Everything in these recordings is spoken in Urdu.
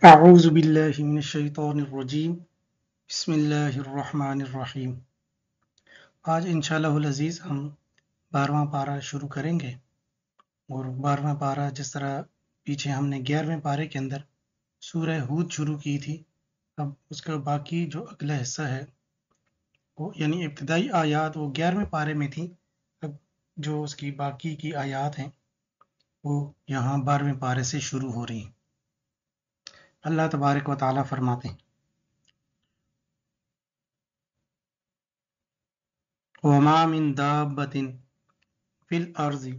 اعوذ باللہ من الشیطان الرجیم بسم اللہ الرحمن الرحیم۔ آج انشاءاللہ العزیز ہم 12واں پارہ شروع کریں گے، اور 12واں پارہ جس طرح پیچھے ہم نے 11ویں پارے کے اندر سورہ ہود شروع کی تھی، اب اس کا باقی جو اگلا حصہ ہے وہ یعنی ابتدائی آیات وہ 11ویں پارے میں تھی، اب جو اس کی باقی کی آیات ہیں وہ یہاں 12ویں پارے سے شروع ہو رہی ہیں۔ اللہ تبارک و تعالیٰ فرماتے ہیں وَمَا مِن دَابَّةٍ فِي الْأَرْضِ،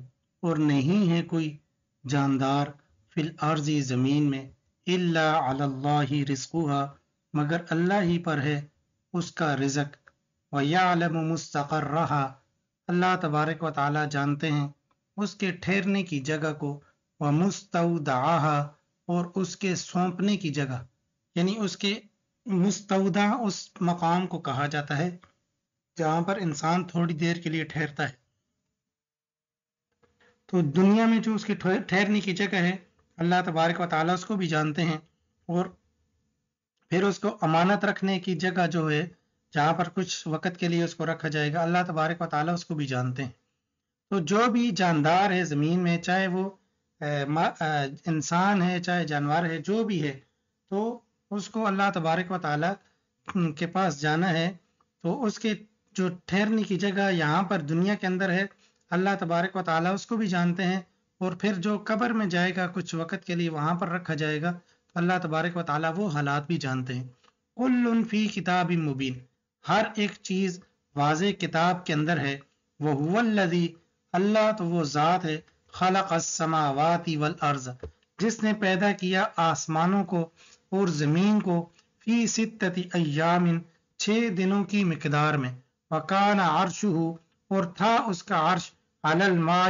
اور نہیں ہے کوئی جاندار فی الارض زمین میں، الا علی اللہ رزقها، مگر اللہ ہی پر ہے اس کا رزق، وَيَعْلَمُ مُسْتَقَرَّهَا، اللہ تبارک و تعالی جانتے ہیں اس کے ٹھہرنے کی جگہ کو، وَمُسْتَوْدَعَهَا، اور اس کے سونپنے کی جگہ، یعنی اس کے مستودع اس مقام کو کہا جاتا ہے جہاں پر انسان تھوڑی دیر کے لیے ٹھہرتا ہے۔ تو دنیا میں جو اس کے ٹھہرنے کی جگہ ہے اللہ تبارک و تعالیٰ اس کو بھی جانتے ہیں، اور پھر اس کو امانت رکھنے کی جگہ جو ہے جہاں پر کچھ وقت کے لیے اس کو رکھا جائے گا اللہ تبارک و تعالیٰ اس کو بھی جانتے ہیں۔ تو جو بھی جاندار ہے زمین میں، چاہے وہ انسان ہے چاہے جانور ہے، جو بھی ہے، تو اس کو اللہ تبارک و تعالیٰ کے پاس جانا ہے، تو اس کے جو ٹھہرنے کی جگہ یہاں پر دنیا کے اندر ہے اللہ تبارک و تعالیٰ اس کو بھی جانتے ہیں، اور پھر جو قبر میں جائے گا کچھ وقت کے لیے وہاں پر رکھا جائے گا تو اللہ تبارک و تعالیٰ وہ حالات بھی جانتے ہیں۔ کل فی کتاب مبین، ہر ایک چیز واضح کتاب کے اندر ہے۔ وہو الذی، اللہ تو وہ ذات ہے، خلق السماوات والارض، جس نے پیدا کیا آسمانوں کو اور زمین کو، فی ستۃ ایام، 6 دنوں کی مقدار میں، وکان عرشہ، اور تھا اس کا عرش، علی الماء،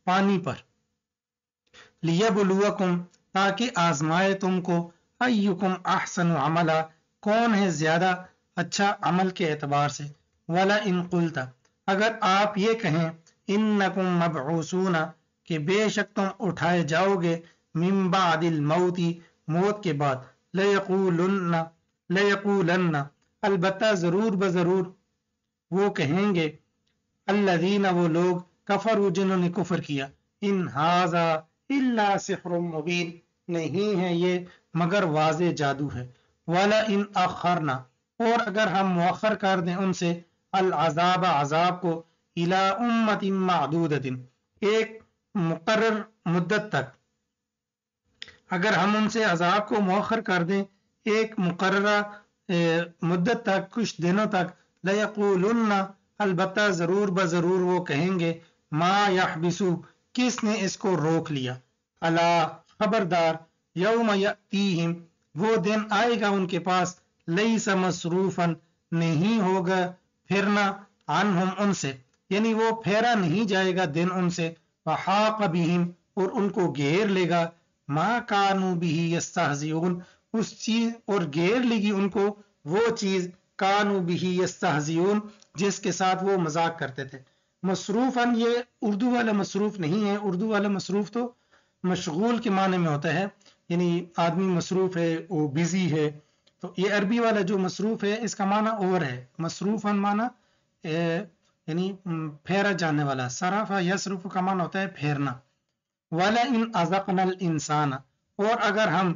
پانی پر، لیبلوکم، تاکہ آزمائے تم کو، ایکم احسن عملا، کون ہے زیادہ اچھا عمل کے اعتبار سے، وَلَئِن قُلْتَ، اگر آپ یہ کہیں، انکم مبعوثون، کہ بے شک تم اٹھائے جاؤ گے، من بعد الموت، موت کے بعد، لیقولن، البتہ ضرور بضرور وہ کہیں گے، الذین، وہ لوگ، کفروا، جنہوں نے کفر کیا، ان ھذا الا سحر مبین، نہیں ہے یہ مگر واضح جادو ہے، وَلَئِنْ أَخَّرْنَا، اور اگر ہم مؤخر کر دیں ان سے، العذاب، عذاب کو، الی امۃ معدودۃ، ایک مقرر مدت تک، اگر ہم ان سے عذاب کو مؤخر کر دیں ایک مقررہ مدت تک، کچھ دنوں تک، لیقولن، البتہ ضرور بضرور وہ کہیں گے، ما یحبسو، کس نے اس کو روک لیا، الا، خبردار، یوم یأتیہم، وہ دن آئے گا ان کے پاس، لیس مصروفا، نہیں ہوگا پھرنا، عنہم، ان سے، یعنی وہ پھیرا نہیں جائے گا دن ان سے، وحاق بہم، اور ان کو گھیر لے گا، ما کانوا بہ یستہزئون، اس چیز، اور گھیر لے گی ان کو وہ چیز، کانوا بہ یستہزئون، جس کے ساتھ وہ مذاق کرتے تھے۔ مصروفاً، یہ اردو والا مصروف نہیں ہے، اردو والا مصروف تو مشغول کے معنی میں ہوتا ہے، یعنی آدمی مصروف ہے، وہ بزی ہے، تو یہ عربی والا جو مصروف ہے اس کا معنی اور ہے، مصروفاً معنی یعنی پھیرا جانے والا، صرف یصرف کا معنی ہوتا ہے پھیرنا۔ وَلَئِنْ أَذَقْنَا الْإِنسَانَ، اور اگر ہم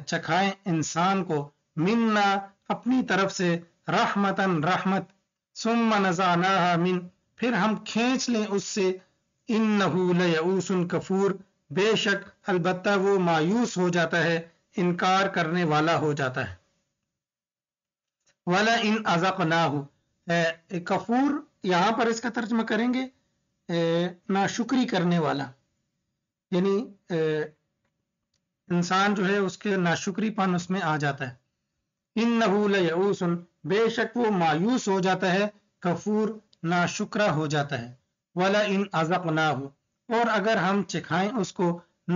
چکھائیں انسان کو، منا، اپنی طرف سے، رحمتاً، رحمت، ثم نزعناها من، پھر ہم کھینچ لیں اس سے، انہ لیئوس کفور، بے شک البتہ وہ مایوس ہو جاتا ہے، انکار کرنے والا ہو جاتا ہے۔ وَلَئِنْ أَذَقْنَاهُ، کفور یہاں پر اس کا ترجمہ کریں گے ناشکری کرنے والا، یعنی انسان جو ہے اس کے ناشکری پن اس میں آ جاتا ہے۔ انہ لیئوس، بے شک وہ مایوس ہو جاتا ہے، کفور، ناشکرہ ہو جاتا ہے۔ وَلَئِنْ أَذَقْنَاهُ، اور اگر ہم چکھائیں اس کو،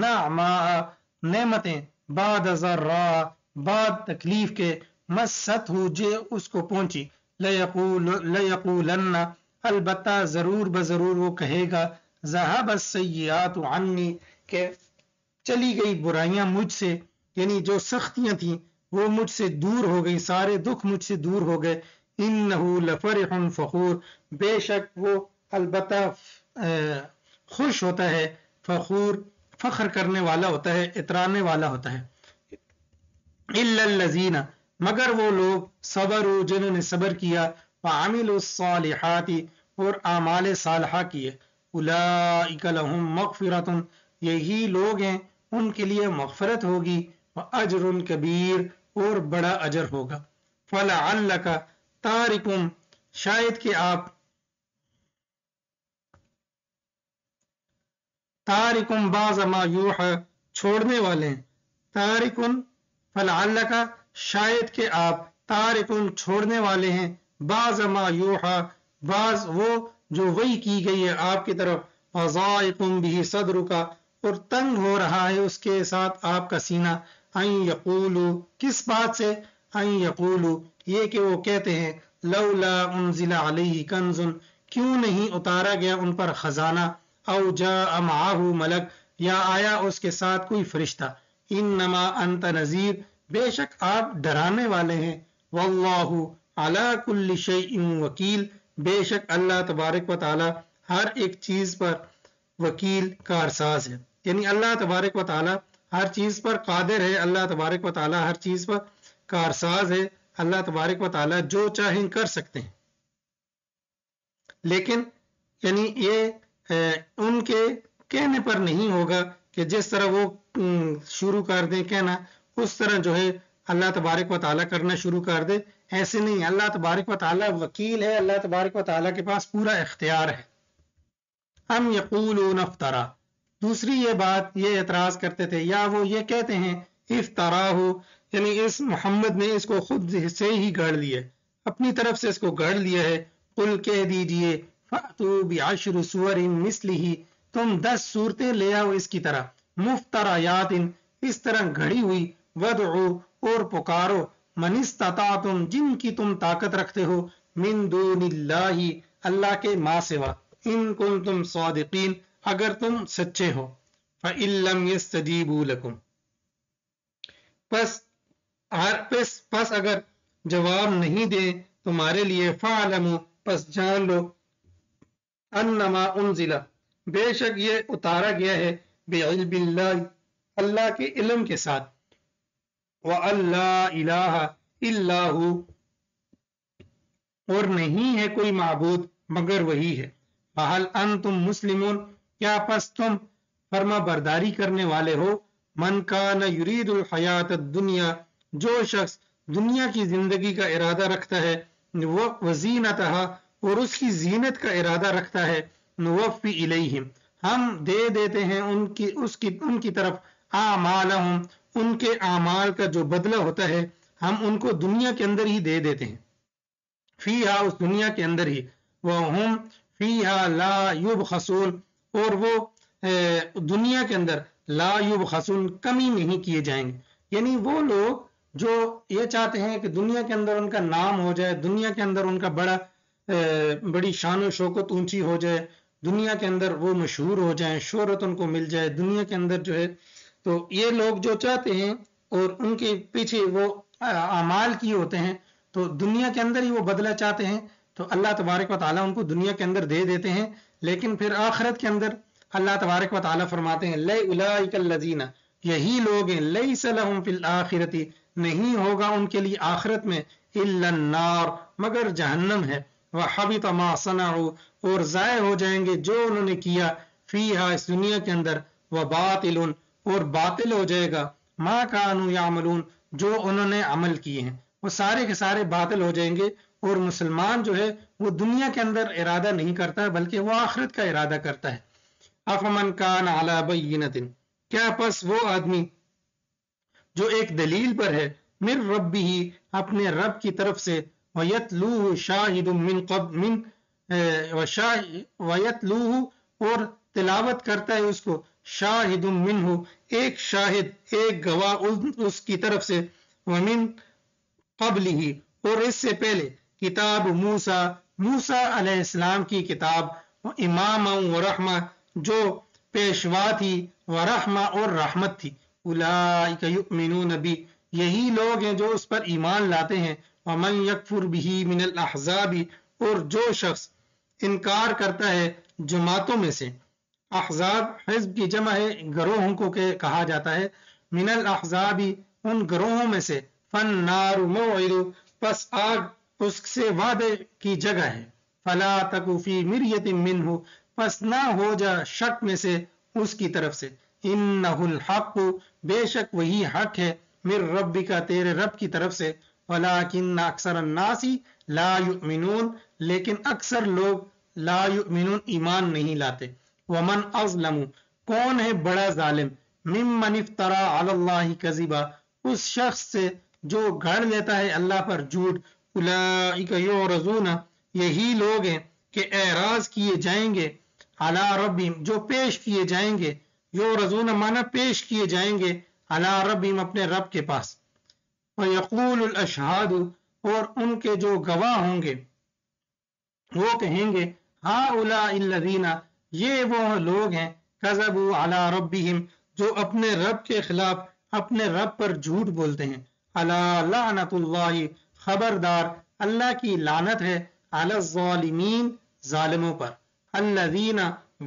نعماء، نعمتیں، بعد ضراء، بعد تکلیف کے، مست ہو، جو اس کو پہنچی، لیقولن، البتہ ضرور بضرور وہ کہے گا، ذہب السیئات عنی، کہ چلی گئی برائیاں مجھ سے، یعنی جو سختیاں تھیں وہ مجھ سے دور ہو گئی، سارے دکھ مجھ سے دور ہو گئے. انہو لفرح فخور، بے شک وہ البتہ خوش ہوتا ہے، فخور فخر کرنے والا ہوتا ہے، اترانے والا ہوتا ہے. الا الذین، مگر وہ لوگ صبروا جنہوں نے صبر کیا، وعملوا الصالحات اور اعمال صالحہ کیے، اولئک لہم مغفرۃ، یہی لوگ ہیں ان کے لیے مغفرت ہوگی، واجر کبیر اور بڑا اجر ہوگا. فلعلک تارکم، شاید کہ آپ تارکم بعض ما یوحى چھوڑنے والے ہیں، تارکن فلعلک شاید کہ آپ تارکن چھوڑنے والے ہیں، بعض ما یوحى بعض وہ جو وحی کی گئی ہے آپ کی طرف، وضائقم به صدرک اور تنگ ہو رہا ہے اس کے ساتھ آپ کا سینہ، ان یقولوا کس بات سے، ان یقولوا یہ کہ وہ کہتے ہیں، لولا انزل علیہ کنز کیوں نہیں اتارا گیا ان پر خزانہ، او جاء معہ ملک یا آیا اس کے ساتھ کوئی فرشتہ، انما انت نذیر بے شک آپ ڈرانے والے ہیں، واللہ علی کل شیء وکیل بے شک اللہ تبارک و تعالی ہر ایک چیز پر وکیل کارساز ہے. یعنی اللہ تبارک و تعالی ہر چیز پر قادر ہے، اللہ تبارک و تعالی ہر چیز پر کارساز ہے، اللہ تبارک و تعالی جو چاہیں کر سکتے ہیں. لیکن یعنی یہ ان کے کہنے پر نہیں ہوگا کہ جس طرح وہ شروع کر دیں کہنا اس طرح جو ہے اللہ تبارک و تعالیٰ کرنا شروع کر دے، ایسے نہیں. اللہ تبارک و تعالیٰ وکیل ہے، اللہ تبارک و تعالیٰ کے پاس پورا اختیار ہے. ام یقولون افترا، دوسری یہ بات یہ اعتراض کرتے تھے، یا وہ یہ کہتے ہیں افتراہ، یعنی اس محمد نے اس کو خود سے ہی گڑھ لیا، اپنی طرف سے اس کو گڑھ لیا ہے. قل کہہ دیجئے فأتوا بعشر سور مثلہ، تم 10 صورتیں لے آؤ اس کی طرح، مفتریات اس طرح گھڑی ہوئی، ودعو اور پکارو، من استطعتم جن کی تم طاقت رکھتے ہو، من دون اللہ اللہ کے ما سوا، ان کنتم صادقین اگر تم سچے ہو. فإن لم يستجیبوا لکم، پس اگر جواب نہیں دے تمہارے لیے، فاعلموا پس جان لو، انما انزل بے شک یہ اتارا گیا ہے، بعلم اللہ اللہ کے علم کے ساتھ، وَأَن لَا إِلَٰهَ إِلَّا هُوَ اور نہیں ہے کوئی معبود مگر وہی ہے. فَهَلْ أَنْتُمْ مُسْلِمُونَ کیا پس تم فرما برداری کرنے والے ہو. من کان یرید الحیات الدنیا جو شخص دنیا کی زندگی کا ارادہ رکھتا ہے، وزینتہا اور اس کی زینت کا ارادہ رکھتا ہے، نوفی الیہم ہم دے دیتے ہیں ان کی طرف، اعمالہم ان کے اعمال کا جو بدلہ ہوتا ہے ہم ان کو دنیا کے اندر ہی دے دیتے ہیں، فیہا اس دنیا کے اندر ہی، وہم فیہا لا یبخسون اور وہ دنیا کے اندر لا یبخسون کمی نہیں کیے جائیں گے. یعنی وہ لوگ جو یہ چاہتے ہیں کہ دنیا کے اندر ان کا نام ہو جائے، دنیا کے اندر ان کا بڑی شان و شوکت اونچی ہو جائے، دنیا کے اندر وہ مشہور ہو جائیں، شہرت ان کو مل جائے دنیا کے اندر جو ہے، تو یہ لوگ جو چاہتے ہیں اور ان کے پیچھے وہ اعمال کیے ہوتے ہیں تو دنیا کے اندر ہی وہ بدلہ چاہتے ہیں، تو اللہ تبارک و تعالیٰ ان کو دنیا کے اندر دے دیتے ہیں. لیکن پھر آخرت کے اندر اللہ تبارک و تعالیٰ فرماتے ہیں اولئک الذین یہی لوگ ہیں، لیس لہم فی الآخرۃ نہیں ہوگا ان کے لیے آخرت میں، الا النار مگر جہنم ہے، وحبط ما صنعوا اور ضائع ہو جائیں گے جو انہوں نے کیا، فیہا اس دنیا کے اندر، وباطل اور باطل ہو جائے گا، ما کانوا یعملون جو انہوں نے عمل کیے ہیں وہ سارے کے سارے باطل ہو جائیں گے. اور مسلمان جو ہے وہ دنیا کے اندر ارادہ نہیں کرتا بلکہ وہ آخرت کا ارادہ کرتا ہے. افمن کان علی بینۃ کیا پس وہ آدمی جو ایک دلیل پر ہے، من ربہ اپنے رب کی طرف سے، ویتلوہ شاہد من قبل ویتلوہ اور تلاوت کرتا ہے اس کو، شاہد منہ ایک شاہد ایک گواہ اس کی طرف سے، ومن قبلہ اور اس سے پہلے کتاب موسیٰ علیہ السلام کی کتاب، امام و رحمہ جو پیشوا تھی، ورحمہ اور رحمت تھی. اولئک یؤمنون بی، یہی لوگ ہیں جو اس پر ایمان لاتے ہیں، ومن یکفر بہ من الاحزاب، اور جو شخص انکار کرتا ہے جماعتوں میں سے، احزاب حزب کی جمع ہے، گروہوں کو کہا جاتا ہے، من الاحزاب ان گروہوں میں سے، فالنار موعد، پس آگ اس سے وعدے کی جگہ ہے، فلا تک فی مریۃ منہ، پس نہ ہو جا شک میں سے اس کی طرف سے، انہ الحق، بے شک وہی حق ہے، من ربک، تیرے رب کی طرف سے، ولکن اکثر الناس لا یؤمنون، لیکن اکثر لوگ لا یؤمنون ایمان نہیں لاتے، ومن اظلم، کون ہے بڑا ظالم، ممن افترا علی اللہ کذبا، اس شخص سے جو گھڑ لیتا ہے اللہ پر جھوٹ، اولئک یعرضون، یہی لوگ ہیں کہ اعراض کیے جائیں گے، علی ربہم، جو پیش کیے جائیں گے، یعرضون مانا پیش کیے جائیں گے، علی ربہم اپنے رب کے پاس، ویقول الاشہاد، اور ان کے جو گواہ ہوں گے وہ کہیں گے، ہؤلاء الذین، یہ وہ لوگ ہیں، کذبوا علی ربہم، جو اپنے رب کے خلاف اپنے رب پر جھوٹ بولتے ہیں، الا لعنت اللہ، خبردار اللہ کی لعنت ہے، علی الظالمین، ظالموں پر، الذین،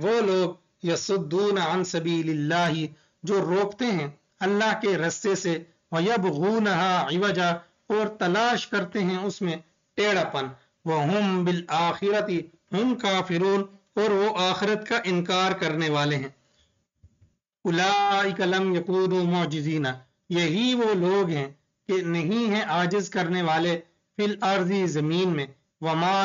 وہ لوگ، یصدون عن سبیل اللہ، جو روکتے ہیں اللہ کے رستے سے، ویبغونها عوجا، اور تلاش کرتے ہیں اس میں ٹیڑھا پن، وہم بالآخرۃ ہم کافرون، اور وہ آخرت کا انکار کرنے والے ہیں، اولئک لم یکونوا معجزین، یہی وہ لوگ ہیں کہ نہیں ہیں عاجز کرنے والے، فی الارض، زمین میں، وما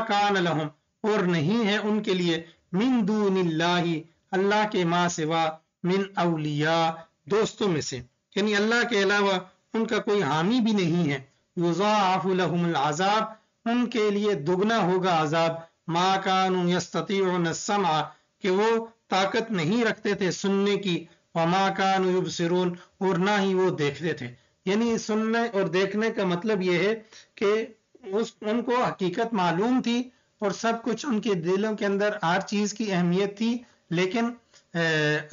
کان لہم، اور نہیں ہے ان کے لیے، من دون اللہ، اللہ کے ما سوا، من اولیاء، دوستوں میں سے، یعنی اللہ کے علاوہ ان کا کوئی حامی بھی نہیں ہے، یضاعف لہم العذاب، ان کے لیے دگنا ہوگا عذاب، ما کانوا یستطیعون السمع، کہ وہ طاقت نہیں رکھتے تھے سننے کی، وما کانوا یبصرون، اور نہ ہی وہ دیکھتے تھے، یعنی سننے اور دیکھنے کا مطلب یہ ہے کہ ان کو حقیقت معلوم تھی اور سب کچھ ان کے دلوں کے اندر ہر چیز کی اہمیت تھی، لیکن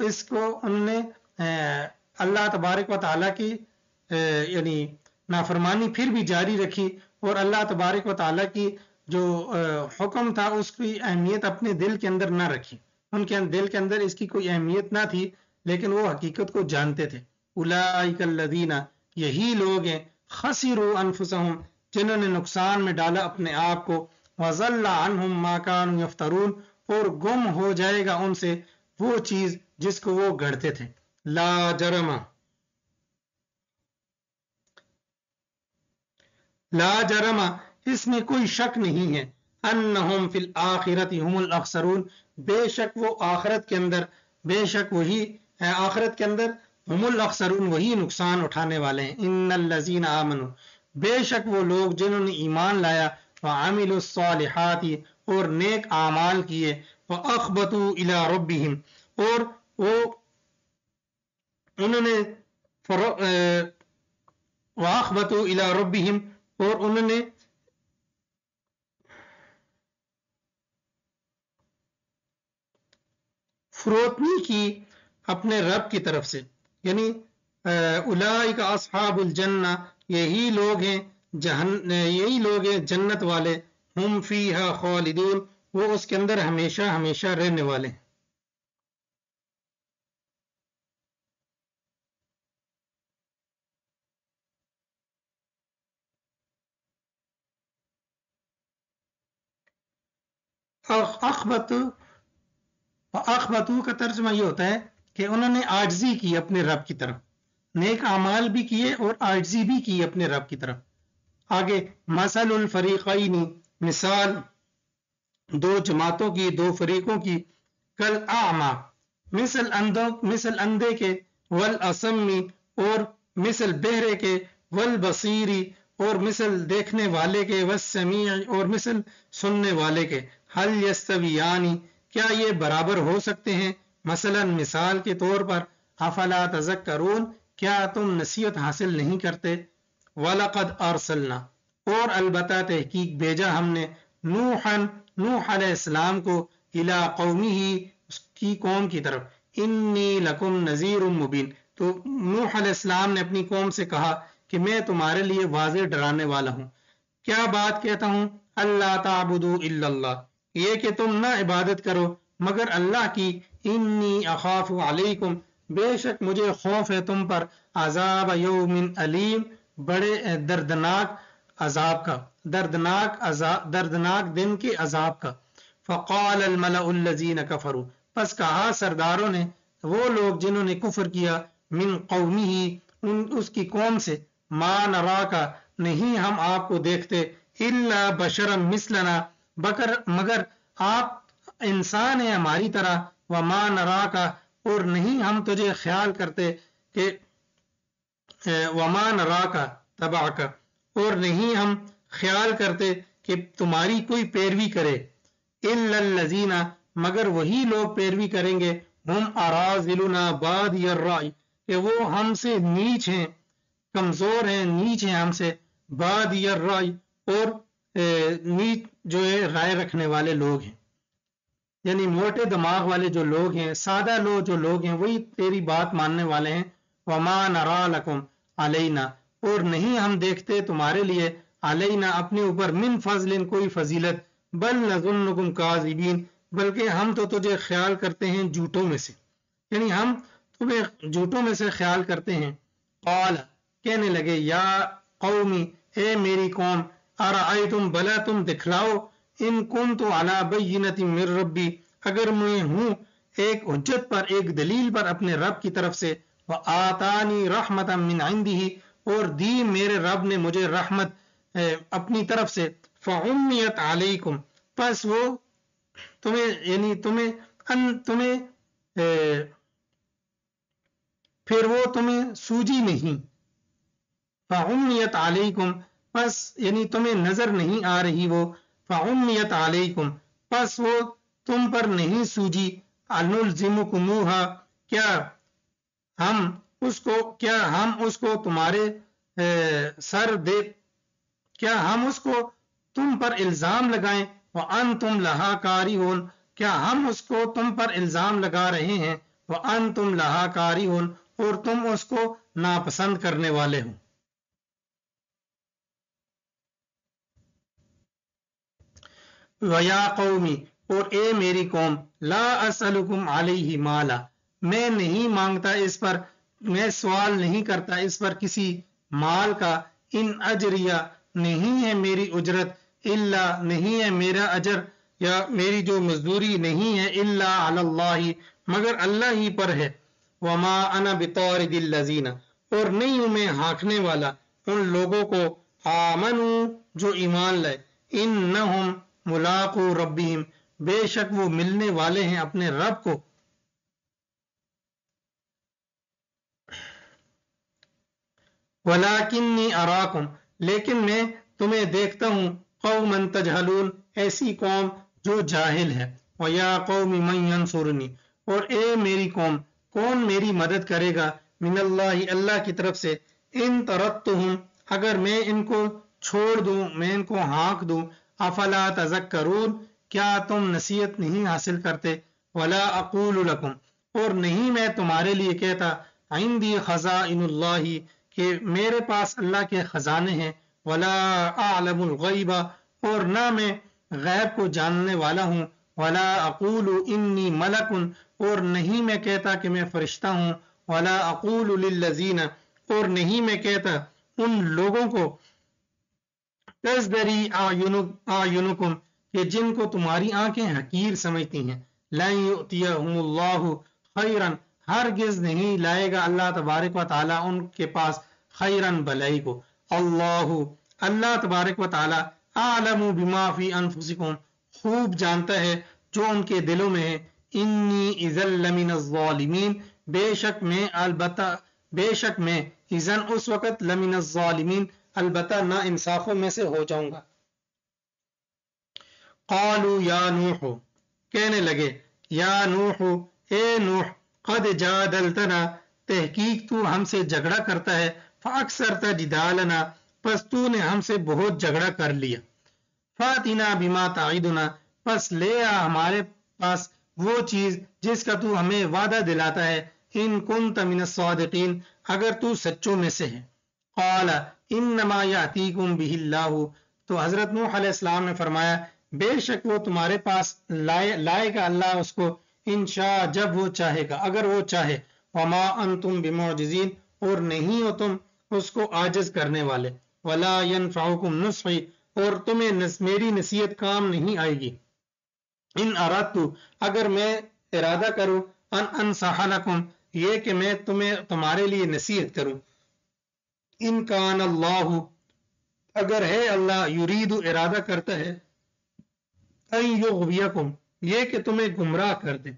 اس کو انہوں نے اللہ تبارک و تعالیٰ کی یعنی نافرمانی پھر بھی جاری رکھی، اور اللہ تبارک و تعالیٰ کی جو حکم تھا اس کی اہمیت اپنے دل کے اندر نہ رکھی، ان کے دل کے اندر اس کی کوئی اہمیت نہ تھی، لیکن وہ حقیقت کو جانتے تھے، اولئک الذین، یہی لوگ ہیں، خسروا انفسہم، جنہوں نے نقصان میں ڈالا اپنے آپ کو، وضل عنہم ما کانوا یفترون، اور گم ہو جائے گا ان سے وہ چیز جس کو وہ گڑھتے تھے، لا جرم، لا جرم، اس میں کوئی شک نہیں ہے، انہم فی الآخرۃ ہم الاخسرون، بے شک وہ آخرت کے اندر، بے شک وہی آخرت کے اندر، ہم الاخسرون، وہی نقصان اٹھانے والے ہیں، ان الذین آمنوا، بے شک وہ لوگ جنہوں نے ایمان لایا، وعملوا الصالحات، اور نیک اعمال کیے، واخبتوا الی ربہم، اور وہ انہوں نے واخبتوا الی ربہم، اور انہوں نے فروتنی کی اپنے رب کی طرف سے، یعنی اولئک اصحاب الجنہ، یہی لوگ ہیں جنت والے، ہم فیہا خالدون، وہ اس کے اندر ہمیشہ ہمیشہ رہنے والے ہیں۔ اخبتو کا ترجمہ یہ ہوتا ہے کہ انہوں نے عاجزی کی اپنے رب کی طرف، نیک اعمال بھی کیے اور عاجزی بھی کی اپنے رب کی طرف۔ آگے مثل الفریقین، مثال دو جماعتوں کی، دو فریقوں کی، کل اعما، مثل اندھے کے، والاصم، اور مثل بہرے کے، والبصیری، اور مثل دیکھنے والے کے، والسمیع، اور مثل سننے والے کے، هل یستویان، کیا یہ برابر ہو سکتے ہیں، مثلا مثال کے طور پر، افلا تذکرون، کیا تم نصیحت حاصل نہیں کرتے، وَلَقَدْ أَرْسَلْنَا، اور البتہ تحقیق بھیجا ہم نے، نوح علیہ السلام کو، الی قومہ، اس کی قوم کی طرف، انی لکم نذیر مبین، تو نوح علیہ السلام نے اپنی قوم سے کہا کہ میں تمہارے لیے واضح ڈرانے والا ہوں۔ کیا بات کہتا ہوں؟ اللہ تعبدوا الا اللہ، یہ کہ تم نہ عبادت کرو مگر اللہ کی، انی اخاف علیکم، بے شک مجھے خوف ہے تم پر، عذاب یوم علیم، بڑے دردناک عذاب کا، دردناک دن کے عذاب کا۔ فقال الملأ الذین کفروا، پس کہا سرداروں نے، وہ لوگ جنہوں نے کفر کیا، من قومہ، اس کی قوم سے، ما نراکا، نہیں ہم آپ کو دیکھتے، الا بشرا مثلنا، مگر آپ انسان ہیں ہماری طرح، وما نراکا، اور نہیں ہم تجھے خیال کرتے کہ وما نراکا تبعک، اور نہیں ہم خیال کرتے کہ تمہاری کوئی پیروی کرے، الا الذین، مگر وہی لوگ پیروی کریں گے، ہم اراذلنا بادی الرأی، کہ وہ ہم سے نیچ ہیں، کمزور ہیں، نیچ ہیں ہم سے، بادی الرأی، اور نیچ جو ہے رائے رکھنے والے لوگ ہیں، یعنی موٹے دماغ والے جو لوگ ہیں، سادہ لوگ جو لوگ ہیں، وہی تیری بات ماننے والے ہیں۔ وما نرا لکم علینا، اور نہیں ہم دیکھتے تمہارے لیے، علینا اپنے اوپر، من فضل کوئی فضیلت، بل نظنکم کاذبین، بلکہ ہم تو تجھے خیال کرتے ہیں جھوٹوں میں سے، یعنی ہم تمہیں جھوٹوں میں سے خیال کرتے ہیں۔ قال، کہنے لگے، یا قومی، اے میری قوم، ارأیتم، بلا تم دکھلاؤ، ان کنت علی بینۃ من ربی، اگر میں ہوں ایک حجت پر، ایک دلیل پر اپنے رب کی طرف سے، وآتانی رحمۃ من عنده، اور دی میرے رب نے مجھے رحمت اپنی طرف سے، فعمیت علیکم، پس وہ تمہیں، یعنی تمہیں پھر وہ تمہیں سوجی نہیں، فعمیت علیکم، پس یعنی تمہیں نظر نہیں آ رہی وہ، فعمیت علیکم، پس وہ تم پر نہیں سوجی، انلزمکموہا، کیا ہم اس کو تمہارے سر دے، کیا ہم اس کو تم پر الزام لگائیں، وانتم لہا کارہون، کیا ہم اس کو تم پر الزام لگا رہے ہیں، وانتم لہا کارہون، اور تم اس کو ناپسند کرنے والے ہو۔ وَيَا قَوْمِ، اور اے میری قوم، لا اسألکم علیہ مالا، میں نہیں مانگتا اس پر، میں سوال نہیں کرتا اس پر کسی مال کا، ان اجریہ، نہیں ہے میری اجرت، الا، نہیں ہے میرا اجر یا میری جو مزدوری نہیں ہے، الا علی اللہ، مگر اللہ ہی پر ہے، وما انا بطارد الذین، اور نہیں ہوں میں ہانکنے والا ان لوگوں کو، آمنوا، جو ایمان لائے، انہم ملاقو ربہم، بے شک وہ ملنے والے ہیں اپنے رب کو، وَلَٰكِنِّي أَرَاكُمْ، لیکن میں تمہیں دیکھتا ہوں، قَوْمًا تَجْهَلُونَ، ایسی قوم جو جاہل ہے، وَيَا قَوْمِ مَن يَنصُرُنِي، اور اے میری قوم، کون میری مدد کرے گا، من اللہ، اللہ کی طرف سے، ان طردتہم، اگر میں ان کو چھوڑ دوں، میں ان کو ہانک دوں، افلا تذکرون، کیا تم نصیحت نہیں حاصل کرتے، ولا اقول لکم، اور نہیں میں تمہارے لیے کہتا، عندی خزائن اللہ، کہ میرے پاس اللہ کے خزانے ہیں، ولا اعلم الغیب، اور نہ میں غیب کو جاننے والا ہوں، ولا اقول انی ملک، اور نہیں میں کہتا کہ میں فرشتہ ہوں، ولا اقول للذین، اور نہیں میں کہتا ان لوگوں کو، تزدری اعینکم، کہ جن کو تمہاری آنکھیں حقیر سمجھتی ہیں، لن یؤتیہم اللہ خیرا، ہرگز نہیں لائے گا اللہ تبارک و تعالیٰ ان کے پاس خیرن، بھلائی کو، اللہ تبارک و تعالیٰ اعلم بما فی انفسکم، خوب جانتا ہے جو ان کے دلوں میں ہے، انی اذا لمن الظالمین، بے شک میں اذن اس وقت، لمن الظالمین، البتہ نا انصافوں میں سے ہو جاؤں گا۔ قالوا یا نوح، کہنے لگے، یا نوح، اے نوح، قد جادلتنا، تحقیق تو ہم سے جھگڑا کرتا ہے، فاکثرت جدالنا، پس تو نے ہم سے بہت جھگڑا کر لیا، فاتنا بما تعدنا، پس لے آ ہمارے پاس وہ چیز جس کا تو ہمیں وعدہ دلاتا ہے، ان کنت من الصادقین، اگر تو سچوں میں سے ہے۔ قال انما یاتیکم بہ اللہ، تو حضرت نوح علیہ السلام نے فرمایا بے شک وہ تمہارے پاس لائے گا اللہ اس کو، انشاء جب وہ چاہے گا، اگر وہ چاہے، وما انتم بمعجزین، اور نہیں ہو تم اس کو عاجز کرنے والے، ولا ینفعکم نصحی، اور تمہیں میری نصیحت کام نہیں آئے گی، ان ارادتو، اگر میں ارادہ کروں، ان انصح لکم، یہ کہ میں تمہارے لیے نصیحت کروں، ان کان اللہ، اگر ہے اللہ، یرید، ارادہ کرتا ہے، ان یغویکم، یہ کہ تمہیں گمراہ کر دے،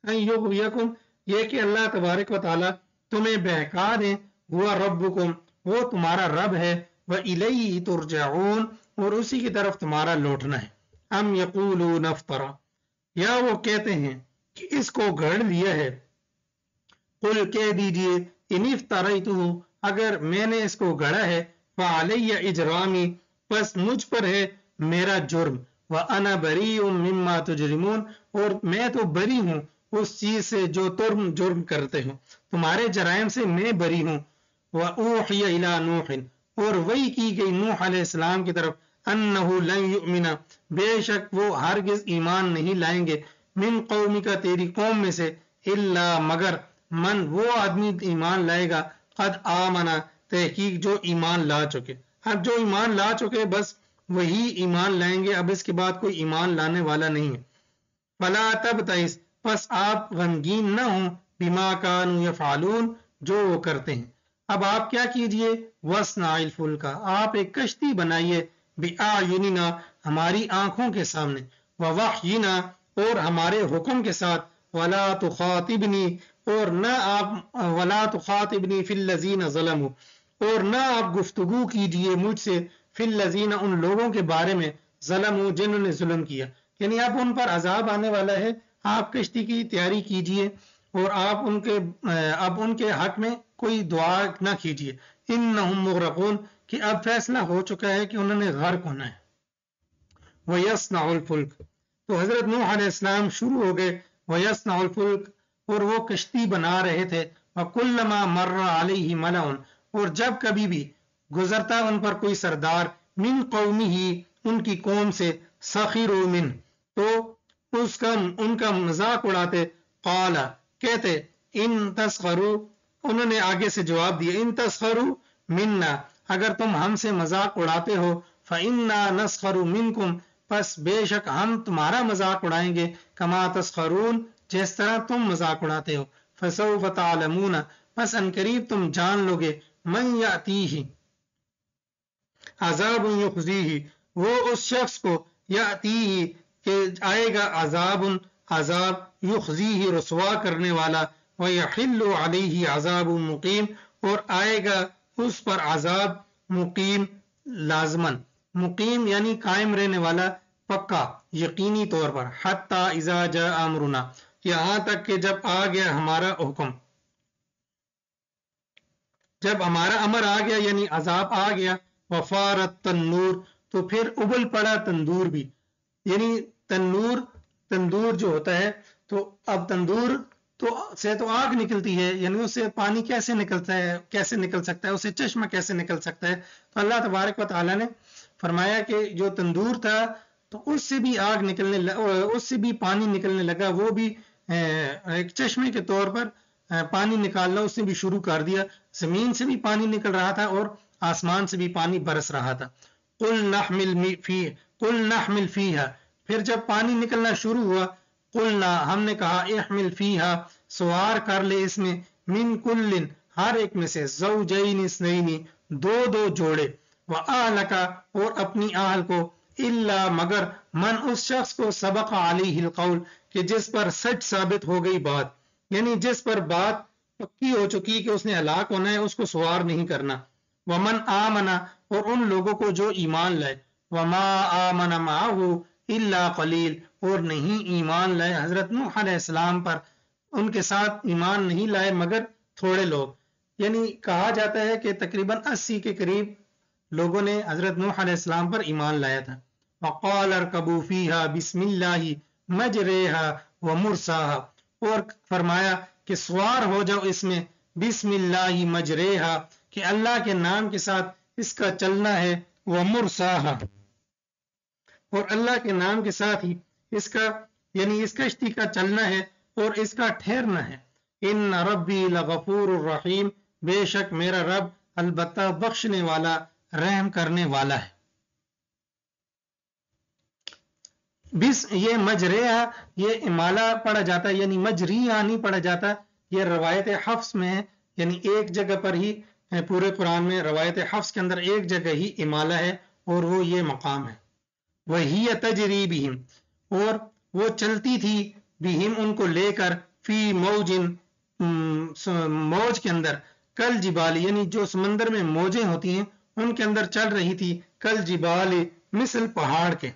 ان یغویکم، یہ کہ اللہ تبارک و تعالی تمہیں بہکا دے، ہوا ربکم، وہ تمہارا رب ہے، وَإِلَيْهِ تُرْجَعُونَ، اور اسی کی طرف تمہارا لوٹنا ہے، ام یقولون افطرا، یا وہ کہتے ہیں کہ اس کو گھڑ لیا ہے، قل کہہ دیجئے ان افتریتہ، اگر میں نے اس کو گھڑا ہے، فعلی اجرامی، پس مجھ پر ہے میرا جرم، وانا بریء مما تجرمون، اور میں تو بری ہوں اس چیز سے جو تم جرم کرتے ہو، تمہارے جرائم سے میں بری ہوں، واوحی الی نوح، اور وحی کی گئی نوح علیہ السلام کی طرف، انہ لن یؤمن، بے شک وہ ہرگز ایمان نہیں لائیں گے، من قومک، تیری قوم میں سے، الا مگر، من، وہ آدمی ایمان لائے گا، قد آمنا، تحقیق جو ایمان لا چکے، اب جو ایمان لا چکے بس وہی ایمان لائیں گے، اب اس کے بعد کوئی ایمان لانے والا نہیں ہے، فلا تبتئس، پس آپ غمگین نہ ہوں، بما کانوا یفعلون، جو وہ کرتے ہیں، اب آپ کیا کیجئے، وَاصْنَعِ الْفُلْكَ، آپ ایک کشتی بنائیے، بِأَعْيُنِنَا، ہماری آنکھوں کے سامنے، وَوَحْيِنَا، اور ہمارے حکم کے ساتھ، وَلَا تُخَاطِبْنِي، اور نہ آپ، وَلَا تُخَاطِبْنِي فِي الَّذِينَ ظَلَمُوا، اور نہ آپ گفتگو کیجئے مجھ سے، فِي الَّذِينَ، ان لوگوں کے بارے میں، ظلموا، جنہوں نے ظلم کیا، یعنی اب ان پر عذاب آنے والا ہے، آپ کشتی کی تیاری کیجئے، اور آپ اب ان کے حق میں کوئی دعا نہ کیجئے، انہم مغرقون، کہ اب فیصلہ ہو چکا ہے کہ انہوں نے غرق ہونا ہے، وَيَصْنَعُ الْفُلْكَ، تو حضرت نوح علیہ السلام شروع ہو گئے، وَيَصْنَعُ الْفُلْكَ، اور وہ کشتی بنا رہے تھے، وَكُلَّمَا مَرَّ عَلَيْهِ مَلَأٌ، اور جب کبھی بھی گزرتا ان پر کوئی سردار، من قومه، ان کی قوم سے، سخروا منہ، تو ان کا مذاق اڑاتے، قال، کہتے، ان تسخروا، انہوں نے آگے سے جواب دیا، ان تسخروا منا، اگر تم ہم سے مذاق اڑاتے ہو، فإنا نسخر منکم، پس بے شک ہم تمہارا مذاق اڑائیں گے، کما تسخرون، جس طرح تم مذاق اڑاتے ہو، فسوف تعلمون، پس انقریب تم جان لوگے، من یاتیہ عذاب یخزیہ، وہ اس شخص کو، یاتیہ، کہ آئے گا، عذاب یخزیہ، رسوا کرنے والا، ویحل علیہ عذاب مقیم، اور آئے گا اس پر عذاب مقیم، لازمن، مقیم یعنی قائم رہنے والا، پکا، یقینی طور پر، حتی اذا جاء امرنا، یہاں تک کہ جب آ گیا ہمارا حکم، جب ہمارا امر آ گیا یعنی عذاب آ گیا، وفارت تنور، تو پھر ابل پڑا تندور بھی، یعنی تندور جو ہوتا ہے، تو اب تندور سے تو آگ نکلتی ہے، یعنی اس سے پانی کیسے نکل سکتا ہے، اس سے چشمہ کیسے نکل سکتا ہے، تو اللہ تبارک و تعالیٰ نے فرمایا کہ جو تندور تھا تو اس سے بھی آگ اس سے بھی پانی نکلنے لگا، وہ بھی ایک چشمے کے طور پر پانی نکالنا اس نے بھی شروع کر دیا، زمین سے بھی پانی نکل رہا تھا اور آسمان سے بھی پانی برس رہا تھا، قل نحمل فیہا، پھر جب پانی نکلنا شروع ہوا، قلنا، ہم نے کہا، احمل فیہا، سوار کر لے اس میں، من کل، ہر ایک میں سے، زوجین اثنین، دو جوڑے، وآلک، اور اپنی اہل کو، الا مگر، من، اس شخص کو، سبق علیہ القول، کہ جس پر سچ ثابت ہو گئی بات، یعنی جس پر بات پکی ہو چکی کہ اس نے ہلاک ہونا ہے، اس کو سوار نہیں کرنا، ومن آمنا، اور ان لوگوں کو جو ایمان لائے، وما آمن معه الا قلیل، اور نہیں ایمان لائے حضرت نوح علیہ السلام پر، ان کے ساتھ ایمان نہیں لائے مگر تھوڑے لوگ، یعنی کہا جاتا ہے کہ تقریباً 80 کے قریب لوگوں نے حضرت نوح علیہ السلام پر ایمان لایا تھا، وقال ارکبوا فیہا بسم اللہ مجریہا ومرساہا، اور فرمایا کہ سوار ہو جاؤ اس میں بسم اللہ مجریہا، کہ اللہ کے نام کے ساتھ اس کا چلنا ہے، ومرساہا، اور اللہ کے نام کے ساتھ ہی اس کا یعنی اس کشتی کا چلنا ہے اور اس کا ٹھہرنا ہے۔ ان ربی لغفور الرحیم، بے شک میرا رب البتہ بخشنے والا رحم کرنے والا ہے۔ بس یہ مجریہ یہ امالہ پڑھا جاتا ہے، یعنی مجریہ نہیں پڑھا جاتا، یہ روایت حفص میں ہے، یعنی ایک جگہ پر ہی پورے قرآن میں روایت حفص کے اندر ایک جگہ ہی امالہ ہے اور وہ یہ مقام ہے۔ وہی تجری بہم، اور وہ چلتی تھی بہم ان کو لے کر، فی موجن موج کے اندر، کل جبال یعنی جو سمندر میں موجیں ہوتی ہیں ان کے اندر چل رہی تھی، کل جبال مثل پہاڑ کے۔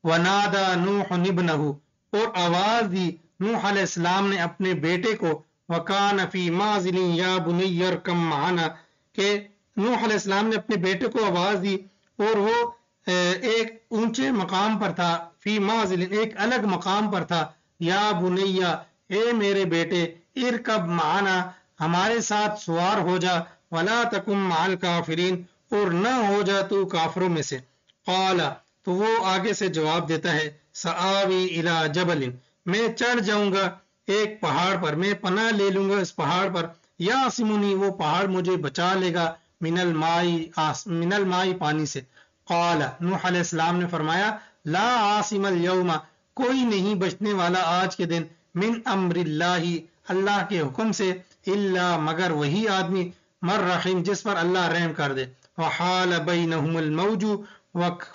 ونادى نوح ابنه، اور آواز دی نوح علیہ السلام نے اپنے بیٹے کو، وکان فی معزل یا بنی ارکب معنا، کہ نوح علیہ السلام نے اپنے بیٹے کو آواز دی اور وہ ایک اونچے مقام پر تھا، فی معزل ایک الگ مقام پر تھا، یا بنیا اے میرے بیٹے، ارکب معنا ہمارے ساتھ سوار ہو جا، ولا تکن مع الکافرین اور نہ ہو جا تو کافروں میں سے۔ قال، تو وہ آگے سے جواب دیتا ہے، سآوی الی جبل، میں چڑھ جاؤں گا ایک پہاڑ پر، میں پناہ لے لوں گا اس پہاڑ پر، یعصمنی وہ پہاڑ مجھے بچا لے گا، من الماء پانی سے۔ قال، نوح علیہ السلام نے فرمایا، لا عاصم اليوم، کوئی نہیں بچنے والا آج کے دن، من امر اللہ اللہ کے حکم سے، الا مگر وہی آدمی، من رحم جس پر اللہ رحم کر دے، وحال بینہم الموج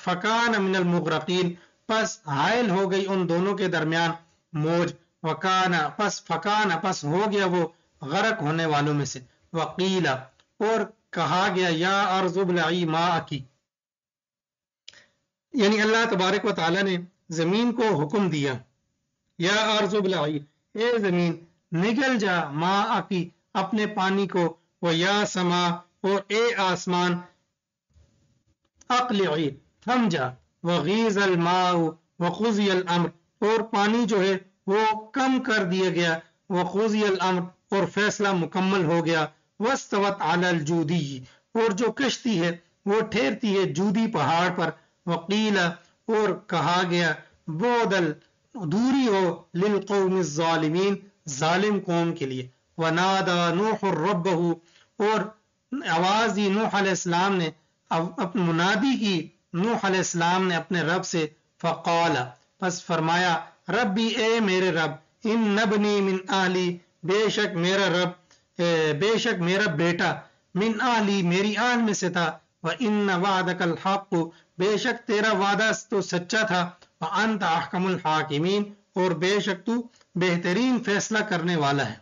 فکان من المغرقین، پس حائل ہو گئی ان دونوں کے درمیان موج، فکان پس ہو گیا وہ غرق ہونے والوں میں سے۔ وقیل، اور کہا گیا، یا ارض ابلعی ماءکی، یعنی اللہ تبارک و تعالی نے زمین کو حکم دیا، یا ارض ابلعی اے زمین نگل جا، ماءکی اپنے پانی کو، و یا سما اور اے آسمان اقلعی تھم جا، وغیض الماء وقضی الامر اور پانی جو ہے وہ کم کر دیا گیا، وقضی الامر اور فیصلہ مکمل ہو گیا، واستوت علی الجودی اور جو کشتی ہے وہ ٹھہرتی ہے جودی پہاڑ پر، وقیل اور کہا گیا، بعدل دوری ہو، للقوم الظالمین ظالم قوم کے لیے۔ ونادى نوح ربہ، اور آواز دی نوح علیہ السلام نے، منادی کی نوح علیہ السلام نے اپنے رب سے، فقال پس فرمایا، ربی اے میرے رب، ان نبنی من اہلی بے شک میرا بیٹا، من اہلی میری آل میں سے تھا، وان وعدک الحق بے شک تیرا وعدہ تو سچا تھا، وانت احکم الحاکمین اور بے شک تو بہترین فیصلہ کرنے والا ہے۔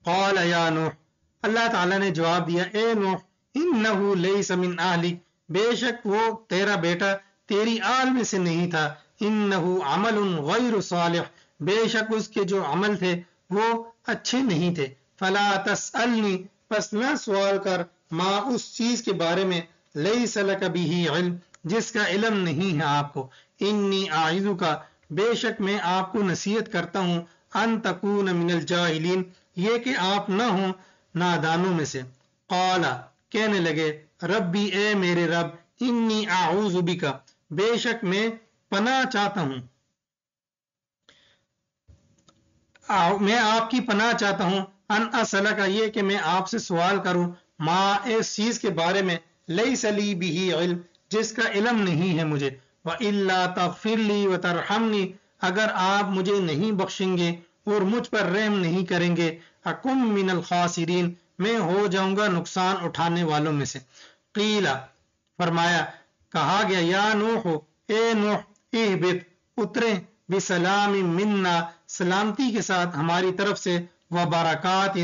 قال یا نوح، اللہ تعالیٰ نے جواب دیا، اے نوح، انہ لیس من اہلک بے شک وہ تیرا بیٹا تیری آل میں سے نہیں تھا، انہ عمل غیر صالح بے شک اس کے جو عمل تھے وہ اچھے نہیں تھے، فلا تسألنی پس نہ سوال کر، ما اس چیز کے بارے میں، لیس لک بہ علم جس کا علم نہیں ہے آپ کو، انی اعظک بے شک میں آپ کو نصیحت کرتا ہوں، ان تکون من الجاہلین یہ کہ آپ نہ ہوں نادانوں میں سے۔ قال کہنے لگے، ربی اے میرے رب، انی اعوذ بک بے شک میں پناہ چاہتا ہوں، میں آپ کی پناہ چاہتا ہوں، ان اسألک یہ کہ میں آپ سے سوال کروں، ما اس چیز کے بارے میں، لیس لی بہ علم جس کا علم نہیں ہے مجھے، وَإِلَّا تَغْفِرْ لِي وَتَرْحَمْنِي اگر آپ مجھے نہیں بخشیں گے اور مجھ پر رحم نہیں کریں گے، اکم من الخاسرین میں ہو جاؤں گا نقصان اٹھانے والوں میں سے۔ قیل فرمایا، کہا گیا، یا نوح اے نوح، اہبط اتریں، بسلام منا سلامتی کے ساتھ ہماری طرف سے، وبرکات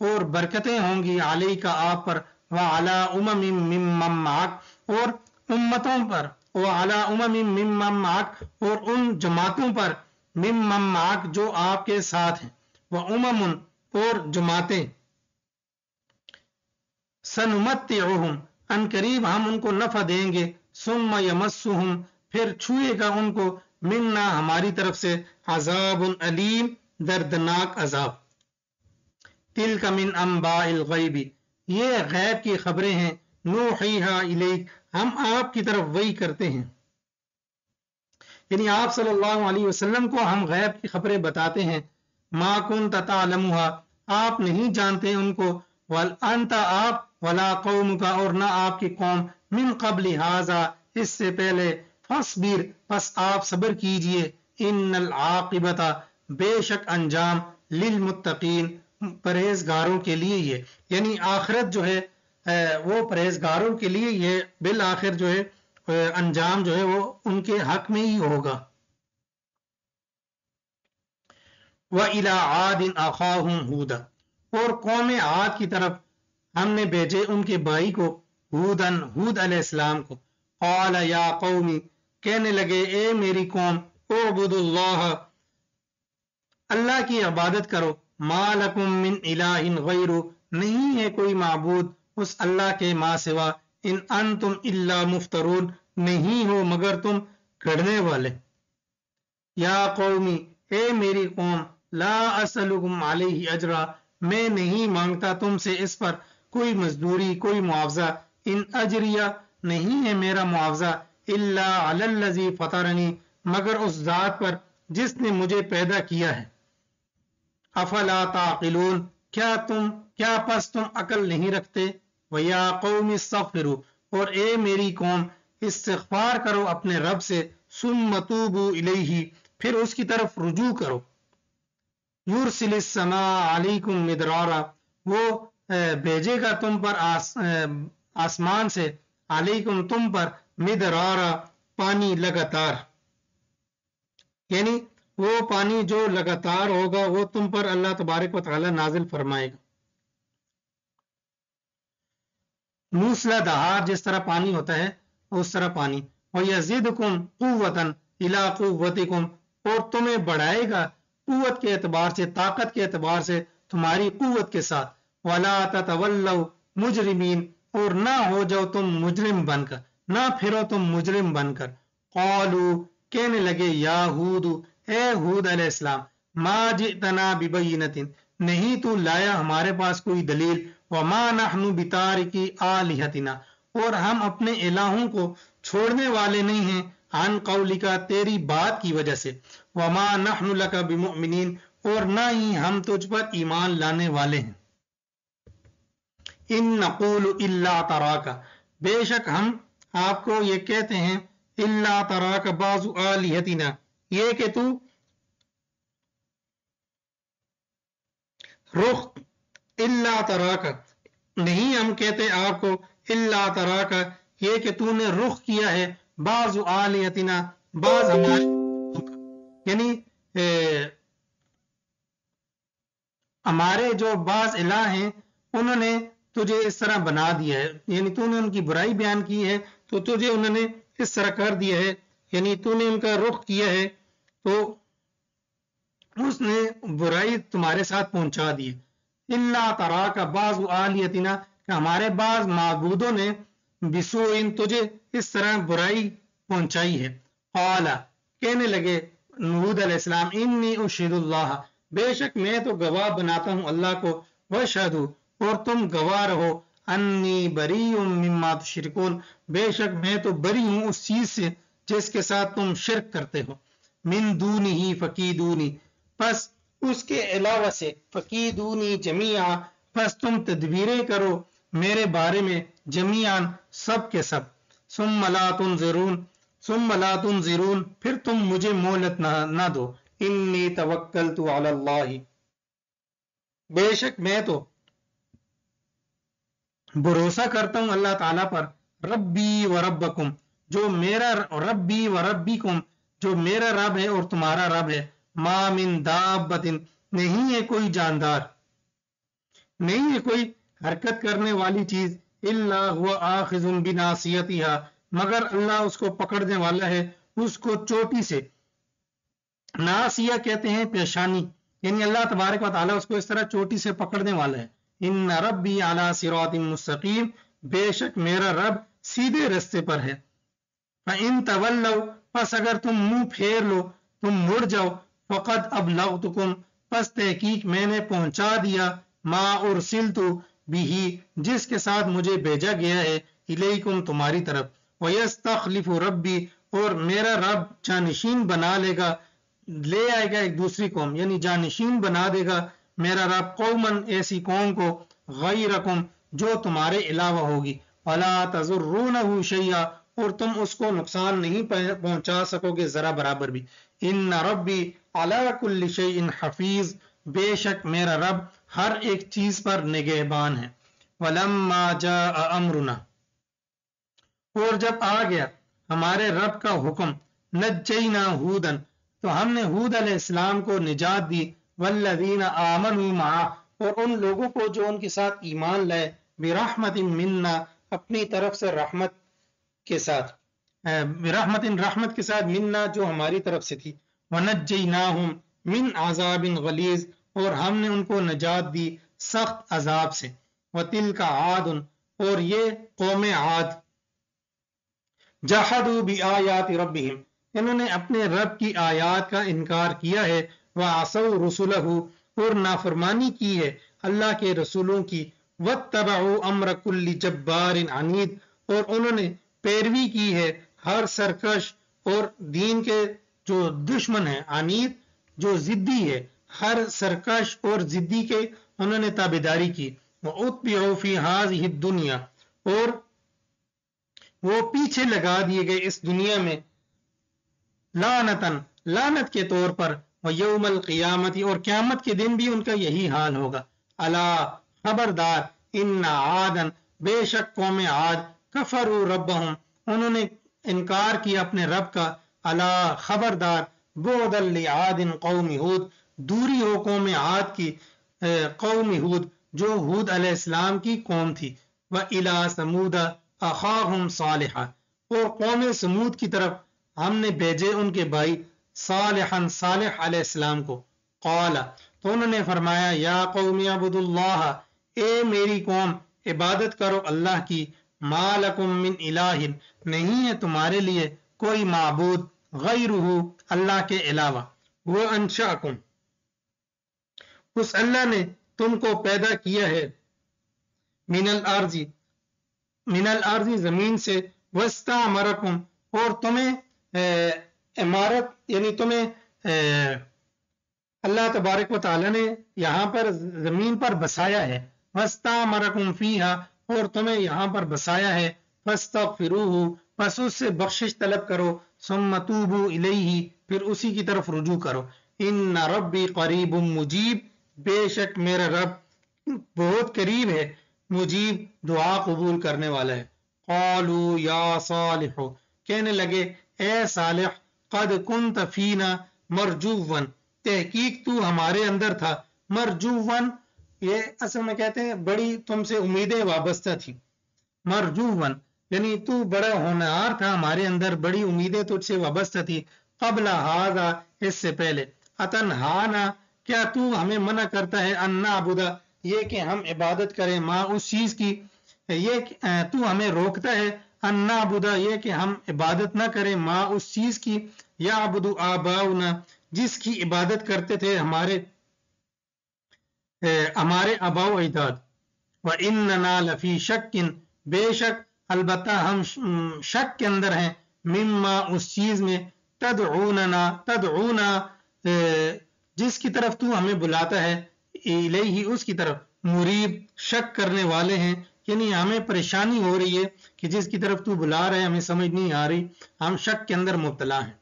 اور برکتیں ہوں گی، علیک آپ پر، وعلی امم ممن معک اور امتوں پر، وعلی امم ممن معک اور ان جماعتوں پر، ممن معک جو آپ کے ساتھ ہیں، وامم اور جماعتیں، سنمتعہم ان قریب ہم ان کو نفع دیں گے، ثم یمسہم پھر چھوئے گا ان کو منا ہماری طرف سے عذاب علیم دردناک عذاب. تلک من انباء الغیب یہ غیب کی خبریں ہیں نوحیہا الیک ہم آپ کی طرف وحی کرتے ہیں. یعنی آپ صلی اللہ علیہ وسلم کو ہم غیب کی خبریں بتاتے ہیں. ما کنت تعلمها آپ نہیں جانتے ان کو وانت آپ ولا قومک اور نہ آپ کی قوم من قبل ھذا اس سے پہلے فاصبر پس آپ صبر کیجئے ان العاقبۃ بے شک انجام للمتقین پرہیزگاروں کے لیے یہ یعنی آخرت جو ہے وہ پرہیزگاروں کے لیے یہ بالآخر جو ہے انجام جو ہے وہ ان کے حق میں ہی ہوگا. وَإِلَىٰ عَادٍ أَخَاهُمْ هُودًا اور قوم عاد کی طرف ہم نے بھیجے ان کے بھائی کو ہود علیہ السلام کو. قال یا قومی کہنے لگے اے میری قوم اعبدوا اللہ اللہ کی عبادت کرو. ما لکم من الہ غیر نہیں ہے کوئی معبود اس اللہ کے ما سوا. ان انتم الا مفترون نہیں ہو مگر تم گھڑنے والے. یا قومی اے میری قوم لا اسألکم علیہ اجرا میں نہیں مانگتا تم سے اس پر کوئی مزدوری کوئی معاوضہ. ان اجریہ نہیں ہے میرا معاوضہ الا علی الذی فطرنی مگر اس ذات پر جس نے مجھے پیدا کیا ہے. افلا تعقلون کیا پس تم عقل نہیں رکھتے. ویا قوم استغفروا اور اے میری قوم استغفار کرو اپنے رب سے. ثم توبوا الیہ پھر اس کی طرف رجوع کرو. یرسل السماء علیکم مدرارا وہ بھیجے گا تم پر آسمان سے علیکم تم پر مدرارا پانی لگاتار یعنی وہ پانی جو لگاتار ہوگا وہ تم پر اللہ تبارک و تعالی نازل فرمائے گا. موسلا دہار جس طرح پانی ہوتا ہے اس طرح پانی. وَيَزِدْكُمْ قُوَّةً إِلَىٰ قُوَّتِكُمْ اور تمہیں بڑھائے گا قوت کے اعتبار سے طاقت کے اعتبار سے تمہاری قوت کے ساتھ. وَلَا تَتَوَلَّوْا مُجْرِمِينَ اور نہ ہو جاؤ تم مجرم بن کر نہ پھرو تم مجرم بن کر. قالوا کہنے لگے یا ہود اے ہود علیہ السلام ما جئتنا ببینۃ نہیں تو لایا ہمارے پاس کوئی دلیل. وما نحن بتارکی آلہتنا اور ہم اپنے الہوں کو چھوڑنے والے نہیں ہیں عن قولک تیری بات کی وجہ سے. وما نحن لک بمؤمنین اور نہ ہی ہم تجھ پر ایمان لانے والے ہیں. ان نقول الا تراک بے شک ہم آپ کو یہ کہتے ہیں الا تراک بعض آلہتنا یہ کہ تو رخ الا تراک نہیں ہم کہتے آپ کو الا تراک یہ کہ تو نے رخ کیا ہے بعض آلہتنا بعض ہمارے یعنی ہمارے جو بعض الہ ہیں انہوں نے تجھے اس طرح بنا دیا ہے یعنی تو نے ان کی برائی بیان کی ہے تو تجھے انہوں نے اس طرح کر دیا ہے یعنی تو نے ان کا رخ کیا ہے تو اس نے برائی تمہارے ساتھ پہنچا دی. الا تراک بعض آلہتنا کہ ہمارے بعض معبودوں نے بسوء تجھے اس طرح برائی پہنچائی ہے. قال کہنے لگے ہود علیہ السلام انی اشہد اللہ بے شک میں تو گواہ بناتا ہوں اللہ کو. واشہدوا اور تم گواہ رہو انی بریء مما تشرکون بے شک میں تو بری ہوں اس چیز سے جس کے ساتھ تم شرک کرتے ہو. من دونہ فکیدونی پس اس کے علاوہ سے فکیدونی جمیعا پس تم تدبیریں کرو میرے بارے میں جمیعا سب کے سب. ثم لا تنظرون پھر تم مجھے مہلت نہ دو. انی توکلت علی اللہ بے شک میں تو بھروسہ کرتا ہوں اللہ تعالیٰ پر. ربی و ربکم جو میرا ربی و ربکم جو میرا رب ہے اور تمہارا رب ہے. ما من دابت نہیں ہے کوئی جاندار نہیں ہے کوئی حرکت کرنے والی چیز الا هو آخذ بناصیتها مگر اللہ اس کو پکڑنے والا ہے اس کو چوٹی سے. ناصیہ کہتے ہیں پیشانی یعنی اللہ تبارک و تعالیٰ اس کو اس طرح چوٹی سے پکڑنے والا ہے. ان ربی علی صراط مستقیم بے شک میرا رب سیدھے رستے پر ہے. فَإِن تَوَلَّوْا پس اگر تم منہ پھیر لو، تم مڑ جاؤ، فقد ابلغتکم، پس تحقیق میں نے پہنچا دیا، ما ارسلت بھی، جس کے ساتھ مجھے بھیجا گیا ہے، الیکم، تمہاری طرف، ویستخلف ربی، اور میرا رب جانشین بنا لے گا، لے آئے گا ایک دوسری قوم، یعنی جانشین بنا دے گا میرا رب، قومن، ایسی قوم کو، غیرکم، جو تمہارے علاوہ ہوگی، ولا تضرونہ شیئا، اور تم اس کو نقصان نہیں پہنچا سکو گے ذرا برابر بھی، ان ربی علی کل شیء حفیظ، بے شک میرا رب ہر ایک چیز پر نگہبان ہے، ولما جاء امرنا، اور جب آ گیا ہمارے رب کا حکم، نجینا ہودن، تو ہم نے ہود علیہ السلام کو نجات دی، والذین آمنوا معہ، اور ان لوگوں کو جو ان کے ساتھ ایمان لائے، برحمت منا، اپنی طرف سے رحمت کے ساتھ، برحمت، رحمت کے ساتھ، منا، جو ہماری طرف سے تھی، ونجیناہم من عذاب غلیظ، اور ہم نے ان کو نجات دی سخت عذاب سے، وتلک عاد، اور یہ قوم عاد، جحدوا بآیات ربہم، انہوں نے اپنے رب کی آیات کا انکار کیا ہے، وعصوا رسلہ، اور نافرمانی کی ہے اللہ کے رسولوں کی، واتبعوا امر کل جبار عنید، اور انہوں نے پیروی کی ہے ہر سرکش اور دین کے جو دشمن ہیں، عنید جو ضدی ہے، ہر سرکش اور ضدی کے انہوں نے تابعداری کی، واتبعوا فی ہذہ الدنیا، اور وہ پیچھے لگا دیے گئے اس دنیا میں، لعنتن، لعنت کے طور پر، ویوم القیامت، اور قیامت کے دن بھی ان کا یہی حال ہوگا، الا، خبردار، ان عادن، بے شک قوم عاد، کفروا ربہم، انہوں نے انکار کیا اپنے رب کا، الا، خبردار، بعدا لعاد قوم ہود، دوری ہو قوم عاد کی، قوم ہود، جو ہود علیہ السلام کی قوم تھی، وَإِلَىٰ ثَمُودَ أَخَاهُمْ صَالِحًا، اور قوم سمود کی طرف ہم نے بھیجے ان کے بھائی صالحًا، صالح علیہ السلام کو، قال، تو انہوں نے فرمایا، یا قوم اعبدوا اللہ، اے میری قوم، عبادت کرو اللہ کی، ما لکم من الہ، نہیں ہے تمہارے لیے کوئی معبود، غیرہ، اللہ کے علاوہ، وہ انشأکم، اس اللہ نے تم کو پیدا کیا ہے، من الارض، من الارض، زمین سے، واستعمرکم، اور تمہیں عمارت، یعنی تمہیں اللہ تبارک و تعالی نے یہاں پر زمین پر بسایا ہے، واستعمرکم فیہا، اور تمہیں یہاں پر بسایا ہے، فاستغفروہ، پس اس سے بخشش طلب کرو، ثم توبوا الیہ، پھر اسی کی طرف رجوع کرو، ان ربی قریب مجیب، بے شک میرا رب بہت قریب ہے، مجیب، دعا قبول کرنے والا ہے، قالوا یا صالح، کہنے لگے اے صالح، قد کنت فینا مرجوا، تحقیق تو ہمارے اندر تھا، مرجوا، یہ اصل میں کہتے ہیں بڑی تم سے امیدیں وابستہ تھی، مرجوا، یعنی تو بڑا ہونہار تھا ہمارے اندر، بڑی امیدیں تجھ سے وابستہ تھی، قبل ھذا، اس سے پہلے، اتنہانا، کیا تو ہمیں منع کرتا ہے، ان نعبد، یہ کہ ہم عبادت کریں، ماں اس چیز کی، یہ تو ہمیں روکتا ہے، ان نعبد، یہ کہ ہم عبادت نہ کریں، ماں اس چیز کی، یعبد آباؤنا، جس کی عبادت کرتے تھے ہمارے آباء و اجداد، وَإِنَّنَا لَفِي شَكٍ، بے شک البتہ ہم شک کے اندر ہیں، مما، اس چیز میں، تدعونا، جس کی طرف تو ہمیں بلاتا ہے، الیہ، اس کی طرف، مریب، شک کرنے والے ہیں، یعنی ہمیں پریشانی ہو رہی ہے کہ جس کی طرف تو بلا رہے ہمیں سمجھ نہیں آ رہی، ہم شک کے اندر مبتلا ہیں،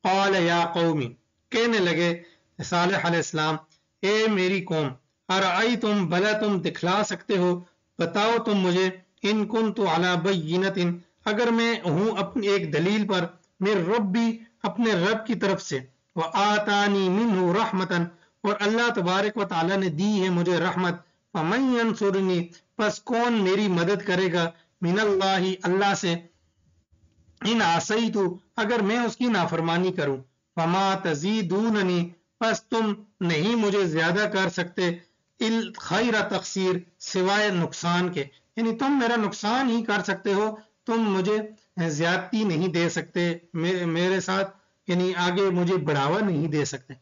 قال یا قومی، کہنے لگے صالح علیہ السلام، اے میری قوم، ارأیتم، بھلا تم دکھلا سکتے ہو، بتاؤ تم مجھے، ان کنت علی بینۃ، اگر میں ہوں اپنی ایک دلیل پر، من ربی، اپنے رب کی طرف سے، وآتانی منہ رحمتا، اور اللہ تبارک و تعالی نے دی ہے مجھے رحمت، فمن ینصرنی، پس کون میری مدد کرے گا، من اللہ، اللہ سے، ان عصیت، اگر میں اس کی نافرمانی کروں، فما تزیدوننی، پس تم نہیں مجھے زیادہ کر سکتے، خیر تقصیر، سوائے نقصان کے، یعنی تم میرا نقصان ہی کر سکتے ہو، تم مجھے زیادتی نہیں دے سکتے میرے ساتھ، یعنی آگے مجھے بڑھاوا نہیں دے سکتے.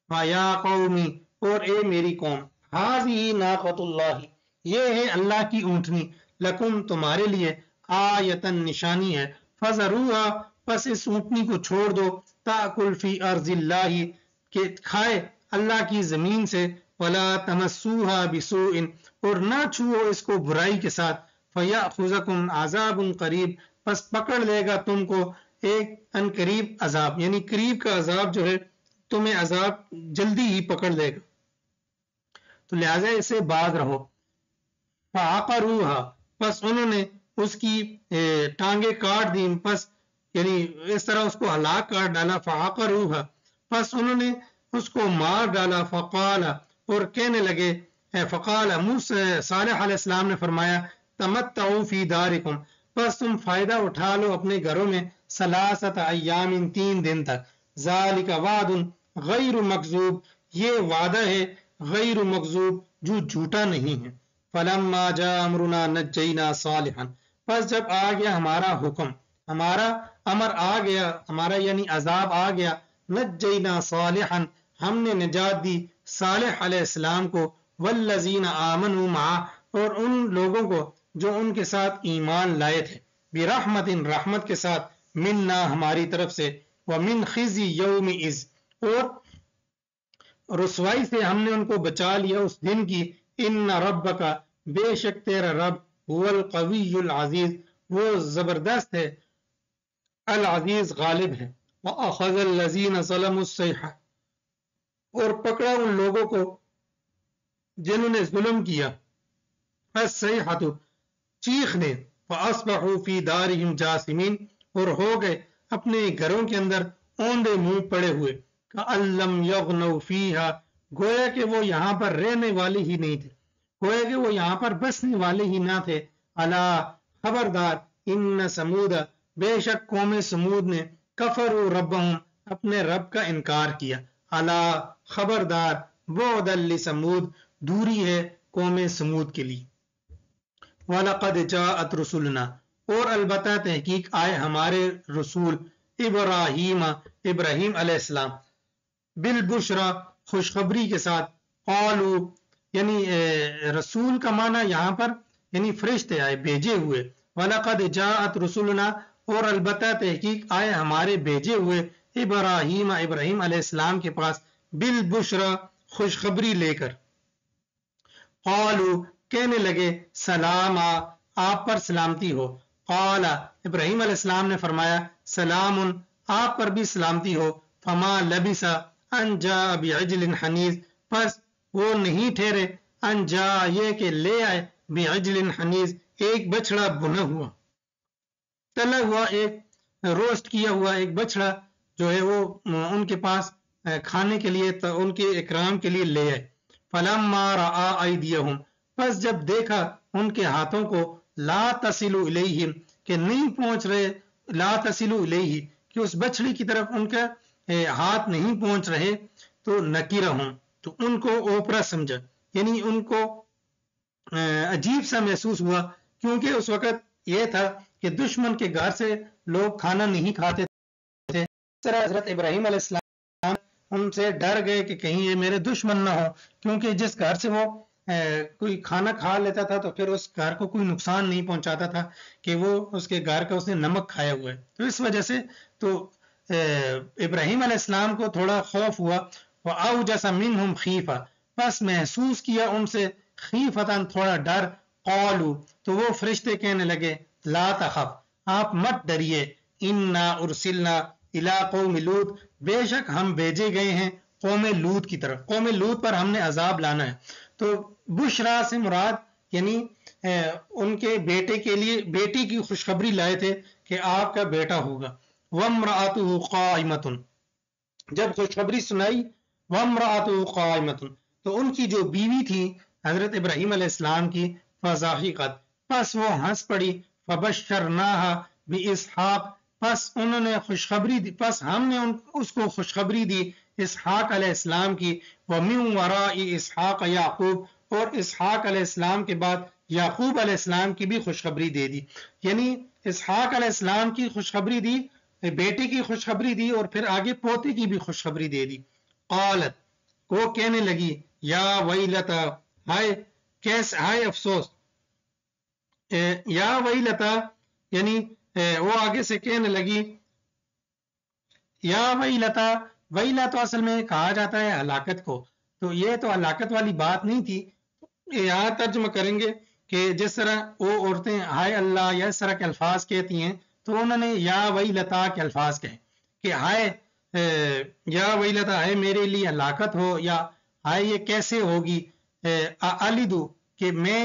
وَيَا قَوْمِ، اور اے میری قوم، هَذِهِ نَاقَةُ اللَّهِ، یہ ہے اللہ کی اونٹنی، لکم تمہارے لیے، آیتن نشانی ہے، فَذَرُوهَا پس اس اونٹنی کو چھوڑ دو، تَأْكُلْ فِي أَرْضِ اللَّهِ کہ کھائے اللہ کی زمین سے، وَلَا تَمَسُّوهَا بِسُوءٍ اور نہ چھوؤ اس کو برائی کے ساتھ، فَيَأْخُذَكُمْ عَذَابٌ قَرِيبٌ پس پکڑ لے گا تم کو ایک ان قریب عذاب، یعنی قریب کا عذاب جو ہے تمہیں عذاب جلدی ہی پکڑ لے گا، تو لہٰذا اسے باز رہو. فَعَقَرُوهَا پس انہوں نے اس کی ٹانگیں کاٹ دی، پس یعنی اس طرح اس کو ہلاک کر ڈالا. فَعَقَرُوهَا پس انہوں نے اس کو مار ڈالا. فَقَالَ اور کہنے لگے، فقال صالح علیہ السلام نے فرمایا، تمتعوا فی دارکم پس تم فائدہ اٹھا لو اپنے گھروں میں، ثلاثۃ ایام 3 دن تک، ذالک وعد غیر مکذوب یہ وعدہ ہے غیر مکذوب جو جھوٹا نہیں ہے. فلما جاء امرنا نجینا صالحا پس جب آ گیا ہمارا حکم، ہمارا امر آ گیا، ہمارا یعنی عذاب آ گیا، نجینا صالحا ہم نے نجات دی صالح علیہ السلام کو، والذین آمنوا معہ اور ان لوگوں کو جو ان کے ساتھ ایمان لائے تھے، برحمت رحمت کے ساتھ، منا ہماری طرف سے، ومن خزی یومئذ اور رسوائی سے ہم نے ان کو بچا لیا اس دن کی، ان ربک بے شک تیرا رب هو القوی العزیز وہ زبردست ہے، العزیز غالب ہے. وَأَخَذَ الَّذِينَ ظَلَمُوا الصَّيْحَةَ اور پکڑا ان لوگوں کو جنہوں نے ظلم کیا، الصَّيْحَةُ چیخ نے، فَأَصْبَحُوا فِي دَارِهِمْ جَاثِمِينَ اور ہو گئے اپنے گھروں کے اندر اوندے منہ پڑے ہوئے، كَأَن لَّمْ يَغْنَوْا فِيهَا گویا کہ وہ یہاں پر رہنے والے ہی نہیں تھے، گویا کہ وہ یہاں پر بسنے والے ہی نہ تھے. الا خبردار، ان سمود بے شک قوم سمود نے، کفروا ربہم اپنے رب کا انکار کیا. الا خبردار، بعدا لسمود دوری ہے قوم سمود کے لیے. وَلَقَدْ جَاءَتْ رُسُلُنَا اور البتہ تحقیق آئے ہمارے رسول، ابراہیم علیہ السلام، بالبشرا خوشخبری کے ساتھ، قالوا یعنی رسول کا معنی یہاں پر یعنی فرشتے آئے بھیجے ہوئے. وَلَقَدْ جَاءَتْ رُسُلُنَا اور البتہ تحقیق آئے ہمارے بھیجے ہوئے، ابراہیم علیہ السلام کے پاس، بالبشرا خوشخبری لے کر. قالوا کہنے لگے، سلام آپ پر سلامتی ہو. قال ابراہیم علیہ السلام نے فرمایا، سلام آپ پر بھی سلامتی ہو. فما لبث ان جاء بعجل حنیذ پس وہ نہیں ٹھہرے، ان جاء یہ کہ لے آئے، بعجل حنیذ ایک بچڑا بنا ہوا، تلا ہوا، ایک روسٹ کیا ہوا ایک بچڑا جو ہے وہ ان کے پاس کھانے کے لیے ان کے اکرام کے لیے لے آئے. فلما رأى ایدیہم پس جب دیکھا ان کے ہاتھوں کو، لا تصل الیہم کہ نہیں پہنچ رہے، لا تصل الیہ کہ اس بچڑی کی طرف ان کا ہاتھ نہیں پہنچ رہے، تو نکرہم تو ان کو اوپرا سمجھا، یعنی ان کو عجیب سا محسوس ہوا، کیونکہ اس وقت یہ تھا کہ دشمن کے گھر سے لوگ کھانا نہیں کھاتے تھے. اس طرح حضرت ابراہیم علیہ السلام ان سے ڈر گئے کہ کہیں یہ میرے دشمن نہ ہو، کیونکہ جس گھر سے وہ کوئی کھانا کھا لیتا تھا تو پھر اس گھر کو کوئی نقصان نہیں پہنچاتا تھا کہ وہ اس کے گھر کا اس نے نمک کھایا ہوا ہے. تو اس وجہ سے تو ابراہیم علیہ السلام کو تھوڑا خوف ہوا. وَأَوْجَسَ مِنْهُمْ خِيفَةً پس محسوس کیا ان سے، خیفتاً تھوڑا ڈر. قالوا تو وہ فرشتے کہنے لگے، لا تخف آپ مت ڈریے، انا ارسلنا الی قوم لوط بے شک ہم بھیجے گئے ہیں قوم لوط کی طرف، قوم لوط پر ہم نے عذاب لانا ہے. تو بشرا سے مراد یعنی ان کے بیٹے کے لیے بیٹی کی خوشخبری لائے تھے کہ آپ کا بیٹا ہوگا. وامرأته قائمۃ جب خوشخبری سنائی، وامرأته قائمۃ تو ان کی جو بیوی تھی حضرت ابراہیم علیہ السلام کی، فضاحقت پس وہ ہنس پڑی، فبشرناها باسحاق پس انہوں نے خوشخبری دی، پس ہم نے اس کو خوشخبری دی اسحاق علیہ السلام کی. ومن وراء اسحاق یعقوب اور اسحاق علیہ السلام کے بعد یعقوب علیہ السلام کی بھی خوشخبری دے دی، یعنی اسحاق علیہ السلام کی خوشخبری دی، بیٹے کی خوشخبری دی، اور پھر آگے پوتے کی بھی خوشخبری دے دی۔ قالت، وہ کہنے لگی، یا ویلتا، ہائے افسوس، یا ویلتا یعنی وہ آگے سے کہنے لگی، یا ویلتا، ویلا تو اصل میں کہا جاتا ہے ہلاکت کو، تو یہ تو ہلاکت والی بات نہیں تھی، یہاں ترجمہ کریں گے کہ جس طرح وہ عورتیں ہائے اللہ یا اس طرح کے الفاظ کہتی ہیں، تو انہوں نے یا ویلتا کے الفاظ کہے کہ ہائے یا ویلتا، ہائے میرے لیے ہلاکت ہو، یا ہائے یہ کیسے ہوگی، الیدو کہ میں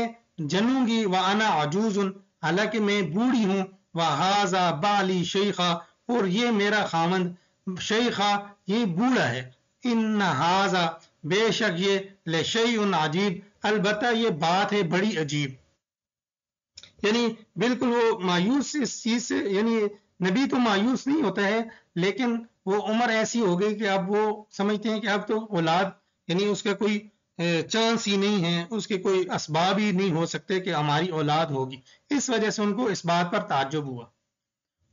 جنوں گی، وانا عجوز حالانکہ میں بوڑھی ہوں، وہذا بالی شیخا اور یہ میرا خامند شیخا یہ بوڑھا ہے، ان ہاذا بے شک یہ لشیء عجیب البتہ یہ بات ہے بڑی عجیب، یعنی بالکل وہ مایوس اس چیز سے، یعنی نبی تو مایوس نہیں ہوتا ہے، لیکن وہ عمر ایسی ہو گئی کہ اب وہ سمجھتے ہیں کہ اب تو اولاد یعنی اس کا کوئی چانس ہی نہیں ہے، اس کے کوئی اسباب ہی نہیں ہو سکتے کہ ہماری اولاد ہوگی، اس وجہ سے ان کو اس بات پر تعجب ہوا۔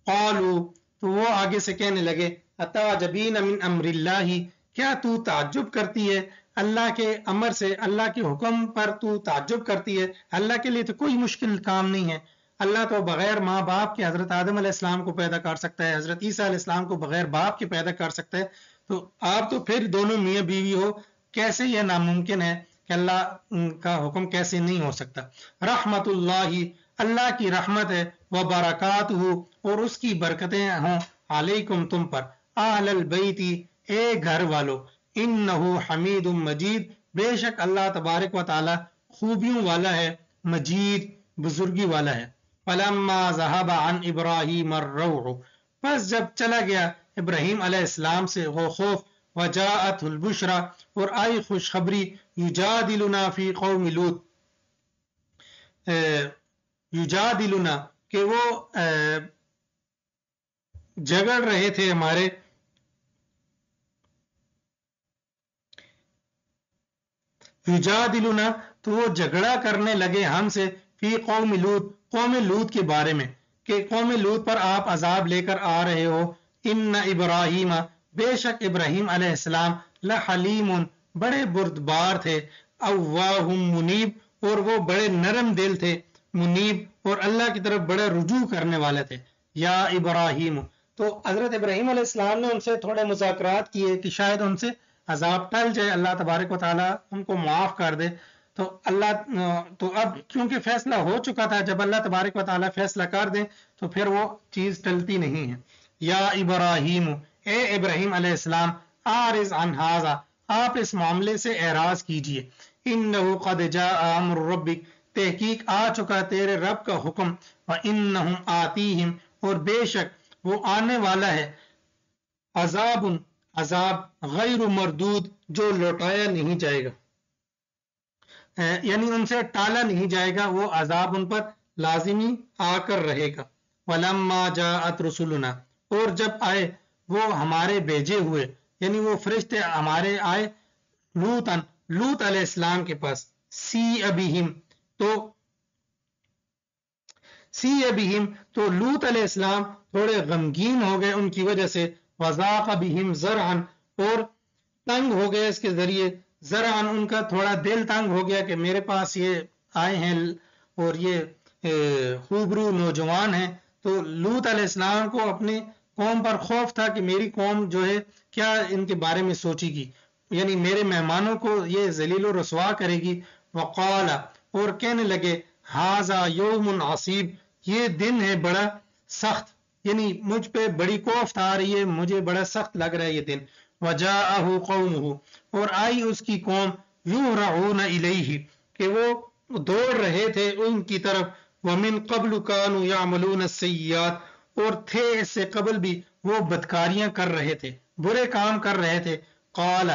قالوا تو وہ آگے سے کہنے لگے، اتعجبین من امر اللہ، کیا تو تعجب کرتی ہے اللہ کے امر سے، اللہ کے حکم پر تو تعجب کرتی ہے، اللہ کے لیے تو کوئی مشکل کام نہیں ہے، اللہ تو بغیر ماں باپ کے حضرت آدم علیہ السلام کو پیدا کر سکتا ہے، حضرت عیسیٰ علیہ السلام کو بغیر باپ کے پیدا کر سکتا ہے، تو آپ تو پھر دونوں میاں بیوی ہو، کیسے یہ ناممکن ہے کہ اللہ کا حکم کیسے نہیں ہو سکتا۔ رحمت اللہ، اللہ کی رحمت ہے، وبرکاتہ اور اس کی برکتیں ہوں، علیکم تم پر، اہل البیت اے گھر والو، انہ حمید مجید بے شک اللہ تبارک و تعالی خوبیوں والا ہے، مجید بزرگی والا ہے۔ فلما ذهب عن ابراہیم الروع، پس جب چلا گیا ابراہیم علیہ السلام سے وہ خوف، وجاءت البشرا اور آئی خوشخبری، یجادلنا فی قوم لوط، یجادلنا کہ وہ جگڑ رہے تھے ہمارے یجادلنا تو وہ جھگڑا کرنے لگے ہم سے، فی قوم لوط قوم لوط کے بارے میں کہ قوم لوط پر آپ عذاب لے کر آ رہے ہو، ان ابراہیم بے شک ابراہیم علیہ السلام لحلیم بڑے بردبار تھے، اواہ منیب اور وہ بڑے نرم دل تھے، منیب اور اللہ کی طرف بڑے رجوع کرنے والے تھے۔ یا ابراہیم تو حضرت ابراہیم علیہ السلام نے ان سے تھوڑے مذاکرات کیے کہ شاید ان سے عذاب ٹل جائے، اللہ تبارک و تعالیٰ ان کو معاف کر دے، تو اللہ تو اب کیونکہ فیصلہ ہو چکا تھا، جب اللہ تبارک و تعالیٰ فیصلہ کر دے تو پھر وہ چیز ٹلتی نہیں ہے۔ یا ابراہیم اے ابراہیم علیہ السلام، اعرض عن ھذا آپ اس معاملے سے اعراض کیجئے، انہ قد جاء امر ربک تحقیق آ چکا تیرے رب کا حکم، وانہم آتیہم اور بے شک وہ آنے والا ہے، عذاب غیر مردود جو لوٹایا نہیں جائے گا، یعنی ان سے ٹالا نہیں جائے گا، وہ عذاب ان پر لازمی آ کر رہے گا۔ وَلَمَّا جَاءَتْ رُسُلُنَا اور جب آئے وہ ہمارے بھیجے ہوئے، یعنی وہ فرشتے ہمارے آئے، لوط علیہ السلام کے پاس، سِیَ بِہِم تو لوط علیہ السلام تھوڑے غمگین ہو گئے ان کی وجہ سے، وَضَاقَ بِهِمْ زَرْعًا اور تنگ ہو گئے اس کے ذریعے، زرعًا ان کا تھوڑا دل تنگ ہو گیا کہ میرے پاس یہ آئے ہیں اور یہ خوبرو نوجوان ہیں، تو لوط علیہ السلام کو اپنی قوم پر خوف تھا کہ میری قوم جو ہے کیا ان کے بارے میں سوچے گی، یعنی میرے مہمانوں کو یہ ذلیل و رسوا کرے گی۔ وقال اور کہنے لگے، ھذا یوم عصیب یہ دن ہے بڑا سخت، یعنی مجھ پہ بڑی کوفت آ رہی ہے، مجھے بڑا سخت لگ رہا ہے یہ دن۔ وجاءہ قومہ اور آئی اس کی قوم، یہرعون الیہ کہ وہ دوڑ رہے تھے ان کی طرف، ومن قبل كانوا يعملون السیئات اور تھے اس سے قبل بھی وہ بدکاریاں کر رہے تھے، برے کام کر رہے تھے۔ قال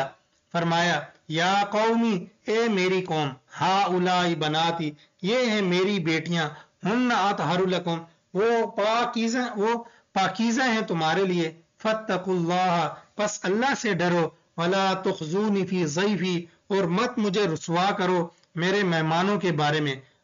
فرمایا، یا قومی اے میری قوم، ہؤلاء بناتی یہ ہیں میری بیٹیاں، ہن اطہر لکم وہ پاکیزہ ہیں تمہارے لیے، فاتقوا اللہ پس اللہ سے ڈرو، ولا تخزونی فی ضیفی اور مت مجھے رسوا کرو میرے مہمانوں کے بارے میں،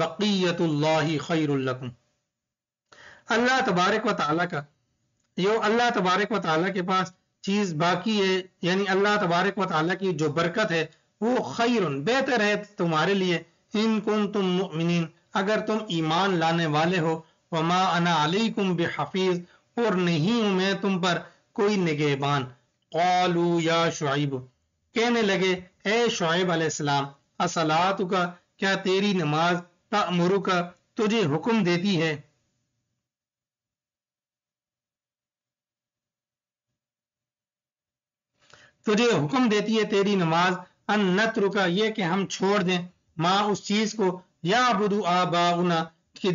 بقیت اللہ خیر لکم. اللہ تبارک و تعالیٰ کا اللہ تبارک و تعالیٰ کے پاس چیز باقی ہے، یعنی اللہ تبارک و تعالیٰ کی جو برکت ہے وہ خیر بہتر ہے تمہارے لیے، ان کنتم مؤمنین اگر تم ایمان لانے والے ہو. وما انا علیکم بحفیظ اور نہیں ہوں میں تم پر کوئی نگہبان. قالوا یا شعیب کہنے لگے اے شعیب علیہ السلام اصلاتک کیا تیری نماز تأمرک تجھے حکم دیتی ہے تیری نماز ان نترک یہ کہ ہم چھوڑ دیں ما اس چیز کو یعبد آباؤنا کہ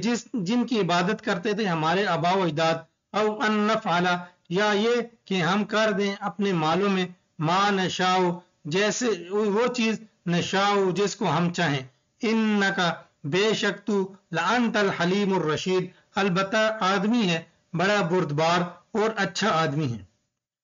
جن کی عبادت کرتے تھے ہمارے آباء و اجداد، او ان نفعل یا یہ کہ ہم کر دیں اپنے مالوں میں ما نشاء جیسے وہ چیز نشاء جس کو ہم چاہیں. انکا بے شک تو لانت الحلیم الرشید البتہ آدمی ہے بڑا بردبار اور اچھا آدمی ہے،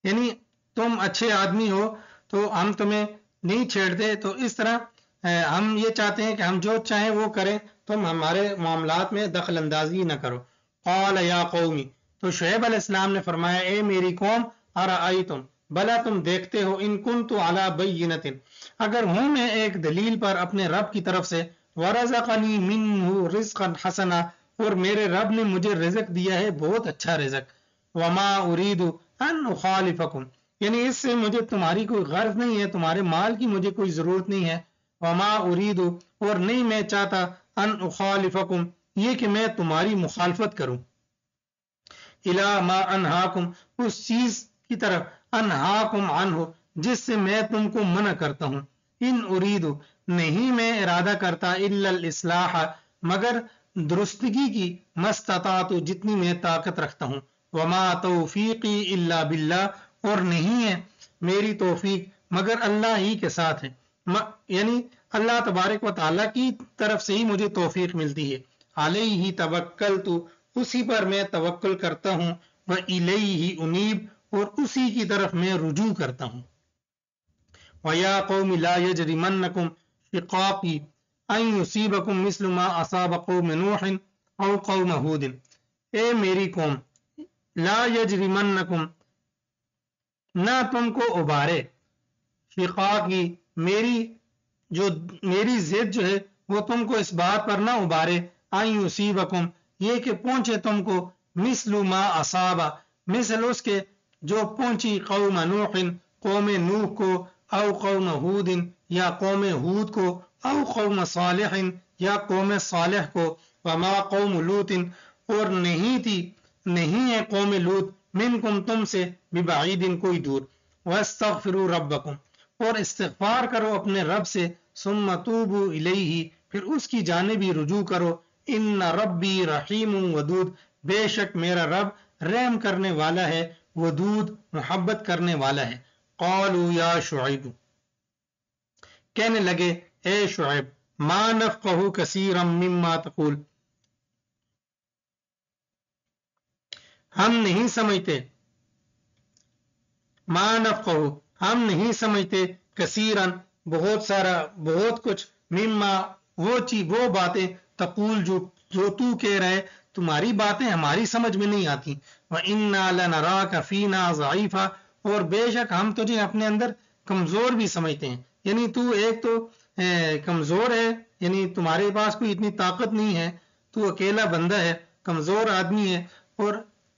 یعنی تم اچھے آدمی ہو تو ہم تمہیں نہیں چھیڑتے، تو اس طرح ہم یہ چاہتے ہیں کہ ہم جو چاہیں وہ کریں، تم ہمارے معاملات میں دخل اندازی نہ کرو. قال یا قومی تو شعیب علیہ السلام نے فرمایا اے میری قوم ارأیتم بلا تم دیکھتے ہو ان کنت علی بینۃ اگر ہوں میں ایک دلیل پر اپنے رب کی طرف سے، ورزقنی منہ رزقا حسنا اور میرے رب نے مجھے رزق دیا ہے بہت اچھا رزق، وما ارید ان اخالفکم یعنی اس سے مجھے تمہاری کوئی غرض نہیں ہے، تمہارے مال کی مجھے کوئی ضرورت نہیں ہے، وما ارید اور نہیں میں چاہتا ان اخالفکم یہ کہ میں تمہاری مخالفت کروں، الی ما انہاکم اس چیز کی طرف انہاکم عنہ جس سے میں تم کو منع کرتا ہوں. ان ارید نہیں میں ارادہ کرتا الا الاصلاح مگر درستگی کی مستطاعت جتنی میں طاقت رکھتا ہوں. وما توفیقی الا باللہ اور نہیں ہے میری توفیق مگر اللہ ہی کے ساتھ ہے، یعنی اللہ تبارک و تعالیٰ کی طرف سے ہی مجھے توفیق ملتی ہے. علیہ توکلت اسی پر میں توکل کرتا ہوں، وإلیہ انیب اور اسی کی طرف میں رجوع کرتا ہوں. وَيَا قَوْمِ لَا يَجْرِمَنَّكُمْ شِقَاقِي أَن يُصِيبَكُمْ مِثْلُ مَا أَصَابَ قَوْمَ نُوحٍ أَوْ قَوْمَ هُودٍ اے میری قوم لا یجرمنکم نہ تم کو ابھارے شقاقی میری ضد جو ہے وہ تم کو اس بات پر نہ ابھارے ان یصیبکم یہ کہ پہنچے تم کو مثل ما اصاب مثل اس کے جو پہنچی قوم نوح قوم نوح کو، او قوم ہود یا قوم ہود کو، او قوم صالح یا قوم صالح کو، وما قوم لوط اور نہیں ہے قوم لوط منکم تم سے ببعید کوئی دور. واستغفروا ربکم اور استغفار کرو اپنے رب سے، ثم توبوا الیہ پھر اس کی جانب ہی رجوع کرو. ان ربی رحیم ودود بے شک میرا رب رحم کرنے والا ہے، ودود محبت کرنے والا ہے. قالوا یا شعیب کہنے لگے اے شعیب ما نفقہ کثیرا مما تقول ہم نہیں سمجھتے ما نفقہ ہم نہیں سمجھتے کثیرا بہت سارا بہت کچھ مما وہ باتیں تقول جو تو کہہ رہے تمہاری باتیں ہماری سمجھ میں نہیں آتی. وَإِنَّا لَنَرَاكَ فِينَا ضَعِيفًا اور بے شک ہم تجھے اپنے اندر کمزور بھی سمجھتے ہیں، یعنی تو ایک تو کمزور ہے، یعنی تمہارے پاس کوئی اتنی طاقت نہیں ہے، تو اکیلا بندہ ہے، کمزور آدمی ہے، اور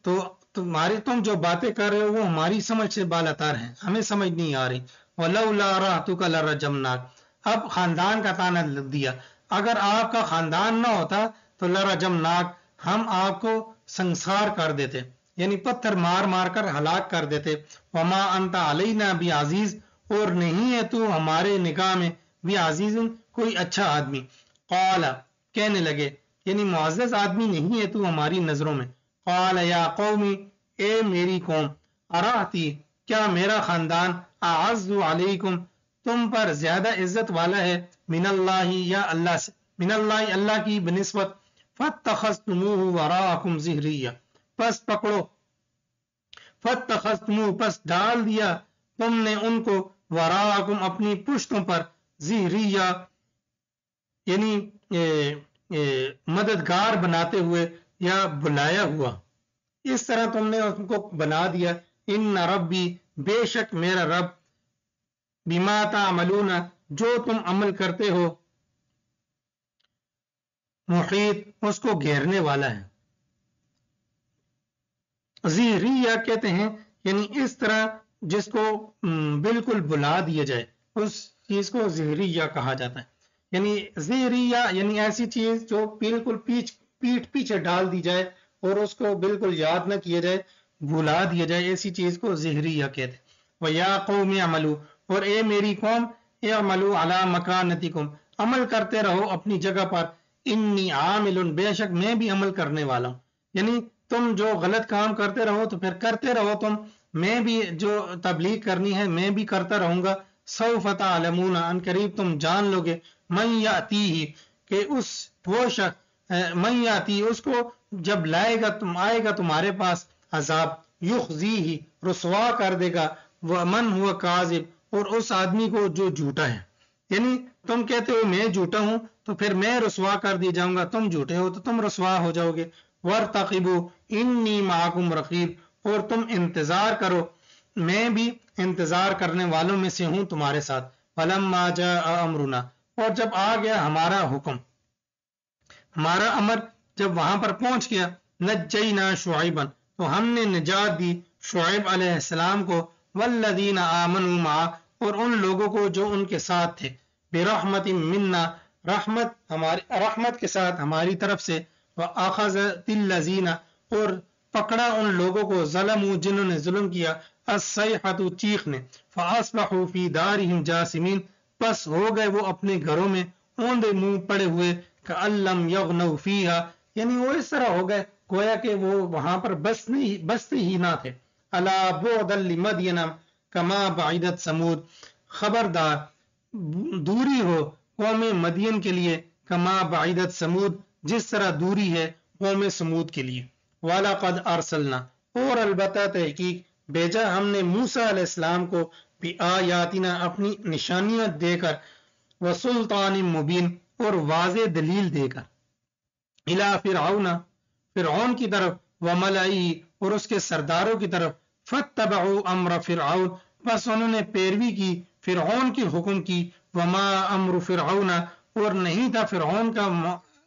تو تم جو باتیں کر رہے ہو وہ ہماری سمجھ سے بالاتر ہیں، ہمیں سمجھ نہیں آ رہی. وَلَوْلَا رَحْتُكَ لَرَجَمْنَاكَ اب خاندان کا تانا لگ دیا، اگر آپ کا خاندان نہ ہوتا تو لَرَجَمْنَاكَ ہم آپ کو سنسار کر دیتے، یعنی پتھر مار مار کر ہلاک کر دیتے. وما انت علینا بعزیز اور نہیں ہے تو ہمارے نگاہ میں بعزیز کوئی اچھا آدمی. قال کہنے لگے یعنی معزز آدمی نہیں ہے تو ہماری نظروں میں. قال یا قومی اے میری قوم ارہتی کیا میرا خاندان اعز علیکم تم پر زیادہ عزت والا ہے من اللہ یا اللہ سے، من اللہ کی بنسبت. فاتخذتموه وراءکم ظہریہ پس پکڑو، فاتخذتموه پس ڈال دیا تم نے ان کو وراءکم اپنی پشتوں پر ظہریہ یعنی مددگار بناتے ہوئے یا بلایا ہوا، اس طرح تم نے ان کو بنا دیا. ان ربی، بے شک میرا رب، بما تعملون، جو تم عمل کرتے ہو، محیط، اس کو گھیرنے والا ہے. ظہریہ کہتے ہیں یعنی اس طرح جس کو بالکل بلا دیا جائے، اس چیز کو ظہریہ کہا جاتا ہے. یعنی ظہریہ یعنی ایسی چیز جو بالکل پیٹ پیچھے ڈال دی جائے اور اس کو بالکل یاد نہ کیا جائے، بھلا دیا جائے، ایسی چیز کو ظہریہ کہتے ہیں. وَيَا قَوْمِ اعْمَلُوا، اور اے میری قوم، اعْمَلُوا عَلَى مَكَانَتِكُمْ، عمل کرتے رہو اپنی جگہ پر، انی عامل، بے شک میں بھی عمل کرنے والا ہوں. یعنی تم جو غلط کام کرتے رہو تو پھر کرتے رہو تم، میں بھی جو تبلیغ کرنی ہے میں بھی کرتا رہوں گا. سوف تعلمون، ان قریب تم جان لو گے، من یاتیہ، کہ وہ شخص، من یاتی، اس کو جب آئے گا تمہارے پاس عذاب، یخزیہ، رسوا کر دے گا، ومن ہوا کاذب، اور اس آدمی کو جو جھوٹا ہے. یعنی تم کہتے ہو میں جھوٹا ہوں تو پھر میں رسوا کر دی جاؤں گا، تم جھوٹے ہو تو تم رسوا ہو جاؤ گے. وَارْتَقِبُوا إِنِّي مَعَكُمْ رَقِيبٌ، اور تم انتظار کرو، میں بھی انتظار کرنے والوں میں سے ہوں تمہارے ساتھ. فَلَمَّا جَاءَ أَمْرُنَا، اور جب آ گیا ہمارا حکم، ہمارا امر جب وہاں پر پہنچ گیا، نَجَّيْنَا شُعَيْبًا، تو ہم نے نجات دی شعیب علیہ السلام کو، وَالَّذِينَ آمَنُوا مَعَهُ، اور ان لوگوں کو جو ان کے ساتھ تھے، بِرَحْمَةٍ مِنَّا، رحمت کے ساتھ ہماری طرف سے، وَأَخَذَتِ الَّذِينَ، اور پکڑا ان لوگوں کو، ظلموا، جنہوں نے ظلم کیا، الصیحۃ، چیخ نے، فاصبحوا فی دارہم جاثمین، پس ہو گئے وہ اپنے گھروں میں اوندے منہ پڑے ہوئے، کأن لم یغنوا فیہا، یعنی وہ اس طرح ہو گئے گویا کہ وہ وہاں پر بستے ہی نہ تھے. الا بعدا لمدین کما بعدت ثمود، خبردار دوری ہو قوم مدین کے لیے، کما بعدت ثمود، جس طرح دوری ہے قوم ثمود کے لیے. وَلَقَدْ أَرْسَلْنَا، اور البتہ تحقیق بھیجا ہم نے موسیٰ علیہ السلام کو، بِآیاتنا، اپنی نشانیاں دے کر، وَسُلْطَانٍ مُبِین، اور واضح دلیل دے کر، إِلَىٰ فرعون کی طرف، وَمَلَئِهِ، اور اس کے سرداروں کی طرف، فَاتَّبَعُوا أَمْرَ فِرْعَوْنَ، بس انہوں نے پیروی کی فرعون کے حکم کی، وَمَا أَمْرُ فِرْعَوْنَ، اور نہیں تھا فرعون کا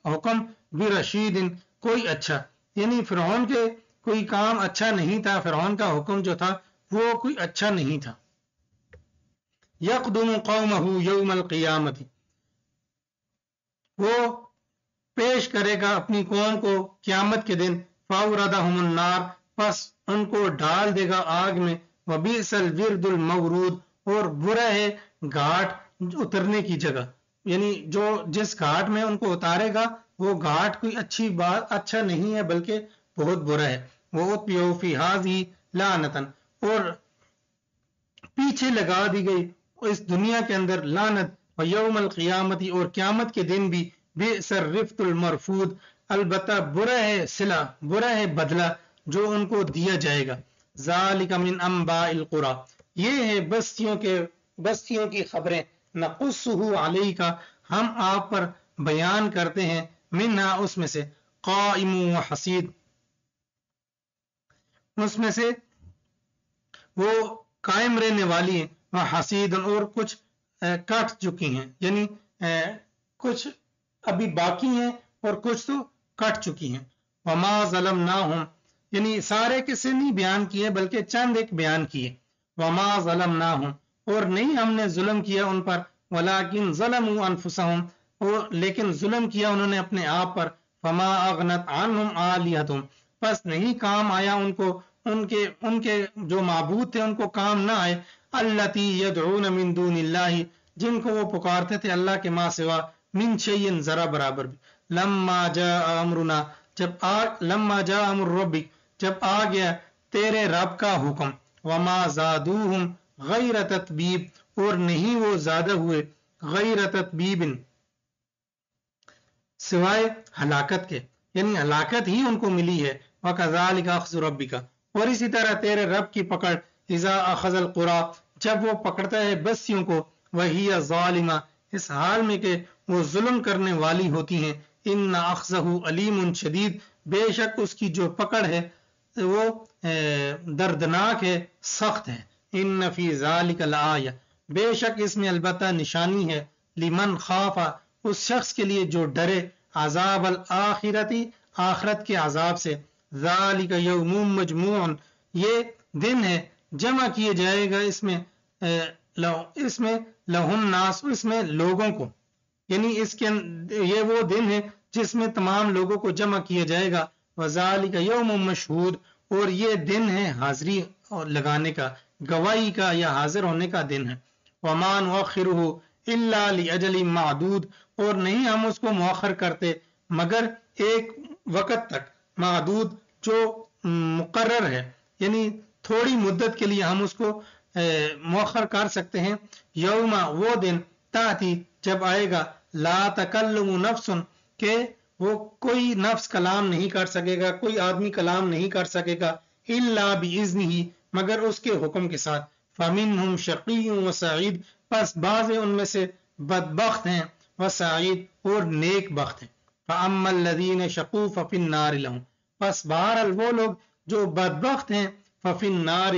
حکم، بِرَشِیدٍ، کوئی اچھا، یعنی فرعون کے کوئی کام اچھا نہیں تھا، فرعون کا حکم جو تھا وہ کوئی اچھا نہیں تھا. یقدم قومہ یوم القیامت، وہ پیش کرے گا اپنی قوم کو قیامت کے دن، فاوردہم النار، پس ان کو ڈال دے گا آگ میں، وبئس الورد المورود، اور برا ہے گھاٹ اترنے کی جگہ، یعنی جو جس گھاٹ میں ان کو اتارے گا وہ گھاٹ کوئی اچھا نہیں ہے بلکہ بہت برا ہے. وَأُتْبِعُوا فِي هَٰذِهِ لَعْنَةً، اور پیچھے لگا دی گئی اس دنیا کے اندر لعنت، وَيَوْمَ الْقِيَامَةِ، اور قیامت کے دن بھی، بِئْسَ الرِّفْدُ الْمَرْفُودُ، البتہ برا ہے صلہ، برا ہے بدلہ جو ان کو دیا جائے گا. ذَلِكَ مِنْ أَنْبَاءِ الْقُرَىٰ، یہ ہے بستیوں کی خبریں، نَقُصُّهُ عَلَيْكَ، ہم آپ پر بیان کرتے ہیں، منہا، اس میں سے، قائم و حسید، اس میں سے وہ قائم رہنے والی ہیں، وہ حسید، اور کچھ کٹ چکی ہیں، یعنی کچھ ابھی باقی ہیں اور کچھ تو کٹ چکی ہیں. وما ظلمناہم، یعنی سارے قصے نہیں بیان کیے بلکہ چند ایک بیان کیے. وما ظلمناہم، اور نہیں ہم نے ظلم کیا ان پر، ولکن ظلموا انفسہم، لیکن ظلم کیا انہوں نے اپنے آپ پر. فما اغنت عنہم آلیہتہم، پس نہیں کام آیا ان کو ان کے جو معبود تھے ان کو کام نہ آئے، التی یدعون من دون اللہ، جن کو وہ پکارتے تھے اللہ کے ماں سوا، من شیء، ذرا برابر بھی. لما جاء امرنا، لما جاء امر ربک، جب آ گیا تیرے رب کا حکم، وما زادوہم غیر تتبیب، اور نہیں وہ زیادہ ہوئے، غیر تتبیب، سوائے ہلاکت کے، یعنی ہلاکت ہی ان کو ملی ہے. وَكَذَلِكَ أَخْذُ رَبِّكَ، اور اسی طرح تیرے رب کی پکڑ، اذا اخذ القرى، جب وہ پکڑتا ہے بستیوں کو، وہی ظالمہ، اس حال میں کہ وہ ظلم کرنے والی ہوتی ہیں، ان اخذہ علیم شدید، بے شک اس کی جو پکڑ ہے وہ دردناک ہے، سخت ہے. ان فی ذالک لآیہ، بے شک اس میں البتہ نشانی ہے، لمن خاف، اس شخص کے لیے جو ڈرے، عذاب الآخرتی، آخرت کے عذاب سے. ذالک یوم مجموع، یہ دن ہے جمع کیے جائے گا اس میں لہم ناس، اس میں لوگوں کو، یعنی یہ وہ دن ہے جس میں تمام لوگوں کو جمع کیا جائے گا. وذالک یوم مشہود، اور یہ دن ہے حاضری لگانے کا، گواہی کا یا حاضر ہونے کا دن ہے. وما نؤخرہ الا لاجل معدود، اور نہیں ہم اس کو مؤخر کرتے مگر ایک وقت تک، معدود جو مقرر ہے، یعنی تھوڑی مدت کے لیے ہم اس کو مؤخر کر سکتے ہیں. یوم، وہ دن، تاتی، جب آئے گا، لا تکلم نفس، کہ وہ کوئی نفس کلام نہیں کر سکے گا، کوئی آدمی کلام نہیں کر سکے گا، الا باذنہ، مگر اس کے حکم کے ساتھ. فمنہم شقی و سعید، پس بعض ان میں سے بدبخت ہیں، و سعید، اور نیک بخت ہیں. فاما الذین شقوا ففی النار لہم، پس بہرحال وہ لوگ جو بدبخت ہیں، ففی النار،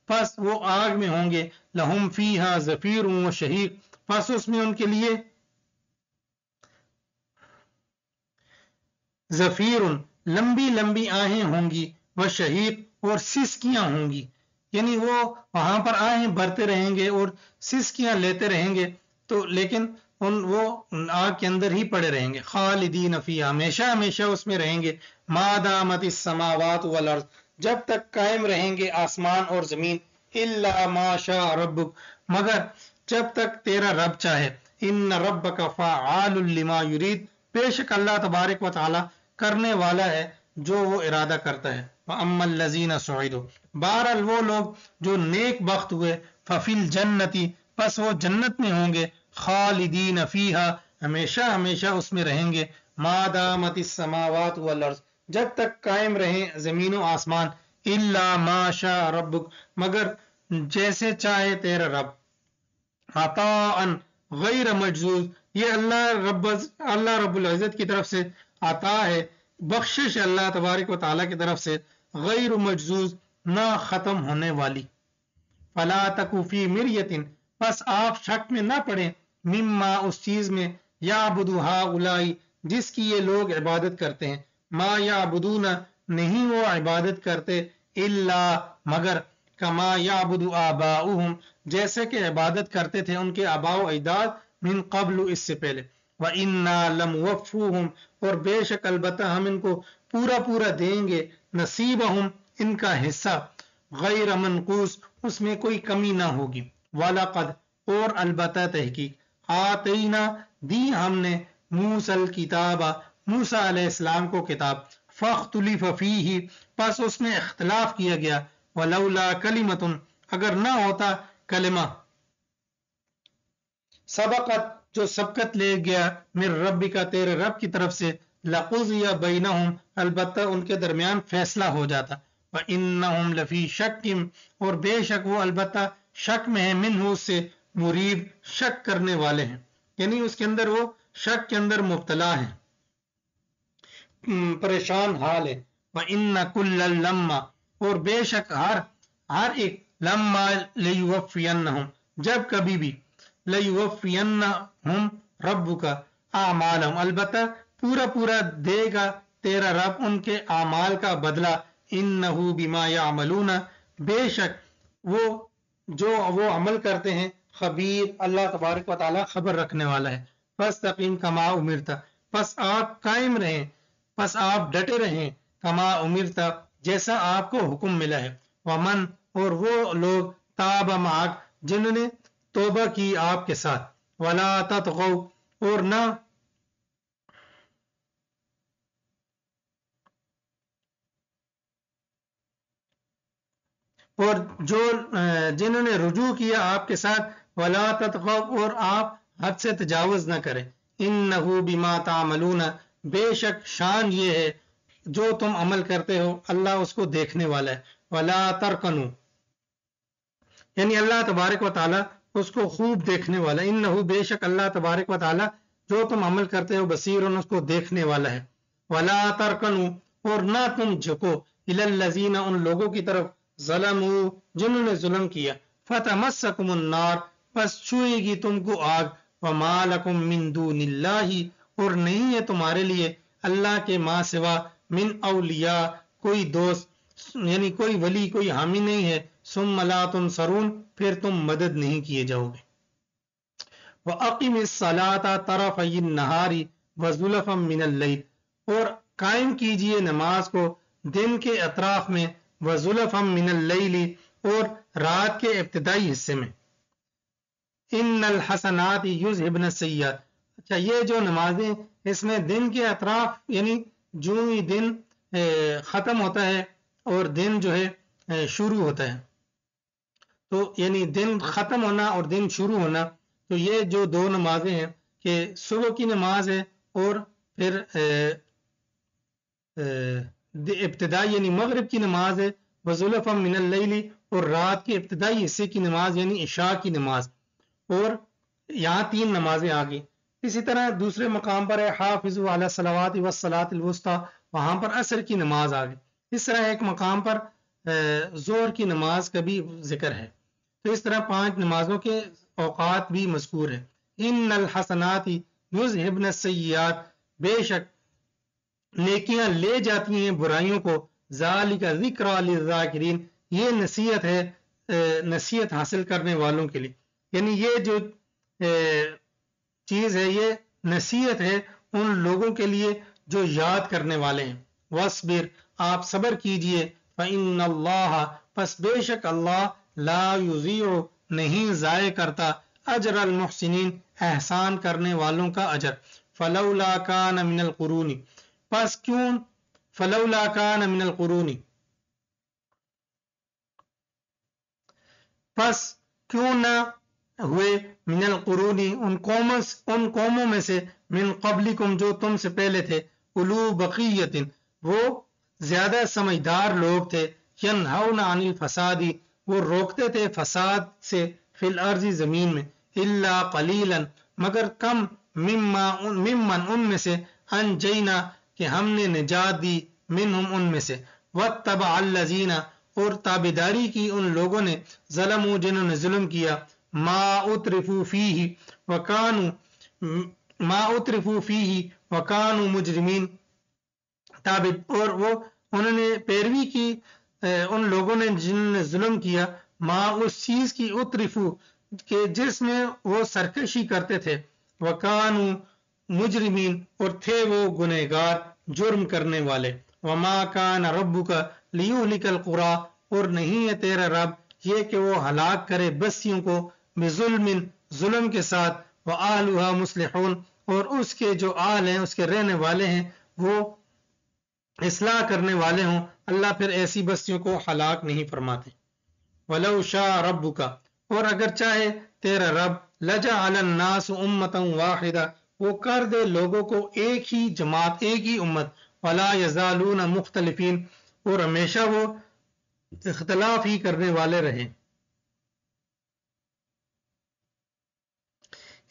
پس وہ آگ میں ہوں گے، لہم فیہا زفیر و شہیق، پس اس میں ان کے لیے زفیر، لمبی لمبی آہیں ہوں گی، وہ شہیق، اور سسکیاں ہوں گی، یعنی وہ وہاں پر آہیں بھرتے رہیں گے اور سسکیاں لیتے رہیں گے، تو لیکن وہ آگ کے اندر ہی پڑے رہیں گے. خالدین فیہا، ہمیشہ ہمیشہ اس میں رہیں گے. ما دامت السماوات والارض، جب تک قائم رہیں گے آسمان اور زمین. الا ما شاء ربک، مگر جب تک تیرا رب چاہے. ان ربک فعال لما یرید، بے شک اللہ تبارک و تعالی کرنے والا ہے جو وہ ارادہ کرتا ہے. واما الذین سعدوا، بہرحال وہ لوگ جو نیک بخت ہوئے، ففی الجنتی، پس وہ جنت میں ہوں گے. خالدین فیہا، ہمیشہ ہمیشہ اس میں رہیں گے. ما دامت السماوات والارض، جب تک قائم رہیں زمین و آسمان. الا ما شاء ربک، مگر جیسے چاہے تیرا رب. عطاء غیر مجزوز، یہ اللہ رب العزت کی طرف سے عطا ہے، بخشش اللہ تبارک و تعالیٰ کی طرف سے، غیر مجزوز، نہ ختم ہونے والی. فلا تکو فی مریۃ، پس آپ شک میں نہ پڑیں، مما، اس چیز میں، یعبد ہؤلاء، جس کی یہ لوگ عبادت کرتے ہیں. ما یعبدون، نہیں وہ عبادت کرتے، الا، مگر، کما یعبد آباؤہم، جیسے کہ عبادت کرتے تھے ان کے آباء و اجداد، من قبل، اس سے پہلے. وَإِنَّا لَمُوَفُّوهُمْ، اور بے شک البتہ ہم ان کو پورا پورا دیں گے، نصیبہم، ان کا حصہ، غیر منقوص، اس میں کوئی کمی نہ ہوگی. وَلَقَدْ، اور البتہ تحقیق، آتینا، دی ہم نے، موسیٰ الکتاب، موسیٰ علیہ السلام کو کتاب، فاختلف فیہ، پس اس میں اختلاف کیا گیا. ولولا کلمۃ، اگر نہ ہوتا کلمہ، سبقت، جو سبقت لے گیا، من ربک، تیرے رب کی طرف سے، لقضی بینہم، البتہ ان کے درمیان فیصلہ ہو جاتا. وانہم لفی شک، اور بے شک وہ البتہ شک میں ہے، منہ، اس سے، مریب، شک کرنے والے ہیں، یعنی اس کے اندر وہ شک کے اندر مبتلا ہیں، پریشان حال ہے. وَإِنَّ كُلًّا لَمَّا، اور بے شک ہر ایک، لما لیوفینہم، جب کبھی بھی، لیوفینہم ربک اعمالہم، البتہ پورا پورا دے گا تیرا رب ان کے اعمال کا بدلہ. انہ بما یعملون، بے شک وہ جو وہ عمل کرتے ہیں، خبیر، اللہ تبارک و تعالی خبر رکھنے والا ہے. فاستقم کما امرت، پس آپ قائم رہیں، پس آپ ڈٹے رہیں، کما امرت، جیسا آپ کو حکم ملا ہے. ومن، اور وہ لوگ، تاب معک، جنہوں نے توبہ کی آپ کے ساتھ. ولا تطغوا، اور نہ اور جو جنہوں نے رجوع کیا آپ کے ساتھ. ولا تطغوا، اور آپ حد سے تجاوز نہ کریں. انہ بما تعملون، بے شک شان یہ ہے جو تم عمل کرتے ہو، اللہ اس کو دیکھنے والا ہے. ولا ترکنوا، یعنی اللہ تبارک و تعالی اس کو خوب دیکھنے والا. انہ، بے شک اللہ تبارک و تعالی، جو تم عمل کرتے ہو بصیر اس کو دیکھنے والا ہے. ولا ترکنوا اور نہ تم جھکو الی الذین ان لوگوں کی طرف ظلموا جنہوں نے ظلم کیا فتمسکم النار پس چھوئے گی تم کو آگ وما لکم من دون اللہ اور نہیں ہے تمہارے لیے اللہ کے ماں سوا من اولیاء کوئی دوست یعنی کوئی ولی کوئی حامی نہیں ہے ثم لا تنصرون پھر تم مدد نہیں کیے جاؤ گے. وَأَقِمِ الصَّلَاةَ طَرَفَيِ النَّهَارِ وَزُلَفًا مِنَ اللَّيْلِ اور قائم کیجئے نماز کو دن کے اطراف میں وَزُلَفًا مِنَ اللَّيْلِ اور رات کے ابتدائی حصے میں. ان الحسنات یذہبن السیئات اچھا یہ جو نمازیں اس میں دن کے اطراف یعنی جو ہی دن ختم ہوتا ہے اور دن جو ہے شروع ہوتا ہے تو یعنی دن ختم ہونا اور دن شروع ہونا تو یہ جو دو نمازیں ہیں کہ صبح کی نماز ہے اور پھر ابتدائی یعنی مغرب کی نماز ہے وَزُلَفًا مِنَ اللَّيْلِ اور رات کے ابتدائی حصے کی نماز یعنی عشاء کی نماز اور یہاں 3 نمازیں آ گئی. اسی طرح دوسرے مقام پر ہے حافظوا علی الصلوات والصلاۃ الوسطی وہاں پر عصر کی نماز آ گئی. اس طرح ایک مقام پر ظہر کی نماز کا بھی ذکر ہے. تو اس طرح 5 نمازوں کے اوقات بھی مذکور ہیں. ان الحسنات یذہبن السیئات بے شک نیکیاں لے جاتی ہیں برائیوں کو ذالک ذکری للذاکرین یہ نصیحت ہے نصیحت حاصل کرنے والوں کے لیے یعنی یہ جو چیز ہے یہ نصیحت ہے ان لوگوں کے لیے جو یاد کرنے والے ہیں. وَاصْبِرْ آپ صبر کیجئے فَإِنَّ اللَّهَ پس بے شک اللہ لا یضیع نہیں ضائع کرتا اجر المحسنین احسان کرنے والوں کا اجر. فلولا کان من القرون پس کیوں فلولا کان من القرون پس کیوں نہ ہوئے من القرون ان قوموں میں سے من قبلکم جو تم سے پہلے تھے اولو بقیت وہ زیادہ سمجھدار لوگ تھے ینہون عن الفساد وہ روکتے تھے فساد سے فی الارض زمین میں الا قلیلا مگر کم ممن ان میں سے انجینا کہ ہم نے نجات دی منہم ان میں سے واتبع الذین اور تابعداری کی ان لوگوں نے ظلموا جنہوں نے ظلم کیا ما اترفوا فیہ وکانوا مجرمین اور وہ انہوں نے پیروی کی ان لوگوں نے جنہوں نے ظلم کیا ما اس چیز کی اترفو کہ جس میں وہ سرکشی کرتے تھے وکانوا مجرمین اور تھے وہ گنہگار جرم کرنے والے. وما کان ربک لیہلک القری اور نہیں ہے تیرا رب یہ کہ وہ ہلاک کرے بستیوں کو بظلم ظلم کے ساتھ واہلھا مصلحون اور اس کے جو اہل ہیں اس کے رہنے والے ہیں وہ اصلاح کرنے والے ہوں. اللہ پھر ایسی بستیوں کو ہلاک نہیں فرماتے. ولو شاء ربک اور اگر چاہے تیرا رب لجعل الناس امۃ واحدہ وہ کر دے لوگوں کو ایک ہی جماعت ایک ہی امت ولا یزالون مختلفین اور ہمیشہ وہ اختلاف ہی کرنے والے رہیں.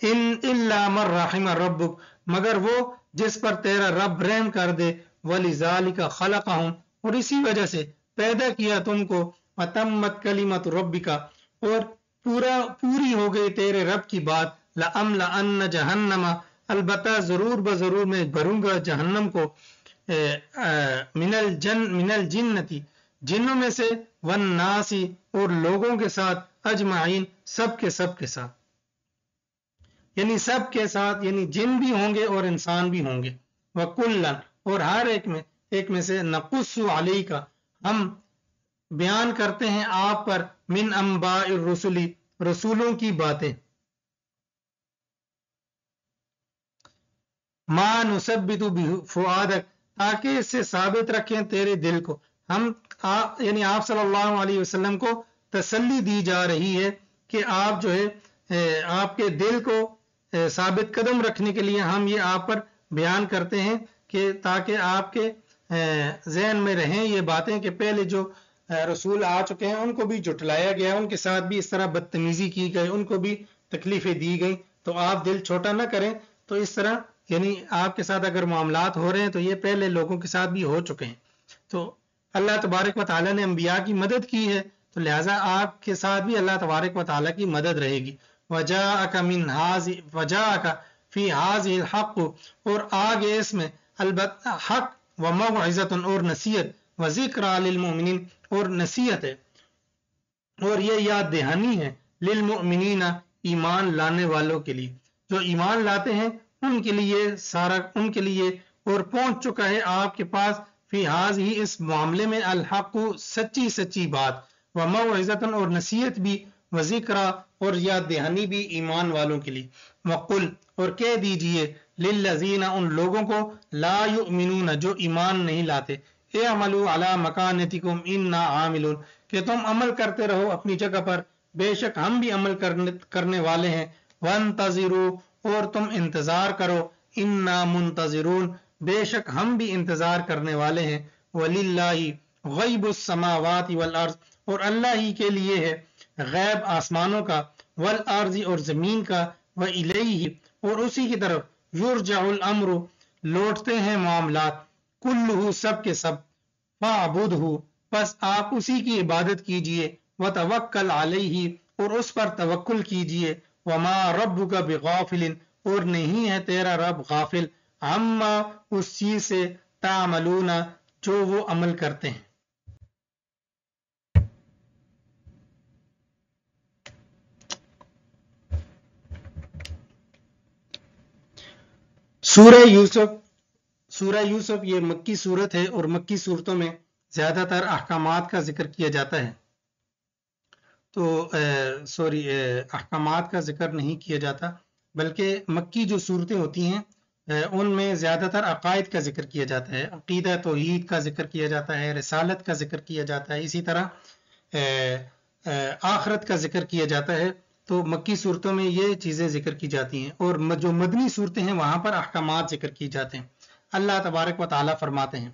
ان الا من رحم ربک مگر وہ جس پر تیرا رب رحم کر دے ولذالک خلقہم اور اسی وجہ سے پیدا کیا تم کو وتمت کلمۃ ربک اور پوری ہو گئی تیرے رب کی بات لأملأن جہنم البتہ ضرور بضرور میں بھروں گا جہنم کو من الجنتی جنوں میں سے والناس اور لوگوں کے ساتھ اجمعین سب کے ساتھ یعنی سب کے ساتھ یعنی جن بھی ہوں گے اور انسان بھی ہوں گے. وَكُلًّا اور ہر ایک میں سے نقص علیک ہم بیان کرتے ہیں آپ پر من انباء الرسل رسولوں کی باتیں ما نثبت بفؤادک تاکہ اس سے ثابت رکھیں تیرے دل کو. ہم یعنی آپ صلی اللہ علیہ وسلم کو تسلی دی جا رہی ہے کہ آپ جو ہے آپ کے دل کو ثابت قدم رکھنے کے لیے ہم یہ آپ پر بیان کرتے ہیں کہ تاکہ آپ کے ذہن میں رہیں یہ باتیں کہ پہلے جو رسول آ چکے ہیں ان کو بھی جھٹلایا گیا ان کے ساتھ بھی اس طرح بدتمیزی کی گئی ان کو بھی تکلیفیں دی گئی تو آپ دل چھوٹا نہ کریں تو اس طرح یعنی آپ کے ساتھ اگر معاملات ہو رہے ہیں تو یہ پہلے لوگوں کے ساتھ بھی ہو چکے ہیں. تو اللہ تبارک و تعالیٰ نے انبیاء کی مدد کی ہے تو لہٰذا آپ کے ساتھ بھی اللہ تبارک و تعالیٰ کی مدد رہے گی. وجاءک فی ھذہ الحق، اور آگے اس میں البتہ حق و موعظۃ اور نصیحت، و ذکریٰ للمؤمنین اور نصیحت ہے اور یہ یاد دہانی ہے للمؤمنین ایمان لانے والوں کے لیے، جو ایمان لاتے ہیں ان کے لیے اور پہنچ چکا ہے آپ کے پاس فی ھذہ اس معاملے میں الحق سچی بات، و موعظۃ اور نصیحت بھی، و ذکریٰ اور یاد دہانی بھی ایمان والوں کے لیے. وقل اور کہہ دیجئے للذین ان لوگوں کو لا یؤمنون جو ایمان نہیں لاتے، اعملوا علی مکانتکم انا عاملون کہ تم عمل کرتے رہو اپنی جگہ پر، بے شک ہم بھی عمل کرنے والے ہیں. وانتظروا اور تم انتظار کرو، انا منتظرون بے شک ہم بھی انتظار کرنے والے ہیں. وللہ غیب السماوات والارض اور اللہ ہی کے لیے ہے غیب آسمانوں کا، والارض اور زمین کا، والیہ اور اسی کی طرف یرجع الامر لوٹتے ہیں معاملات، کلہ سب کے سب، فاعبدہ پس آپ اسی کی عبادت کیجئے، وتوکل علیہ اور اس پر توکل کیجئے، وما ربک بغافل اور نہیں ہے تیرا رب غافل، عما اس چیز سے تعملون جو وہ عمل کرتے ہیں. سورہ یوسف یہ مکی صورت ہے اور مکی صورتوں میں زیادہ تر احکامات کا ذکر کیا جاتا ہے. تو احکامات کا ذکر نہیں کیا جاتا بلکہ مکی جو صورتیں ہوتی ہیں ان میں زیادہ تر عقائد کا ذکر کیا جاتا ہے، عقیدہ توحید کا ذکر کیا جاتا ہے، رسالت کا ذکر کیا جاتا ہے، اسی طرح آخرت کا ذکر کیا جاتا ہے. تو مکی صورتوں میں یہ چیزیں ذکر کی جاتی ہیں، اور جو مدنی صورتیں ہیں وہاں پر احکامات ذکر کی جاتے ہیں. اللہ تبارک و تعالیٰ فرماتے ہیں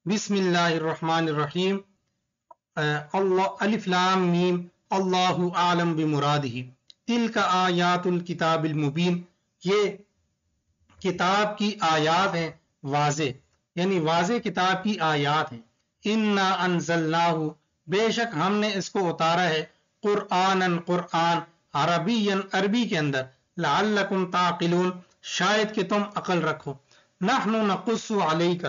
بسم اللہ الرحمن الرحیم، الف لام میم اللہ اعلم بمرادہ، تلک آیات الکتاب المبین، یہ کتاب کی آیات ہیں واضح، یعنی واضح کتاب کی آیات ہیں. انا انزلناہ بے شک ہم نے اس کو اتارا ہے، قرآناً قرآن، عربیاً عربی کے اندر، لعلکم تعقلون شاید کہ تم عقل رکھو. نحن نقص علیک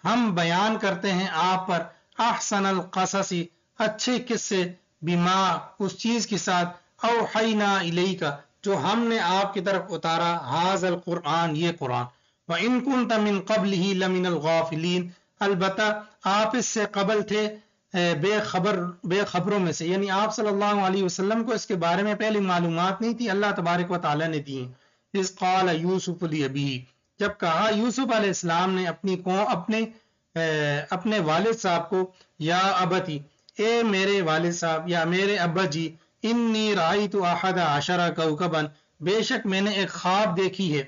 ہم بیان کرتے ہیں آپ پر، احسن القصص اچھے قصے، بما اس چیز کے ساتھ، اوحینا الیک جو ہم نے آپ کی طرف اتارا، ھذا القرآن یہ قرآن. وَإِن كُنْتَ مِن قَبْلِهِ لَمِنَ الْغَافِلِينَ البتہ آپ اس سے قبل تھے بے خبروں میں سے، یعنی آپ صلی اللہ علیہ وسلم کو اس کے بارے میں پہلی معلومات نہیں تھی، اللہ تبارک و تعالیٰ نے دی ہیں. اذ قال یوسف لأبیہ جب کہا یوسف علیہ السلام نے اپنے والد صاحب کو، یا ابتی اے میرے والد صاحب یا میرے ابا جی، انی رأیت احد عشر کوکبا بے شک میں نے ایک خواب دیکھی ہے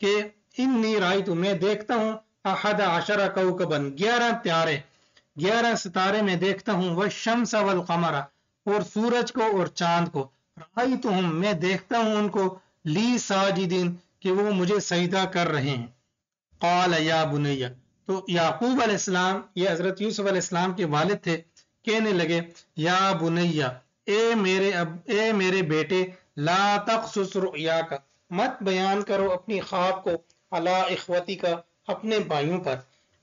کہ انی رأیت میں دیکھتا ہوں احد عشر کوکبا 11 ستارے میں دیکھتا ہوں، والشمس والقمر اور سورج کو اور چاند کو، رأیتہم میں دیکھتا ہوں ان کو، لی ساجدین کہ وہ مجھے سجدہ کر رہے ہیں. قال یا بنیہ تو یعقوب علیہ السلام یہ حضرت یوسف علیہ السلام کے والد تھے، کہنے لگے یا بنیہ اے میرے بیٹے، لا تقصص رؤیاک مت بیان کرو اپنی خواب کو، علی اخوتک اپنے بھائیوں پر،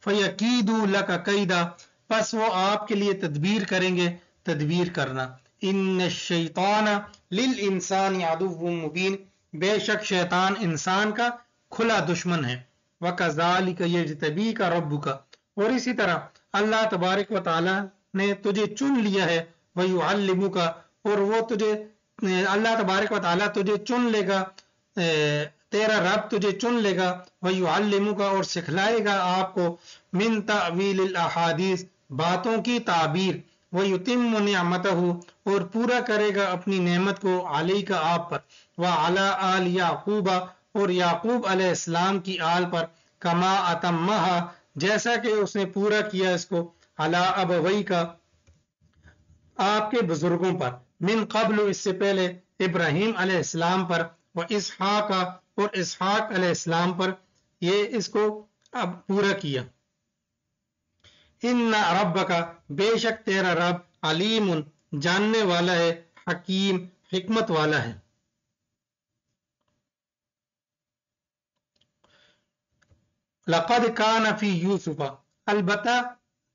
فیکیدوا لک کیدا پس وہ آپ کے لیے تدبیر کریں گے تدبیر کرنا. ان الشیطان للانسان عدو مبین بے شک شیطان انسان کا کھلا دشمن ہے. وَكَذَلِكَ يَجْتَبِيكَ رَبُّكَ اور اسی طرح اللہ تبارک و تعالی نے تجھے چن لیا ہے، وَيُعَلِّمُكَ اور وہ اللہ تبارک و تعالی تجھے چن لے گا، تیرا رب تجھے چن لے گا، وَيُعَلِّمُكَ اور سکھلائے گا آپ کو، من تعویل الاحادیث باتوں کی تعبیر، وَيُتِمُّ نِعْمَتَهُ اور پورا کرے گا اپنی نعمت کو، علیک آپ پر، وَعَلَىٰ آلِ یعقوب اور یعقوب علیہ السلام کی آل پر، کما اتمہا جیسا کہ اس نے پورا کیا اس کو، علی ابویک آپ کے بزرگوں پر، من قبل اس سے پہلے، ابراہیم علیہ السلام پر، و اسحاق اور اسحاق علیہ السلام پر یہ اس کو اب پورا کیا. ان ربک بے شک تیرا رب علیم جاننے والا ہے، حکیم حکمت والا ہے. لقد کان فی یوسف البتہ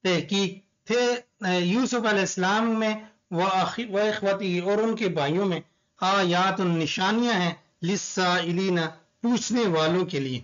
تحقیق تھے یوسف علیہ السلام میں و اخوتی اور ان کے بھائیوں میں آیات نشانیاں ہیں للسائلین پوچھنے والوں کے لیے.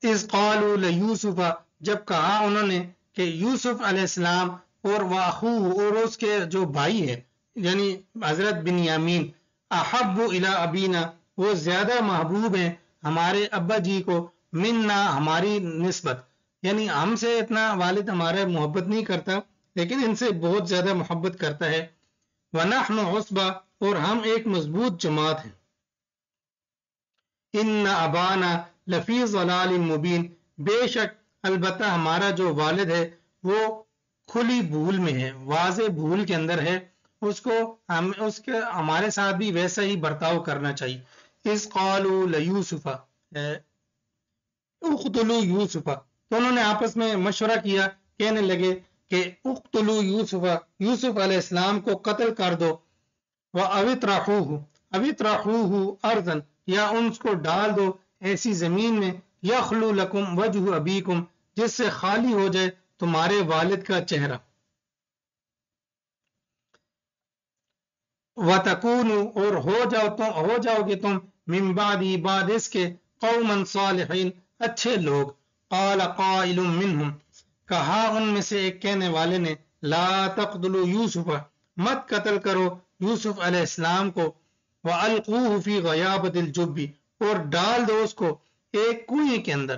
اذ قالوا لیوسف جب کہا انہوں نے کہ یوسف علیہ السلام اور واخوہ اور اس کے جو بھائی ہے یعنی حضرت بنیامین احب الی ابینا وہ زیادہ محبوب ہیں ہمارے ابا جی کو منا ہماری نسبت، یعنی ہم سے اتنا والد ہمارا محبت نہیں کرتا لیکن ان سے بہت زیادہ محبت کرتا ہے. وَنَحْنُ عُصْبَةٌ اور ہم ایک مضبوط جماعت ہیں. ان ابانا لفی ضلال مبین بے شک البتہ ہمارا جو والد ہے وہ کھلی بھول میں ہے، واضح بھول کے اندر ہے، اس کو ہمارے ساتھ بھی ویسا ہی برتاؤ کرنا چاہیے. اذ قالوا لیوسف اقتلوا یوسف تو انہوں نے آپس میں مشورہ کیا، کہنے لگے کہ اقتلوا یوسف یوسف علیہ السلام کو قتل کر دو، اوِطْرَحُوهُ ارضاً یا ان کو ڈال دو ایسی زمین میں یخلو لکم وجہ ابیکم جس سے خالی ہو جائے تمہارے والد کا چہرہ. وَتَكُونُوا اور ہو جاؤ گے تم من بعدی بعد اس کے قوما صالحین اچھے لوگ. قال قائل منہم کہا ان میں سے ایک کہنے والے نے لا تقتلوا یوسف مت قتل کرو یوسف علیہ السلام کو وَأَلْقُوهُ فِي غَيَابَةِ الْجُبِّ اور ڈال دو اس کو ایک کنویں کے اندر،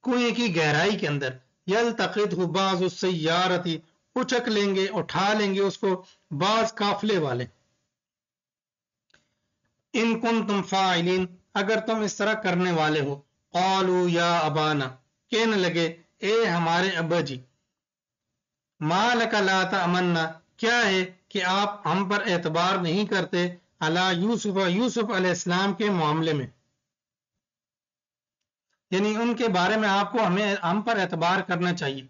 کنویں کی گہرائی کے اندر. يَلْتَقِطْهُ بَعْضُ السَّيَّارَةِ اچک لیں گے اٹھا لیں گے اس کو بعض قافلے والے. ان کنتم فاعلین اگر تم اس طرح کرنے والے ہو. قالوا یا ابانا کہنے لگے اے ہمارے ابا جی ما لک لا تأمنا کیا ہے کہ آپ ہم پر اعتبار نہیں کرتے علی یوسف علیہ السلام کے معاملے میں، یعنی ان کے بارے میں آپ کو ہم پر اعتبار کرنا چاہیے.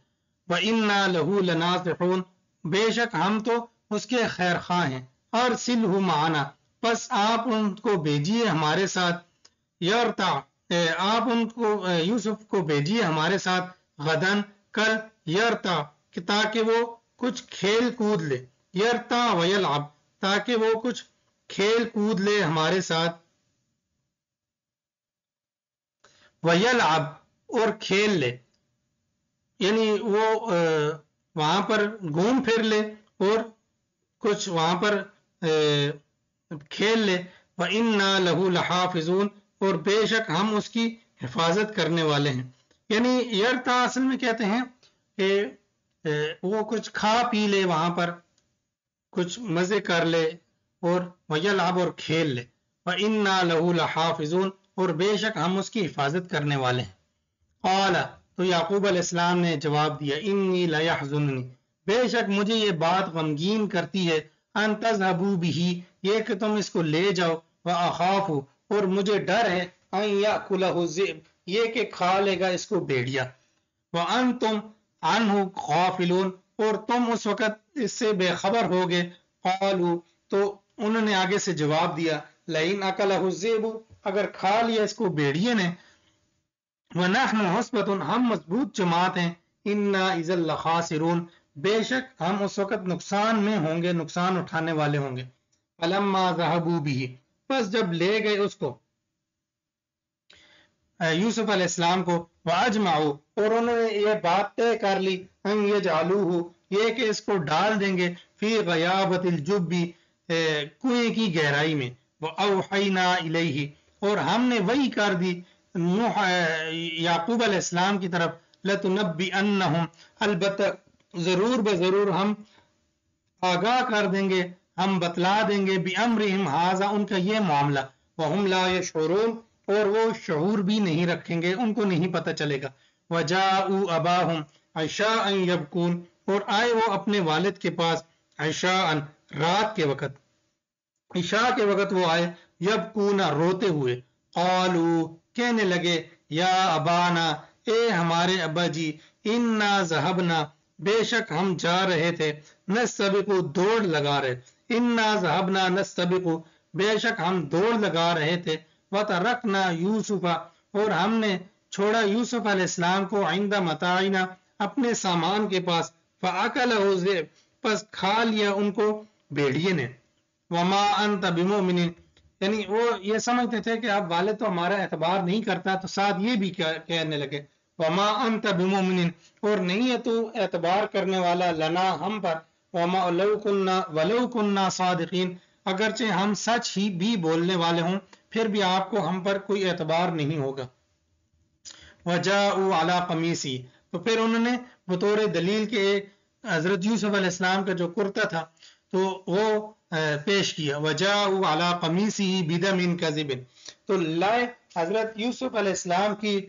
وَإِنَّا لَهُ لَنَاصِحُونَ بے شک ہم تو اس کے خیر خواہ ہیں. أَرْسِلْهُ مَعَنَا پس آپ ان کو بھیجیے ہمارے ساتھ. یرتع آپ ان کو یوسف کو بھیجیے ہمارے ساتھ غدن کل یرتع تاکہ وہ کچھ کھیل کود لے. یرتع ویلعب تاکہ وہ کچھ کھیل کود لے ہمارے ساتھ. ویلعب اور کھیل لے یعنی وہ وہاں پر گھوم پھر لے اور کچھ وہاں پر کھیل لے. وَإِنَّا لَهُ لَحَافِظُونَ اور بے شک ہم اس کی حفاظت کرنے والے ہیں. یعنی یرتا اصل میں کہتے ہیں کہ وہ کچھ کھا پی لے وہاں پر کچھ مزے کر لے اور وَيَلْعَبْ اور کھیل لے. وَإِنَّا لَهُ لَحَافِظُونَ اور بے شک ہم اس کی حفاظت کرنے والے ہیں. قال تو یعقوب علیہ السلام نے جواب دیا انی لیحزننی بے شک مجھے یہ بات غمگین کرتی ہے ان تذهبوا به یہ کہ تم اس کو لے جاؤ. واخاف اور مجھے ڈر ہے ان یاکلہ الذئب یہ کہ کھا لے گا اس کو بھیڑیا. وانتم عنہ غافلون اور تم اس وقت اس سے بے خبر ہوگے. قالوا تو انہوں نے آگے سے جواب دیا لئن اکلہ الذئب اگر کھا لیا اس کو بھیڑیے نے وَنَحْنُ عُصْبَةٌ ہم مضبوط جماعت ہیں. اِنَّا اِذًا لَخَاسِرُونَ بے شک ہم اس وقت نقصان میں ہوں گے، نقصان اٹھانے والے ہوں گے. فَلَمَّا ذَهَبُوا بِهِ پس جب لے گئے اس کو یوسف علیہ السلام کو وَأَجْمَعُوا اور انہوں نے یہ بات طے کر لی أَن يَجْعَلُوهُ یہ کہ اس کو ڈال دیں گے فِي غَيَابَةِ الْجُبِّ کنویں کی گہرائی میں. وَأَوْحَيْنَا إِلَيْهِ اور ہم نے وحی کر دی یعقوب علیہ السلام کی طرف لَتُنَبِّئَنَّهُمْ البتہ ضرور بضرور ہم آگاہ کر دیں گے، ہم بتلا دیں گے بِأَمْرِهِمْ هَذَا ان کا یہ معاملہ وَهُمْ لَا يَشْعُرُونَ اور وہ شعور بھی نہیں رکھیں گے، ان کو نہیں پتہ چلے گا. وَجَاءُوا أَبَاهُمْ عِشَاءً يَبْكُونَ اور آئے وہ اپنے والد کے پاس عشاءً رات کے وقت عشاء کے وقت وہ آئے، یبکونا روتے ہوئے، قالو کہنے لگے، یا ابانا اے ہمارے ابا جی، انا ذهبنا بے شک ہم جا رہے تھے، نستبق دوڑ لگا رہے، انا ذهبنا نستبق بے شک ہم دوڑ لگا رہے تھے، وترکنا یوسف اور ہم نے چھوڑا یوسف علیہ السلام کو عند متاعنا اپنے سامان کے پاس، فاکلہ الذئب پس کھا لیا ان کو بھیڑیے نے، وما انت بمؤمن یعنی وہ یہ سمجھتے تھے کہ اب والد تو ہمارا اعتبار نہیں کرتا، تو ساتھ یہ بھی کہنے لگے وما انت بمؤمن اور نہیں ہے تو اعتبار کرنے والا لنا ہم پر، وما ولو كنا صادقین اگرچہ ہم سچ ہی بھی بولنے والے ہوں پھر بھی آپ کو ہم پر کوئی اعتبار نہیں ہوگا۔ وجاءوا علی قمیصی تو پھر انہوں نے بطور دلیل کے ایک حضرت یوسف علیہ السلام کا جو کرتا تھا تو وہ پیش کیا، وجاءوا علی قمیصہ بدم کذب تو لائے حضرت یوسف علیہ السلام کی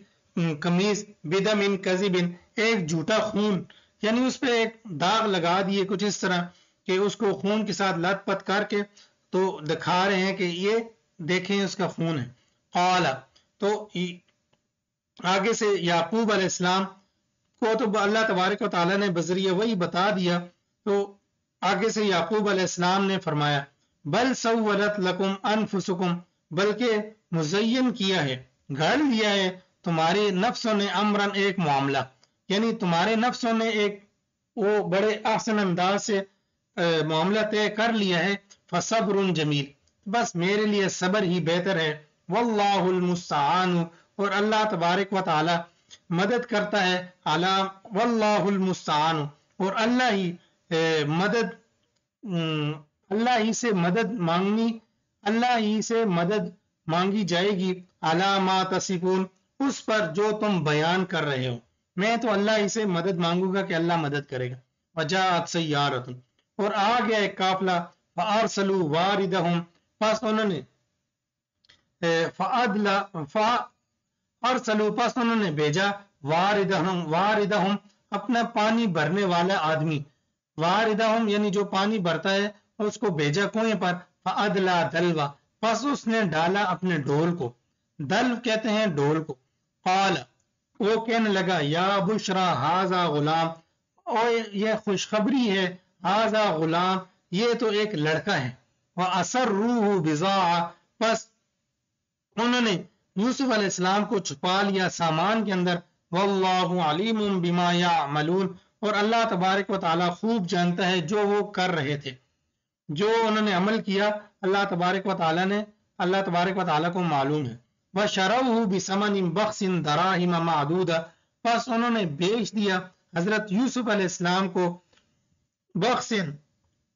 قمیص بدم کذب ایک جھوٹا خون، یعنی اس پہ ایک داغ لگا دیے کچھ اس طرح کہ اس کو خون کے ساتھ لت پت کر کے تو دکھا رہے ہیں کہ یہ دیکھیں اس کا خون ہے۔ قال تو آگے سے یعقوب علیہ السلام کو تو اللہ تبارک و تعالیٰ نے بذریعہ وہی بتا دیا، تو آگے سے یعقوب علیہ السلام نے فرمایا بل سولت لکم انفسکم بلکہ مزین کیا ہے، گھڑ لیا ہے تمہاری نفسوں نے، امرن ایک معاملہ، یعنی تمہارے نفسوں نے ایک وہ بڑے احسن انداز سے معاملہ طے کر لیا ہے، فصبر جمیل بس میرے لیے صبر ہی بہتر ہے، واللہ المستعان اور اللہ تبارک و تعالی مدد کرتا ہے، واللہ المستعان اور اللہ ہی سے مدد مانگی جائے گی، علی ما تصفون اس پر جو تم بیان کر رہے ہو، میں تو اللہ ہی سے مدد مانگوں گا کہ اللہ مدد کرے گا۔ وجاءت سیارۃ اور آ گیا ایک قافلہ، فارسلوا واردہم پس انہوں نے پس انہوں نے بھیجا واردہم اپنا پانی بھرنے والا آدمی، واردہم یعنی جو پانی بھرتا ہے اس کو بھیجا کنویں پر، فادلا دلوا پس اس نے ڈالا اپنے ڈول کو، دلو کہتے ہیں ڈول کو، قال وہ کہنے لگا یا بشرا ھذا غلام او یہ خوشخبری ہے، ھذا غلام یہ تو ایک لڑکا ہے، واسروہ بضاعہ پس انہوں نے یوسف علیہ السلام کو چھپا لیا سامان کے اندر، واللہ علیم بما یعملون اور اللہ تبارک و تعالی خوب جانتا ہے جو وہ کر رہے تھے، جو انہوں نے عمل کیا اللہ تبارک و تعالی کو معلوم ہے۔ وشروہ بثمن بخس دراہم معدودہ پس انہوں نے بیچ دیا حضرت یوسف علیہ السلام کو بخس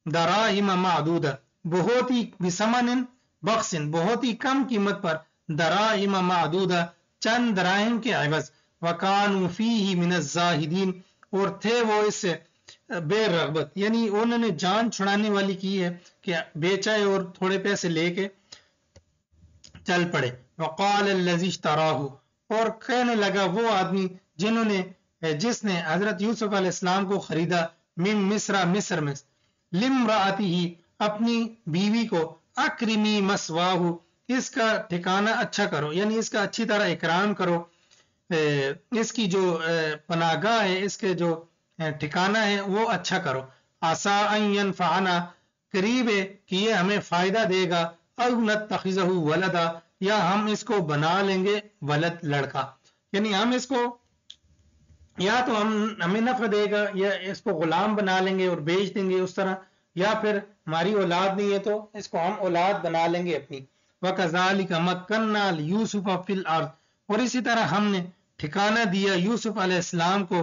دراہم معدودہ بہت ہی بثمن بخس بہت ہی کم قیمت پر، دراہم معدودہ چند دراہم کے عوض، وکانوا فیہ من الزاہدین اور تھے وہ اس سے بے رغبت، یعنی انہوں نے جان چھڑانے والی کی ہے کہ بیچا ہے اور تھوڑے پیسے لے کے چل پڑے۔ وقال الذی اشتراہ اور کہنے لگا وہ آدمی جس نے حضرت یوسف علیہ السلام کو خریدا، من مصر میں، لامرأتہ اپنی بیوی کو، اکرمی مثواہ اس کا ٹھکانہ اچھا کرو، یعنی اس کا اچھی طرح اکرام کرو، اس کی جو پناہ گاہ ہے، اس کے جو ٹھکانہ ہے وہ اچھا کرو، عسیٰ ان ینفعنا قریب ہے کہ یہ ہمیں فائدہ دے گا، او نتخذہ ولدا یا ہم اس کو بنا لیں گے ولد لڑکا، یعنی ہم اس کو یا تو ہمیں نفع دے گا یا اس کو غلام بنا لیں گے اور بیچ دیں گے اس طرح، یا پھر ہماری اولاد نہیں ہے تو اس کو ہم اولاد بنا لیں گے اپنی۔ وَكَذَلِكَ مَكَّنَّا لِيُوسُفَ فِي الْأَرْضِ اور اسی طرح ہم نے ٹھکانہ دیا یوسف علیہ السلام کو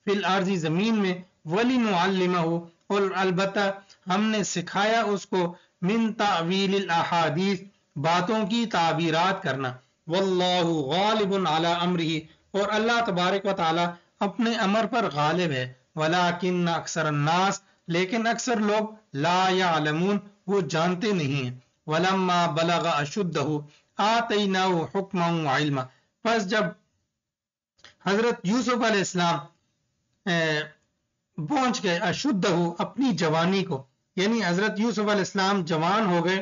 فی الارض زمین میں، وَلِنُعَلِّمَهُ اور البتہ ہم نے سکھایا اس کو من تعویل الاحادیث باتوں کی تعبیرات کرنا، واللہ غالب علی امرہ اور اللہ تبارک و تعالی اپنے امر پر غالب ہے، ولیکن اکثر الناس لیکن اکثر لوگ لا یعلمون وہ جانتے نہیں ہیں۔ ولما بلغ اشدہ آتیناہ حکما وعلما پس جب حضرت یوسف علیہ السلام پہنچ گئے اشدہ اپنی جوانی کو، یعنی حضرت یوسف علیہ السلام جوان ہو گئے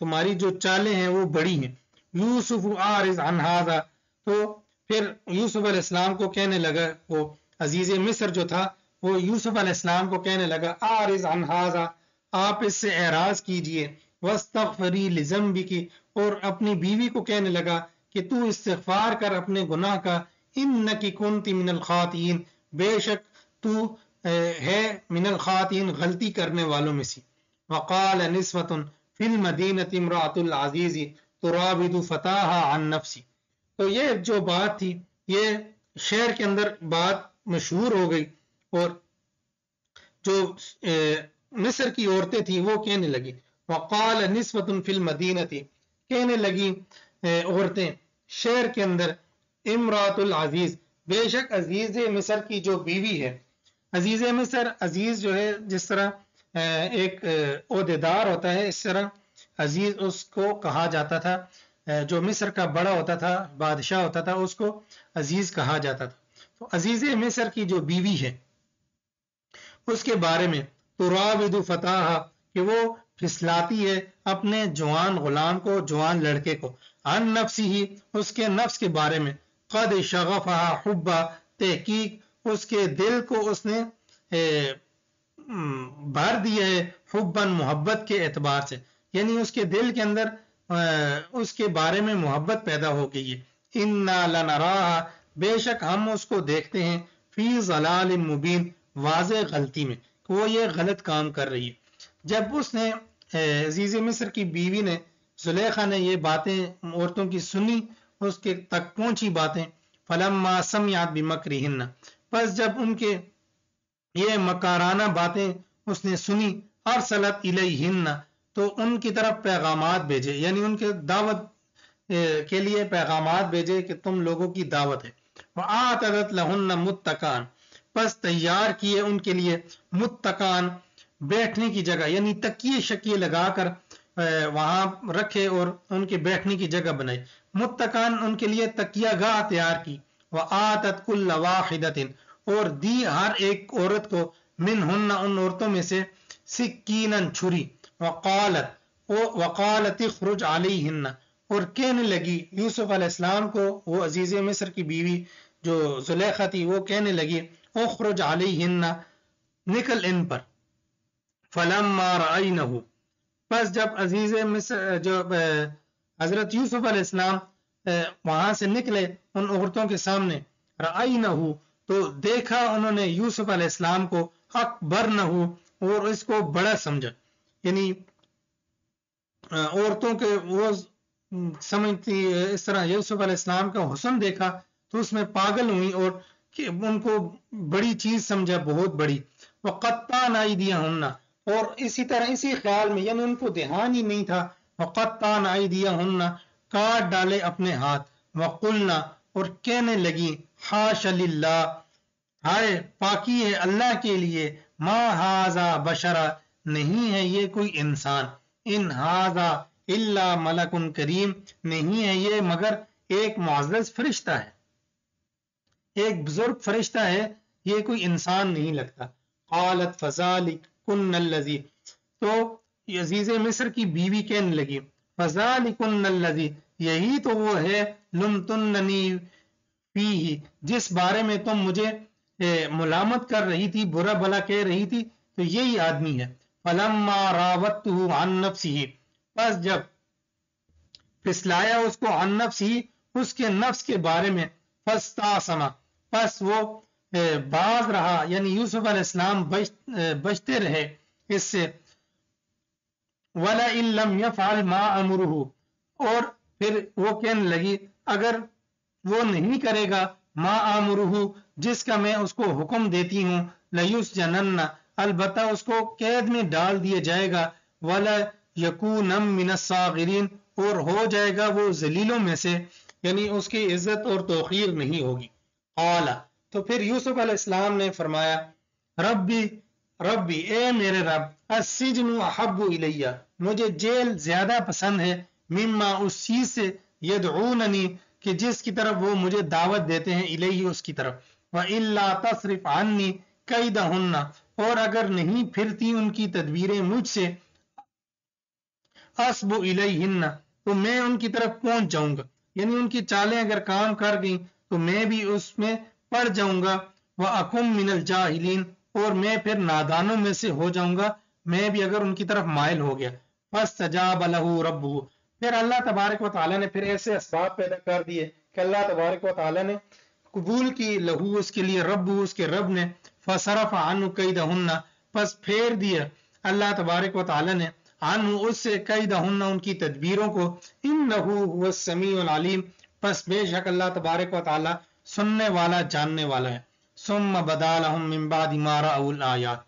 تمہاری جو چالیں ہیں وہ بڑی ہیں. یوسف اعرض عن ھذا، تو پھر یوسف علیہ السلام کو کہنے لگا، وہ عزیز مصر جو تھا وہ یوسف علیہ السلام کو کہنے لگا اعرض عن ھذا، آپ اس سے اعراض کیجئے. واستغفری لذنبک، اور اپنی بیوی کو کہنے لگا کہ تو استغفار کر اپنے گناہ کا. انک کنت من الخاطئین، بے شک تو ہے من الخاطئین، غلطی کرنے والوں میں سے. وقال نسوة فی المدینة امرأة العزیز تراود فتاها عن نفسی. تو یہ جو بات تھی یہ شہر کے اندر بات مشہور ہو گئی، اور جو مصر کی عورتیں تھیں وہ کہنے لگی. وقال نسوة فی المدینة، کہنے لگی عورتیں شہر کے اندر، امرأة العزیز، بے شک عزیز مصر کی جو بیوی ہے. عزیز مصر، عزیز جو ہے جس طرح ایک عہدیدار ہوتا ہے، اس طرح عزیز اس کو کہا جاتا تھا. جو مصر کا بڑا ہوتا تھا، بادشاہ ہوتا تھا، اس کو عزیز کہا جاتا تھا. تو عزیز مصر کی جو بیوی ہے اس کے بارے میں تراود فتاہا، کہ وہ پھسلاتی ہے اپنے جوان غلام کو، جوان لڑکے کو. عن نفسی ہی، اس کے نفس کے بارے میں. قد شغفہا حبا، تحقیق اس کے دل کو اس نے بھر دیا ہے حباً، محبت کے اعتبار سے، یعنی اس کے دل کے اندر اس کے بارے میں محبت پیدا ہو گئی ہے. انا لنراہا، بے شک ہم اس کو دیکھتے ہیں، فی ضلال مبین، واضح غلطی میں، کہ وہ یہ غلط کام کر رہی ہے. جب اس نے عزیز مصر کی بیوی نے، زلیخا نے یہ باتیں عورتوں کی سنی، اس کے تک پہنچی باتیں. فلما سمعت بمکرہن، پس جب ان کے یہ مکارانہ باتیں اس نے سنی، ارسلت الیہن، تو ان کی طرف پیغامات بھیجے، یعنی ان کے دعوت کے لیے پیغامات بھیجے کہ تم لوگوں کی دعوت ہے. وآتدت لہن متکان، پس تیار کیے ان کے لیے متکان، بیٹھنے کی جگہ، یعنی تکیے شکیے لگا کر وہاں رکھے اور ان کے بیٹھنے کی جگہ بنائی. متکان، ان کے لیے تکیہ گاہ تیار کی. وآتت کل واحدۃ، اور دی ہر ایک عورت کو، منہن، ان عورتوں میں سے، سکیناً، چھری. وقالت اخرج علیہن، اور کہنے لگی یوسف علیہ السلام کو، وہ عزیز مصر کی بیوی جو زلیخا تھی، وہ کہنے لگی اخرج علیہن، نکل ان پر. فلما رأینہ، پس جب عزیز مصر جو حضرت یوسف علیہ السلام وہاں سے نکلے ان عورتوں کے سامنے، رأینہ، تو دیکھا انہوں نے یوسف علیہ السلام کو، اکبرنہ، اور اس کو بڑا سمجھا. یعنی عورتوں کے وہ سمجھتی اس طرح یوسف علیہ السلام کا حسن دیکھا تو اس میں پاگل ہوئی، اور ان کو بڑی چیز سمجھا، بہت بڑی. وقطعن ایدیہن، اور اسی طرح اسی خیال میں، یعنی ان کو دھیان ہی نہیں تھا. وقطعن ایدیہن، کاٹ ڈالے اپنے ہاتھ. وقلنا، اور کہنے لگی حاش للہ، ہائے پاکی ہے اللہ کے لیے، ما ھذا بشرا، نہیں ہے یہ کوئی انسان، ان ھذا الا ملک کریم، نہیں ہے یہ مگر ایک معزز فرشتہ ہے، ایک بزرگ فرشتہ ہے، یہ کوئی انسان نہیں لگتا. قالت فذلکن الذی، تو عزیز مصر کی بیوی کہنے لگی فذلکن الذی، یہی تو وہ ہے، لمتننی فیہ، جس بارے میں تم مجھے ملامت کر رہی تھی، برا بھلا کہہ رہی تھی، تو یہی آدمی ہے. فلما راودتہ عن نفسہ، پس جب پھسلایا اس کو، عن نفسہ، اس کے نفس کے بارے میں، فاستعصم، پس وہ باز رہا، یعنی یوسف علیہ السلام بچتے رہے اس سے. وَلَئِن لَّمْ يَفْعَلْ مَا أَمُرُهُ، اور پھر وہ کہنے لگی اگر وہ نہیں کرے گا، ما آمرہ، جس کا میں اس کو حکم دیتی ہوں، لَيُسْجَنَنَّ، البتہ اس کو قید میں ڈال دیا جائے گا، وَلَيَكُونًا مِنَ الصَّاغِرِينَ، اور ہو جائے گا وہ ذلیلوں میں سے، یعنی اس کی عزت اور توقیر نہیں ہوگی. قال، تو پھر یوسف علیہ السلام نے فرمایا ربی، ربی، اے میرے رب، السجن احب الیہ، مجھے جیل زیادہ پسند ہے، مما، اس چیز سے، یدعوننی، کہ جس کی طرف وہ مجھے دعوت دیتے ہیں، الیہ، اس کی طرف. وَإِلَّا تَصْرِفْ عَنِّي كَيْدَهُنَّ، اور اگر نہیں پھرتی ان کی تدبیریں مجھ سے، اسب الیہن، تو میں ان کی طرف پہنچ جاؤں گا، یعنی ان کی چالیں اگر کام کر گئیں تو میں بھی اس میں پڑ جاؤں گا، وَأَكُن مِّنَ الْجَاهِلِينَ، اور میں پھر نادانوں میں سے ہو جاؤں گا، میں بھی اگر ان کی طرف مائل ہو گیا۔ فَاسْتَجَابَ لَهُ رَبُّهُ، پھر اللہ تبارک و تعالیٰ نے پھر ایسے اسباب پیدا کر دیے کہ اللہ تبارک و تعالیٰ نے قبول کی لہو اس کے لیے، رب اس کے رب نے، فَصَرَفَ عَنْهُ كَيْدَهُنَّ، پس پھیر دیا اللہ تبارک و تعالیٰ نے عنہ اس سے کیدہن ان کی تدبیروں کو، انہ هو السمیع العلیم، پس بے شک اللہ تبارک و تعالیٰ سننے والا جاننے والا ہے۔ ثم بدا لهم من بعد ما رأوا الآیات،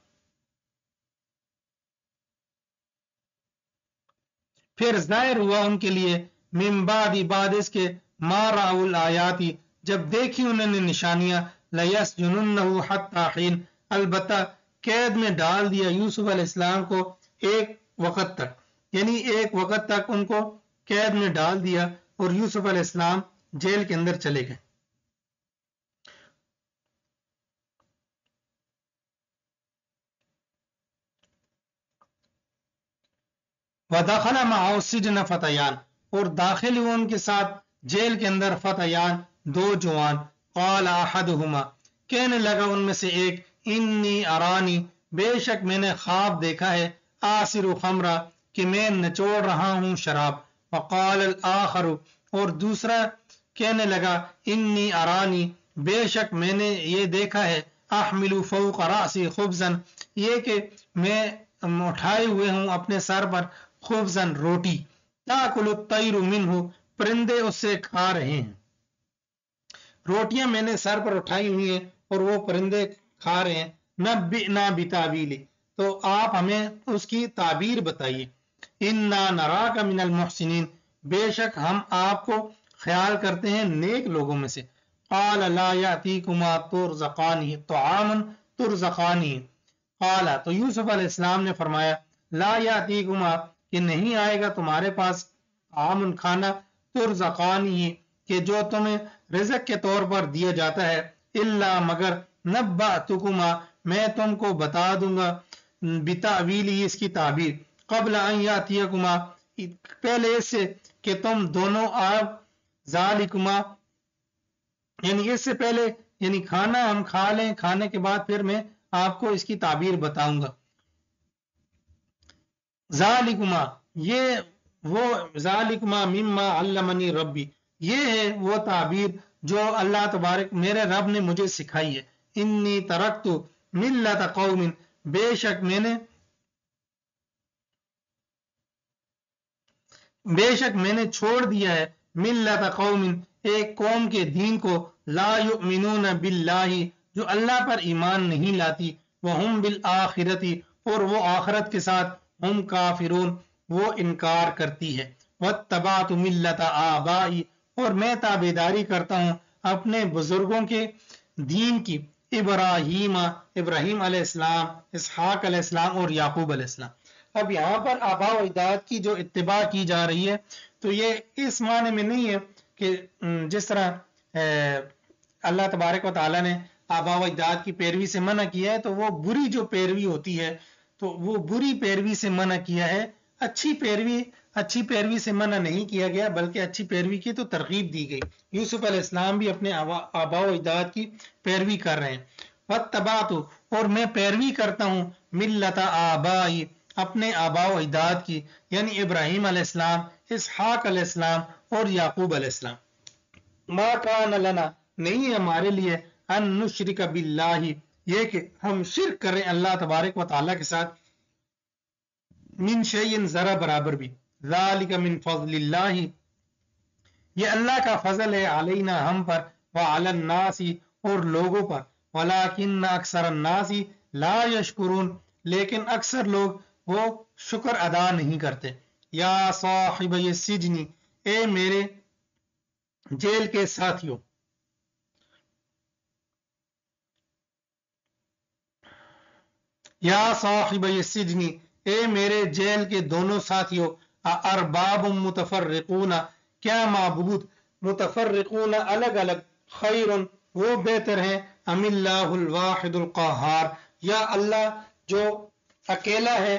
پھر ظاہر ہوا ان کے لیے من بعد اس کے ما رأوا الآیات، جب دیکھی انہوں نے نشانیاں، لیسجننہ حتی حین، البتہ قید میں ڈال دیا یوسف علیہ السلام کو ایک وقت تک، یعنی ایک وقت تک ان کو قید میں ڈال دیا اور یوسف علیہ السلام جیل کے اندر چلے گئے۔ وَدَخَلَ مَعَهُ السِّجْنَ فَتَيَانِ، اور داخل ہوئے ان کے ساتھ جیل کے اندر فتیان، دو جوان، قال احدهما، کہنے لگا ان میں سے ایک، انی ارانی، بے شک میں نے خواب دیکھا ہے، آصر خمرہ، کہ میں نچوڑ رہا ہوں شراب، وقال الآخر، اور دوسرا کہنے لگا، انی ارانی، بے شک میں نے یہ دیکھا ہے، احمل فوق رأسی خبزا، یہ کہ میں اٹھائے ہوئے ہوں اپنے سر پر خبزا روٹی، تاکل الطیر منہ، پرندے اس سے کھا رہے ہیں، روٹیاں میں نے سر پر اٹھائی ہوئی ہیں اور وہ پرندے کھا رہے ہیں۔ نبئنا بتاویلہ، تو آپ ہمیں اس کی تعبیر بتائیے۔ انا نراک من المحسنین، بے شک ہم آپ کو خیال کرتے ہیں نیک لوگوں میں سے۔ قال لا یأتیکما ترزقانہ طعاما ترزقانہ، قال، تو یوسف علیہ السلام نے فرمایا، لا یأتیکما، کہ نہیں آئے گا تمہارے پاس، طعام کھانا، ترزقانہ، کہ جو تمہیں رزق کے طور پر دیا جاتا ہے، الا مگر نبأتکما، میں تم کو بتا دوں گا، بتاویلہ، اس کی تعبیر، قبل ان یاتیکما، پہلے اس سے کہ تم دونوں آپ، ذالکما، یعنی اس سے پہلے، یعنی کھانا ہم کھا لیں، کھانے کے بعد پھر میں آپ کو اس کی تعبیر بتاؤں گا۔ ذالکما، یہ وہ، ذالکما مما علمنی ربی، یہ ہے وہ تعبیر جو اللہ تبارک میرے رب نے مجھے سکھائی ہے۔ انی ترکت ملت قوم، بے شک میں نے چھوڑ دیا ہے، ملت قوم، ایک قوم کے دین کو، لا یؤمنون باللہ، جو اللہ پر ایمان نہیں لاتی، وہم بالآخرۃ، اور وہ آخرت کے ساتھ، ہم کافرون، وہ انکار کرتی ہے۔ واتبعت ملت آبائی، اور میں تابعداری کرتا ہوں اپنے بزرگوں کے دین کی، ابراہیم علیہ السلام، اسحاق علیہ السلام اور یعقوب علیہ السلام۔ اب یہاں پر آباء و اجداد کی جو اتباع کی جا رہی ہے، تو یہ اس معنی میں نہیں ہے کہ جس طرح اللہ تبارک و تعالیٰ نے آباء و اجداد کی پیروی سے منع کیا ہے، تو وہ بری جو پیروی ہوتی ہے، تو وہ بری پیروی سے منع کیا ہے، اچھی پیروی سے منع نہیں کیا گیا، بلکہ اچھی پیروی کی تو ترغیب دی گئی۔ یوسف علیہ السلام بھی اپنے آباء و اجداد کی پیروی کر رہے ہیں۔ واتبعت، اور میں پیروی کرتا ہوں، ملت آبائی، اپنے آباء و اجداد کی، یعنی ابراہیم علیہ السلام، اسحاق علیہ السلام اور یعقوب علیہ السلام۔ ما کان لنا، نہیں ہمارے لیے، ان نشرک باللہ، یہ کہ ہم شرک کریں اللہ تبارک و تعالیٰ کے ساتھ، من شیء، ذرا برابر بھی، ذالک من فضل اللہ، یہ اللہ کا فضل ہے، علینا، ہم پر، وعلی الناس، اور لوگوں پر، ولکن اکثر الناس لا یشکرون، لیکن اکثر لوگ وہ شکر ادا نہیں کرتے۔ یا صاحبی السجن، اے میرے جیل کے ساتھیوں، یا صاحبی السجن، اے میرے جیل کے دونوں ساتھیوں، ارباب متفرقون، کیا معبود متفرقون، الگ الگ، خیر، وہ بہتر ہیں، ام اللہ الواحد القہار، یا اللہ جو اکیلا ہے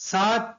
7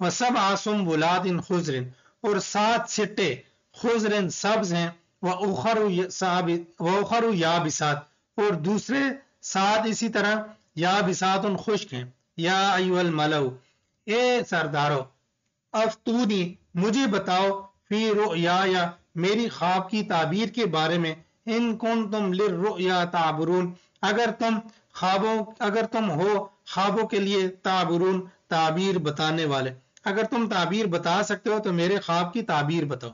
وسبع سنبلات خضر، اور 7 سٹے خضر سبز ہیں، وأخر یابسات، اور دوسرے 7 اسی طرح یابسات خشک ہیں۔ یا ایھا الملأ، اے سردارو، افتونی، مجھے بتاؤ، فی رؤیایا، میری خواب کی تعبیر کے بارے میں، ان کنتم للرؤیا تعبرون، اگر تم ہو خوابوں کے لیے تعبرون، تعبیر بتانے والے، اگر تم تعبیر بتا سکتے ہو تو میرے خواب کی تعبیر بتاؤ۔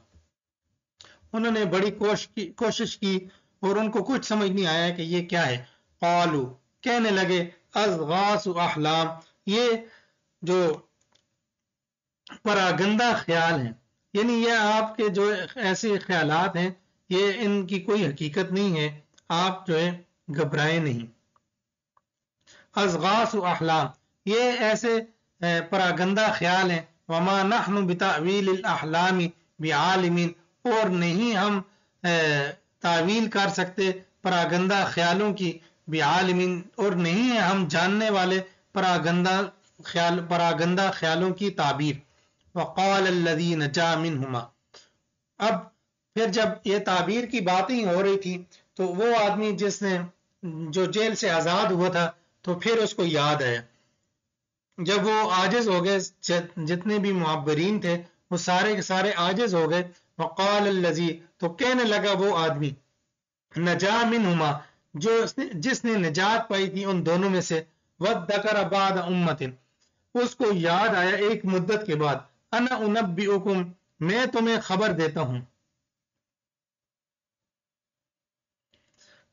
انہوں نے بڑی کوشش کی اور ان کو کچھ سمجھ نہیں آیا کہ یہ کیا ہے۔ قالو، کہنے لگے، اضغاث احلام، یہ جو پراگندہ خیال ہیں، یعنی یہ آپ کے جو ایسے خیالات ہیں، یہ ان کی کوئی حقیقت نہیں ہے، آپ جو ہے گھبرائیں نہیں۔ اضغاث احلام، یہ ایسے پراگندہ خیال ہیں۔ وما نحن بتأویل الاحلام بعالمین، اور نہیں ہم تعویل کر سکتے پراگندہ خیالوں کی، بعالمین، اور نہیں ہیں ہم جاننے والے پراگندہ خیالوں کی تعبیر۔ وقال الذی نجا منہما، اب پھر جب یہ تعبیر کی باتیں ہو رہی تھی تو وہ آدمی جو جیل سے آزاد ہوا تھا، تو پھر اس کو یاد آیا، جب وہ عاجز ہو گئے، جتنے بھی معبرین تھے وہ سارے کے سارے عاجز ہو گئے۔ وقال الذی، تو کہنے لگا وہ آدمی، نجا منہما، جس نے نجات پائی تھی ان دونوں میں سے، وذکر بعد امت، اس کو یاد آیا ایک مدت کے بعد، انا انبئکم، میں تمہیں خبر دیتا ہوں،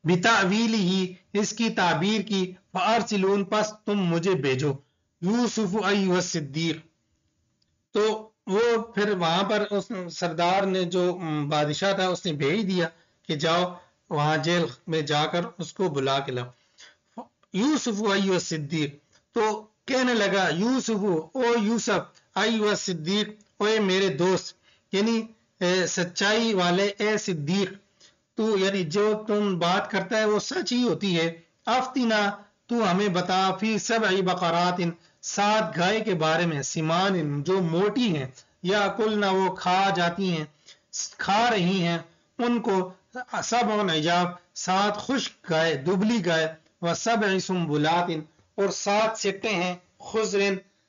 بتأویلہ، اس کی تعبیر کی، فارسلون، پس تم مجھے بھیجو، یوسف ایھا الصدیق، تو وہ پھر وہاں پر اس سردار نے، جو بادشاہ تھا، اس نے بھیج دیا کہ جاؤ وہاں جیل میں جا کر اس کو بلا کے لاؤ۔ یوسف ایھا الصدیق، تو کہنے لگا یوسف، او یوسف، ایھا الصدیق، اے میرے دوست، یعنی سچائی والے، اے صدیق، تو یعنی جو تم بات کرتا ہے وہ سچ ہی ہوتی ہے۔ افتنا، تو ہمیں بتا، فی 7 بقرات، 7 گائے کے بارے میں، سمان، جو موٹی ہیں، یا کلنا، وہ کھا جاتی ہیں، کھا رہی ہیں ان کو، 7 عجاف، 7 خشک گائے، دبلی گائے، و7 سنبلات، اور 7 سٹے ہیں، خضر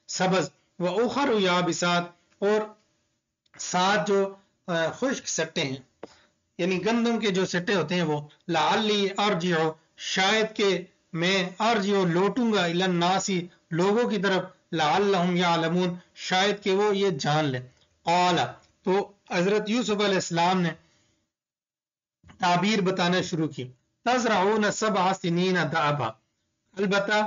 سبز، واخر یابسات، اور 7 جو خشک سٹے ہیں، یعنی گندم کے جو سٹے ہوتے ہیں وہ، لعلی ارجع، شاید کہ میں ارجع، لوٹوں گا، الی الناس، لوگوں کی طرف، لعلہم یعلمون، شاید کہ وہ یہ جان لیں۔ قال، تو حضرت یوسف علیہ السلام نے تعبیر بتانا شروع کی، تزرعون 7 سنین دأبا، البتہ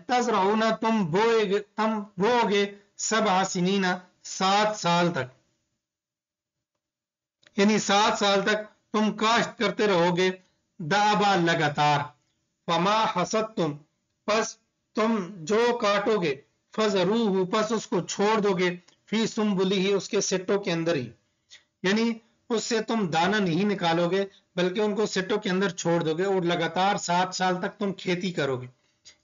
تزرعون، تم بو گے، 7 سنین، 7 سال تک، یعنی 7 سال تک تم کاشت کرتے رہو گے، دأبا، لگاتار، فما حصدتم، پس تم جو کاٹو گے، فذروہ، پس اس کو چھوڑ دو گے، فی سنبلہ، اس کے سٹوں کے اندر ہی، یعنی اس سے تم دانہ نہیں نکالو گے بلکہ ان کو سٹوں کے اندر چھوڑ دو گے، اور لگاتار 7 سال تک تم کھیتی کرو گے۔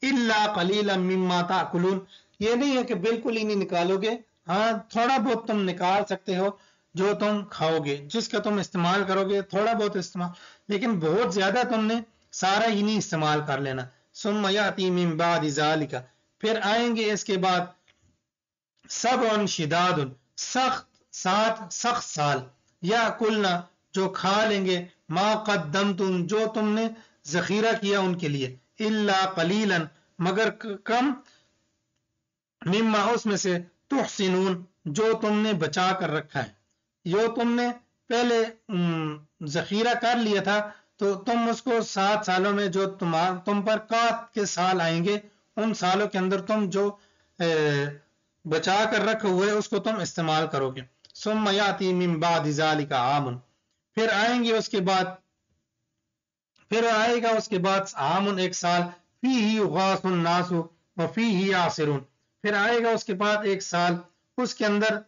الا قلیلا مما تاکلون، یہ نہیں ہے کہ بالکل ہی نہیں نکالو گے، ہاں تھوڑا بہت تم نکال سکتے ہو جو تم کھاؤ گے، جس کا تم استعمال کرو گے، تھوڑا بہت استعمال، لیکن بہت زیادہ تم نے سارا ہی نہیں استعمال کر لینا۔ ثم یاتی من بعد ذالک، پھر آئیں گے اس کے بعد، 7 شداد، سخت، 7 سخت سال، یا کلنا، جو کھا لیں گے، ما قدمتم، جو تم نے ذخیرہ کیا ان کے لیے، الا قلیلا، مگر کم، مما، اس میں سے، تحسنون، جو تم نے بچا کر رکھا ہے، جو تم نے پہلے ذخیرہ کر لیا تھا، تو تم اس کو 7 سالوں میں، جو تم پر قحط کے سال آئیں گے، ان سالوں کے اندر تم جو بچا کر رکھے ہوئے اس کو تم استعمال کرو گے۔ ثم یاتی من بعد ذالک عام، پھر آئیں گے اس کے بعد، پھر آئے گا اس کے بعد عام، ایک سال، فیہ یغاث الناس وفیہ یعصرون، پھر آئے گا اس کے بعد ایک سال، اس کے اندر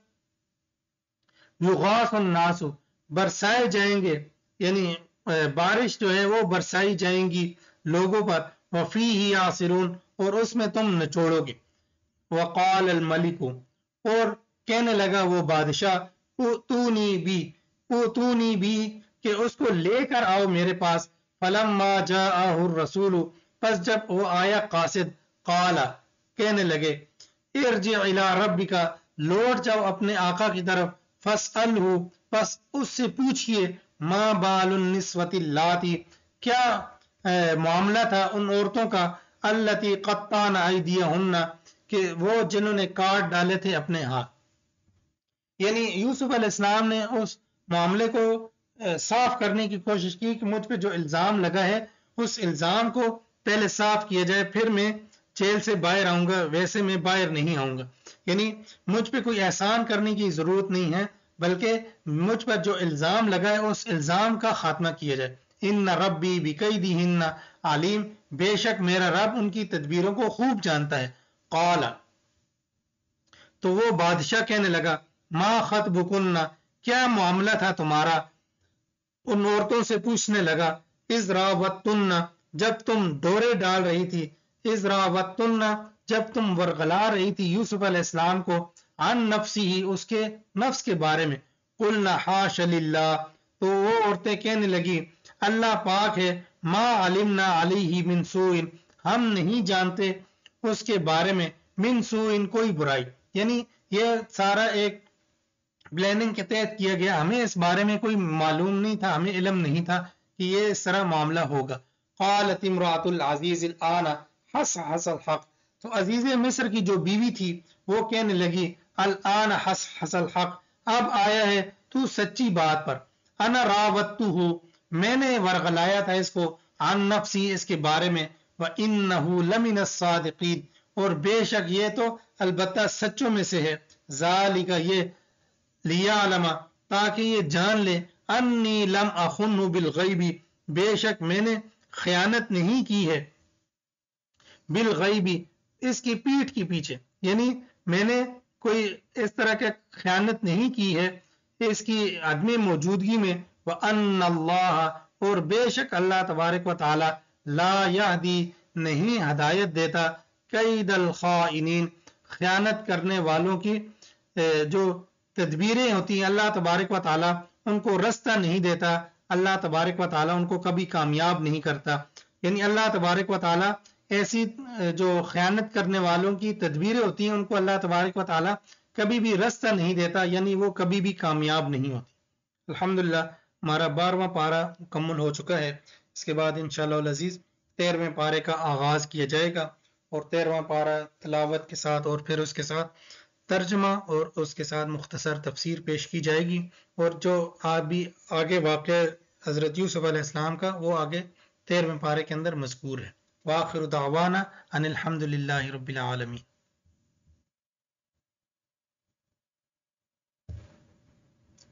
یغاث الناس، برسائے جائیں گے، یعنی بارش جو ہے وہ برسائی جائیں گی لوگوں پر، وفیہ یعصرون، اور اس میں تم نچوڑو گے۔ وقال الملک، اور کہنے لگا وہ بادشاہ اوتونی بھی کہ اس کو لے کر آؤ میرے پاس. فلما جاءہ الرسول پس جب وہ آیا قاصد قال کہنے لگے ارجع الی ربک لوٹ جاؤ اپنے آقا کی طرف فاسألہ پس اس سے پوچھئے ما بال النسوۃ اللاتی کیا معاملہ تھا ان عورتوں کا التی قطعن ایدیہن کہ وہ جنہوں نے کاٹ ڈالے تھے اپنے ہاتھ. یعنی یوسف علیہ السلام نے اس معاملے کو صاف کرنے کی کوشش کی کہ مجھ پہ جو الزام لگا ہے اس الزام کو پہلے صاف کیا جائے پھر میں جیل سے باہر آؤں گا ویسے میں باہر نہیں آؤں گا. یعنی مجھ پہ کوئی احسان کرنے کی ضرورت نہیں ہے بلکہ مجھ پر جو الزام لگا ہے اس الزام کا خاتمہ کیا جائے. ان ربی بکیدہن علیم بے شک میرا رب ان کی تدبیروں کو خوب جانتا ہے. قال تو وہ بادشاہ کہنے لگا ما خطبکن کیا معاملہ تھا تمہارا. ان عورتوں سے پوچھنے لگا اذ راوتن جب تم ڈورے ڈال رہی تھی اذ راوتن جب تم ورغلا رہی تھی یوسف علیہ السلام کو عن نفسی اس کے نفس کے بارے میں. قلنا حاش للہ تو وہ عورتیں کہنے لگی اللہ پاک ہے ما علمنا علیہ من سوء ہم نہیں جانتے اس کے بارے میں من سوء کوئی برائی. یعنی یہ سارا ایک پلاننگ کے تحت کیا گیا ہمیں اس بارے میں کوئی معلوم نہیں تھا ہمیں علم نہیں تھا کہ یہ اس طرح معاملہ ہوگا. قالت امرأۃ العزیز الآن حس حس الحق تو عزیز مصر کی جو بیوی تھی وہ کہنے لگی الآن حس حس الحق اب آیا ہے تو سچی بات پر. انا راوتہ میں نے ورغلایا تھا اس کو عن نفسی اس کے بارے میں وانہ لمن الصادقین اور بے شک یہ تو البتہ سچوں میں سے ہے. ذالک یہ لیعلم تاکہ یہ جان لے انی لم اخنہ بالغیب بے شک میں نے خیانت نہیں کی ہے بالغیب اس کی پیٹھ کی پیچھے. یعنی میں نے کوئی اس طرح کی خیانت نہیں کی ہے اس کی عدم موجودگی میں. وان اللہ اور بے شک اللہ تبارک و تعالی لا یہدی نہیں ہدایت دیتا کید الخائنین خیانت کرنے والوں کی جو تدبیریں ہوتی ہیں اللہ تبارک و تعالی ان کو رستہ نہیں دیتا. اللہ تبارک و تعالی ان کو کبھی کامیاب نہیں کرتا. یعنی اللہ تبارک و تعالی ایسی جو خیانت کرنے والوں کی تدبیریں ہوتی ہیں ان کو اللہ تبارک و تعالی کبھی بھی رستہ نہیں دیتا یعنی وہ کبھی بھی کامیاب نہیں ہوتی. الحمدللہ ہمارا 12واں پارہ مکمل ہو چکا ہے. اس کے بعد انشاءاللہ العزیز 13ویں پارے کا آغاز کیا جائے گا اور 13واں پارہ تلاوت کے ساتھ اور پھر اس کے ساتھ ترجمہ اور اس کے ساتھ مختصر تفسیر پیش کی جائے گی. اور جو بھی آگے واقع حضرت یوسف علیہ السلام کا وہ آگے 13ویں پارے کے اندر مذکور ہے. وآخر دعوانا ان الحمد للہ رب العالمین.